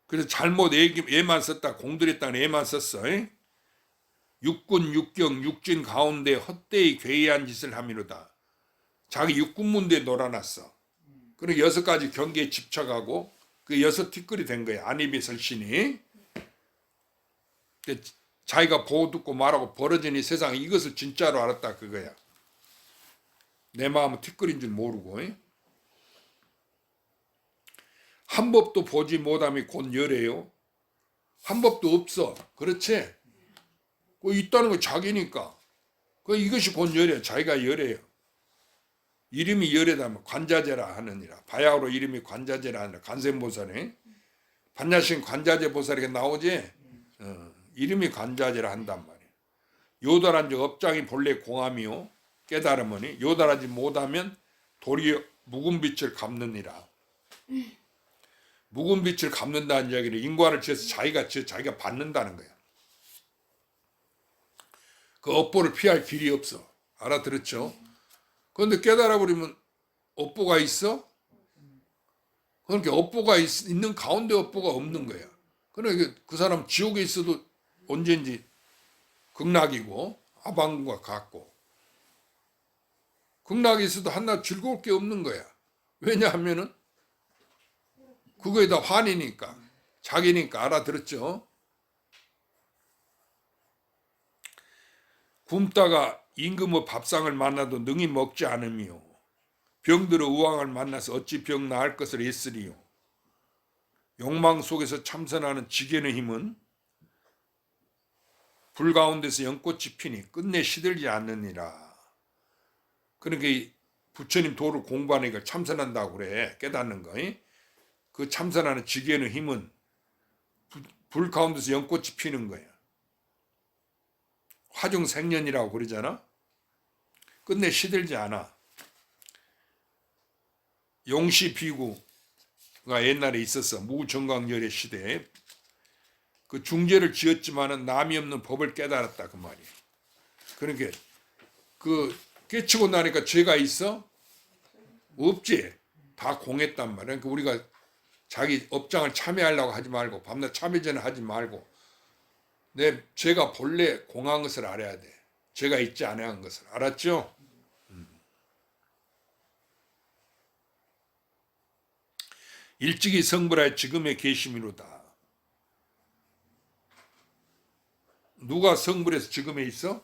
그래서 잘못 애만 썼다. 공들였다는 애만 썼어. 육군 육경 육진 가운데 헛되이 괴이한 짓을 함이로다. 자기 육군문대에 놀아놨어. 그리고 6가지 경계에 집착하고 그 6 티끌이 된 거야. 안입이 설신이. 자기가 보고 듣고 말하고 벌어지니 세상에 이것을 진짜로 알았다 그거야. 내 마음은 티끌인 줄 모르고. 한 법도 보지 못함이 곧 열애요. 한 법도 없어. 그렇지? 그 있다는 거 자기니까. 그 이것이 곧 열애. 자기가 열애요. 이름이 열애다면 관자재라 하느니라. 바야흐로 이름이 관자재라 하느니라. 간센보살이. 반야신 관자재 보살이 나오지? 이름이 관자재라 한단 말이야. 요달한 즉 업장이 본래 공함이요. 깨달으머니 요달하지 못하면 도리어 묵은 빛을 갚느니라. 묵은 빛을 갚는다는 이야기를 인관을 지어서 자기가 받는다는 거야. 그 업보를 피할 길이 없어. 알아들었죠? 그런데 깨달아버리면 업보가 있어? 그러니까 업보가 있는 가운데 업보가 없는 거야. 그러니까 그 사람 지옥에 있어도 언제인지 극락이고 아방과 같고 극락에 있어도 하나 즐거울 게 없는 거야. 왜냐하면은 그거에 다 환이니까 자기니까. 알아들었죠? 굶다가 임금의 밥상을 만나도 능히 먹지 않으며 병들어 우왕을 만나서 어찌 병 나을 것을 애쓰리요. 욕망 속에서 참선하는 지견의 힘은 불 가운데서 연꽃이 피니 끝내 시들지 않느니라. 그러니까 부처님 도를 공부하니까 참선한다고 그래. 깨닫는 거. 그 참선하는 지견의 힘은 불 가운데서 연꽃이 피는 거야. 화중생년이라고 그러잖아. 끝내 시들지 않아. 용시 비구가 옛날에 있었어. 무정강열의 시대에. 그 중죄를 지었지만은 남이 없는 법을 깨달았다 그 말이야. 그러니까 그 깨치고 나니까 죄가 있어? 없지. 다 공했단 말이야. 그러니까 우리가 자기 업장을 참여하려고 하지 말고 밤낮 참여전을 하지 말고 내 죄가 본래 공한 것을 알아야 돼. 죄가 있지 않은 것을. 알았죠? 일찍이 성불하여 지금의 계심이로다. 누가 성불해서 지금에 있어?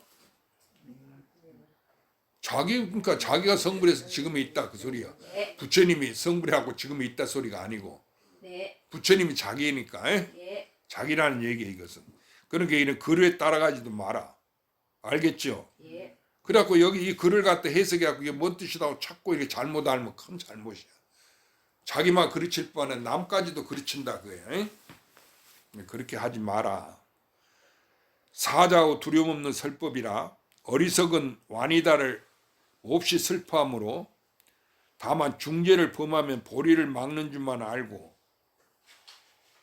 그러니까 자기가 성불해서 지금에 있다 그 소리야. 네. 부처님이 성불하고 지금에 있다 소리가 아니고 네. 부처님이 자기니까. 네. 자기라는 얘기야 이것은. 그러니까 이런 글에 따라가지도 마라. 알겠죠? 예. 그래갖고 여기 이 글을 갖다 해석해갖고 이게 뭔 뜻이라고 자꾸 이렇게 잘못 알면 큰 잘못이야. 자기만 그르칠 바에 남까지도 그르친다 그거야. 그렇게 하지 마라. 사자고 두려움 없는 설법이라 어리석은 완이다를 몹시 슬퍼함으로 다만 중죄를 범하면 보리를 막는 줄만 알고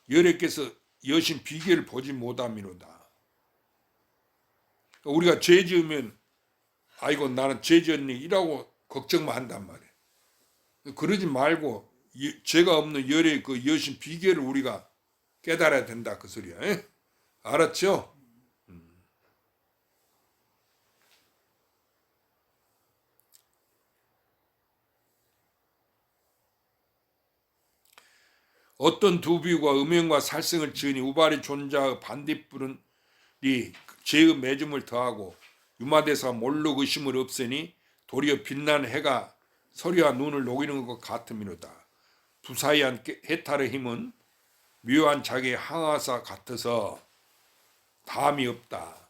열애께서 여신 비계를 보지 못함이로다. 우리가 죄 지으면 아이고 나는 죄 지었니 이라고 걱정만 한단 말이에요. 그러지 말고 죄가 없는 열의 그 여신 비계를 우리가 깨달아야 된다 그 소리야. 알았죠? 어떤 두 비유가 음행과 살생을 지으니 우발이 존자의 반딧불이 죄의 매줌을 더하고 유마대사 몰록 의심을 없애니 도리어 빛나는 해가 서리와 눈을 녹이는 것 같음이로다. 부사이한 해탈의 힘은 묘한 자기의 항아사 같아서 담이 없다.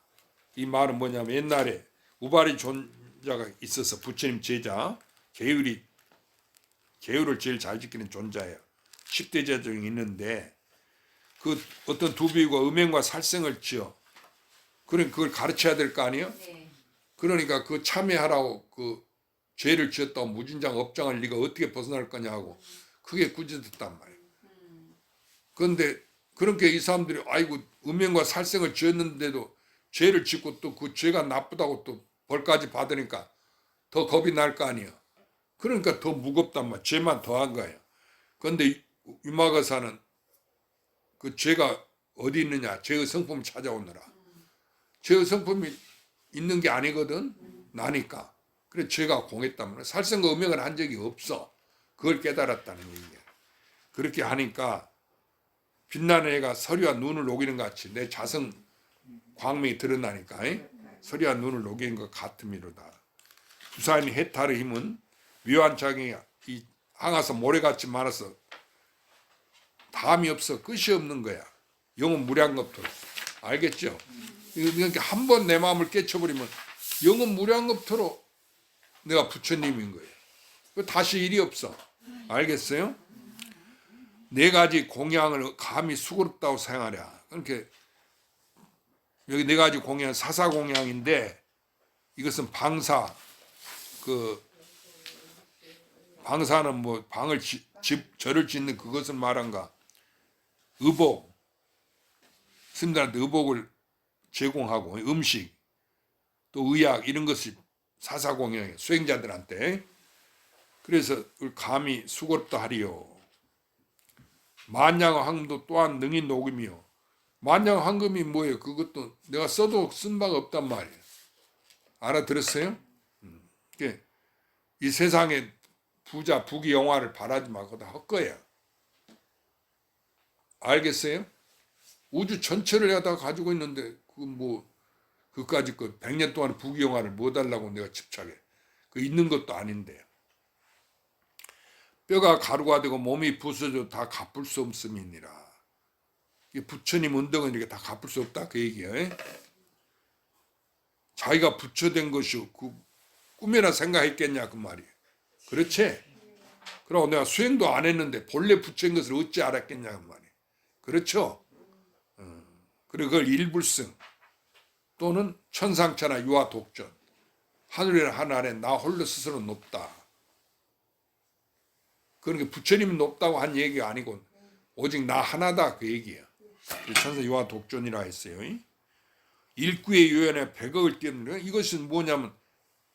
이 말은 뭐냐면 옛날에 우바리 존자가 있어서 부처님 제자 계율을 제일 잘 지키는 존자예요. 10대 제자 중에 있는데 그 어떤 두비가 음행과 살생을 지어 그런 그걸 가르쳐야 될 거 아니에요? 네. 그러니까 그 참여하라고 그 죄를 지었다고 무진장 업장을 네가 어떻게 벗어날 거냐고 그게 꾸짖었단 말이에요. 그런데 그렇게 이 사람들이 아이고 음행과 살생을 지었는데도 죄를 짓고 또 그 죄가 나쁘다고 또 벌까지 받으니까 더 겁이 날 거 아니에요. 그러니까 더 무겁단 말이에요. 죄만 더한 거예요. 그런데 유마가사는 그 죄가 어디 있느냐? 죄의 성품을 찾아오느라. 죄의 성품이 있는 게 아니거든. 나니까. 그래 죄가 공했단 말이에요. 살생과 음행을 한 적이 없어. 그걸 깨달았다는 얘기예요. 그렇게 하니까 빛나는 애가 서리와 눈을 녹이는 것 같이 내 자성 광명이 드러나니까 서리와 눈을 녹이는 것 같음이로다. 부사인 해탈의 힘은 묘한 자기가 이 항아서 모래같이 많아서 담이 없어 끝이 없는 거야. 영은 무량겁토록. 알겠죠? 그러니까 한 번 내 마음을 깨쳐버리면 영은 무량겁토록 내가 부처님인 거예요. 다시 일이 없어. 알겠어요? 네 가지 공양을 감히 수고롭다고 생각하랴. 그렇게 여기 네 가지 공양 사사 공양인데 이것은 방사 방사는 뭐 방을 절을 짓는 그것을 말한가. 의복 스님들한테 의복을 제공하고 음식 또 의약 이런 것이 사사 공양이에요. 수행자들한테. 그래서 감히 수고롭다 하리요. 만양 황금도 또한 능히 녹음이요. 만양 황금이 뭐예요? 그것도 내가 써도 쓴 바가 없단 말이에요. 알아들었어요? 이 세상에 부자 부귀 영화를 바라지 말고 다 헛거야. 알겠어요? 우주 전체를 내가 다 가지고 있는데 그까지 100년 동안 부귀 영화를 뭐 달라고 내가 집착해. 그 있는 것도 아닌데. 뼈가 가루가 되고 몸이 부서져 다 갚을 수 없음이니라. 부처님 은덕은 이렇게 다 갚을 수 없다 그 얘기예요. 자기가 부처된 것이 그 꿈이나 생각했겠냐 그 말이에요. 그렇지? 그러고 내가 수행도 안 했는데 본래 부처인 것을 어찌 알았겠냐 그 말이에요. 그렇죠? 그리고 그걸 일불승 또는 천상천하 유아 독전 하늘이나 하늘 아래 나 홀로 스스로 높다. 그러니까 부처님이 높다고 한 얘기가 아니고 오직 나 하나다 그 얘기야. 천사 유아 독존이라 했어요. 일구의 요연에 100억을 뛰는 이것은 뭐냐면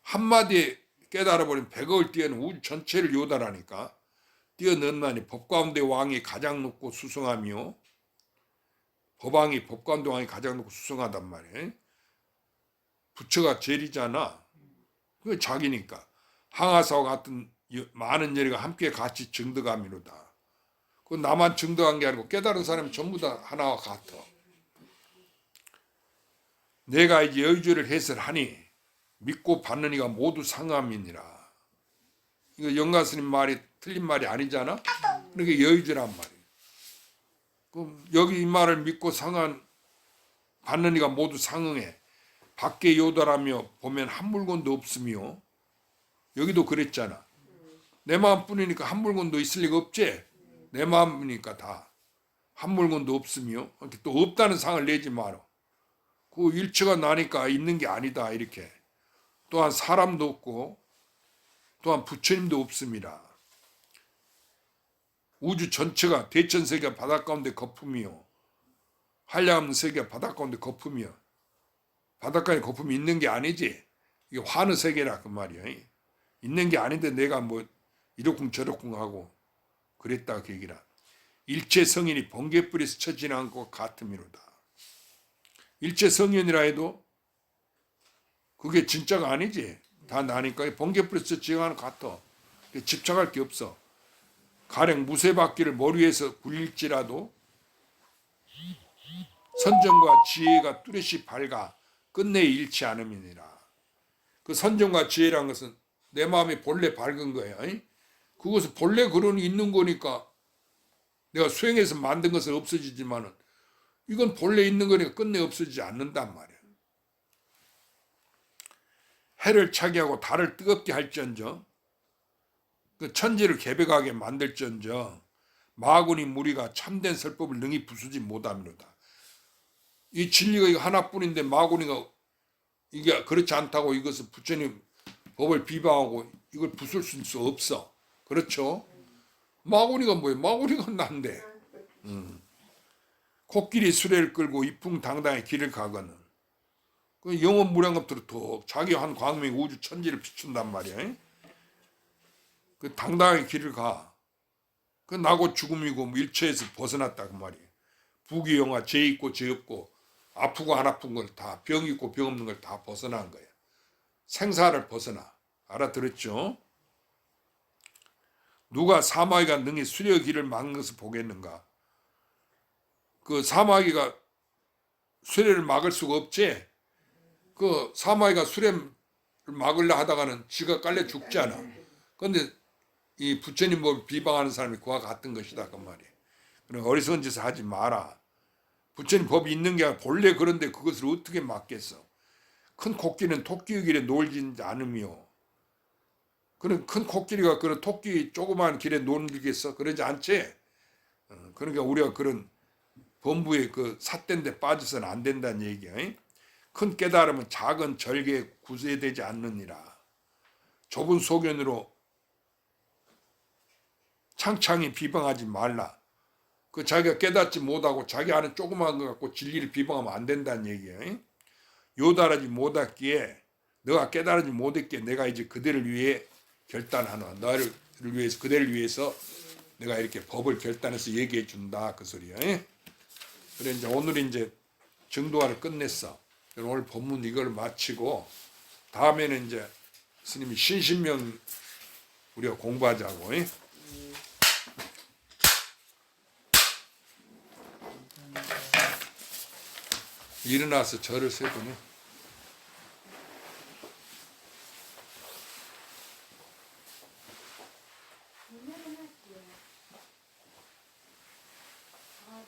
한마디에 깨달아버린 100억을 뛰는 우주 전체를 요달하니까 뛰어넘나니 법가운데 왕이 가장 높고 수성하며 법왕이 법가운데 왕이 가장 높고 수성하단 말이에요. 부처가 제일이잖아. 그게 자기니까 항아사와 같은 많은 열이가 함께 같이 증득함이로다. 그 나만 증득한 게 아니고 깨달은 사람이 전부 다 하나와 같아. 내가 이제 여의주를 해설하니 믿고 받는 이가 모두 상함이니라. 이거 영가스님 말이 틀린 말이 아니잖아. 그러니까 여의주란 말이에요. 그럼 여기 이 말을 믿고 받는 이가 모두 상응해. 밖에 요달하며 보면 한 물건도 없으며 여기도 그랬잖아. 내 마음뿐이니까 한 물건도 있을 리가 없지. 내 마음이니까 다 한 물건도 없으며 또 없다는 상을 내지 마라. 그 일체가 나니까 있는 게 아니다 이렇게. 또한 사람도 없고 또한 부처님도 없습니다. 우주 전체가 대천세계가 바닷가운데 거품이요 한량없는 세계가 바닷가운데 거품이요. 바닷가에 거품이 있는 게 아니지. 이게 화는 세계라 그 말이야. 있는 게 아닌데 내가 뭐 이러쿵 저러쿵 하고 그랬다 그 얘기라. 일체 성인이 번개불이 스쳐 지나간 것 같음이로다. 일체 성인이라 해도 그게 진짜가 아니지. 다 나니까 번개불이 스쳐 지나가는 것 같아. 집착할 게 없어. 가령 무쇠바퀴를 머리 위에서 굴릴지라도 선정과 지혜가 뚜렷이 밝아 끝내 잃지 않음이니라. 그 선정과 지혜란 것은 내 마음이 본래 밝은 거야. 그것은 본래 그런 있는 거니까 내가 수행해서 만든 것은 없어지지만은 이건 본래 있는 거니까 끝내 없어지지 않는단 말이야. 해를 차게 하고 달을 뜨겁게 할지언정 그 천지를 개벽하게 만들지언정 마구니 무리가 참된 설법을 능히 부수지 못함이로다. 이 진리가 이거 하나뿐인데 마구니가 이게 그렇지 않다고 이것을 부처님 법을 비방하고 이걸 부술 수 없어. 그렇죠? 마구니가 뭐예요? 마구니가 난데. 코끼리 수레를 끌고 이풍당당히 길을 가거든. 그 영원 무량겁들은 더 자기 한 광명이 우주 천지를 비춘단 말이야. 그 당당하게 길을 가. 그 나고 죽음이고 뭐 일체에서 벗어났다 그 말이야. 부귀영화 죄 있고 죄 없고 아프고 안 아픈 걸 다 병 있고 병 없는 걸 다 벗어난 거야. 생사를 벗어나. 알아들었죠? 누가 사마귀가 능히 수레의 길을 막는 것을 보겠는가? 그 사마귀가 수레를 막을 수가 없지. 그 사마귀가 수레를 막으려 하다가는 지가 깔려 죽잖아. 그런데 이 부처님 법을 비방하는 사람이 그와 같은 것이다 그 말이야. 그럼 어리석은 짓을 하지 마라. 부처님 법이 있는 게 아니라 본래 그런데 그것을 어떻게 막겠어? 큰 코끼리는 토끼의 길에 놀지 않으며 그런 큰 코끼리가 그런 토끼 조그만 길에 놀겠어? 그러지 않지? 그러니까 우리가 그런 범부의 그 삿된 데 빠져서는 안 된다는 얘기야. 큰 깨달음은 작은 절개에 구세되지 않느니라. 좁은 소견으로 창창히 비방하지 말라. 그 자기가 깨닫지 못하고 자기 안에 조그만 거 갖고 진리를 비방하면 안 된다는 얘기야. 요달하지 못했기에 너가 깨달지 못했기에 내가 이제 그대를 위해 결단하노. 너를 위해서 그대를 위해서 내가 이렇게 법을 결단해서 얘기해 준다 그 소리야. 그래 이제 오늘 이제 정도화를 끝냈어. 오늘 법문 이걸 마치고 다음에는 이제 스님이 신신명 우리가 공부하자고. 일어나서 절을 세 번 해. 아,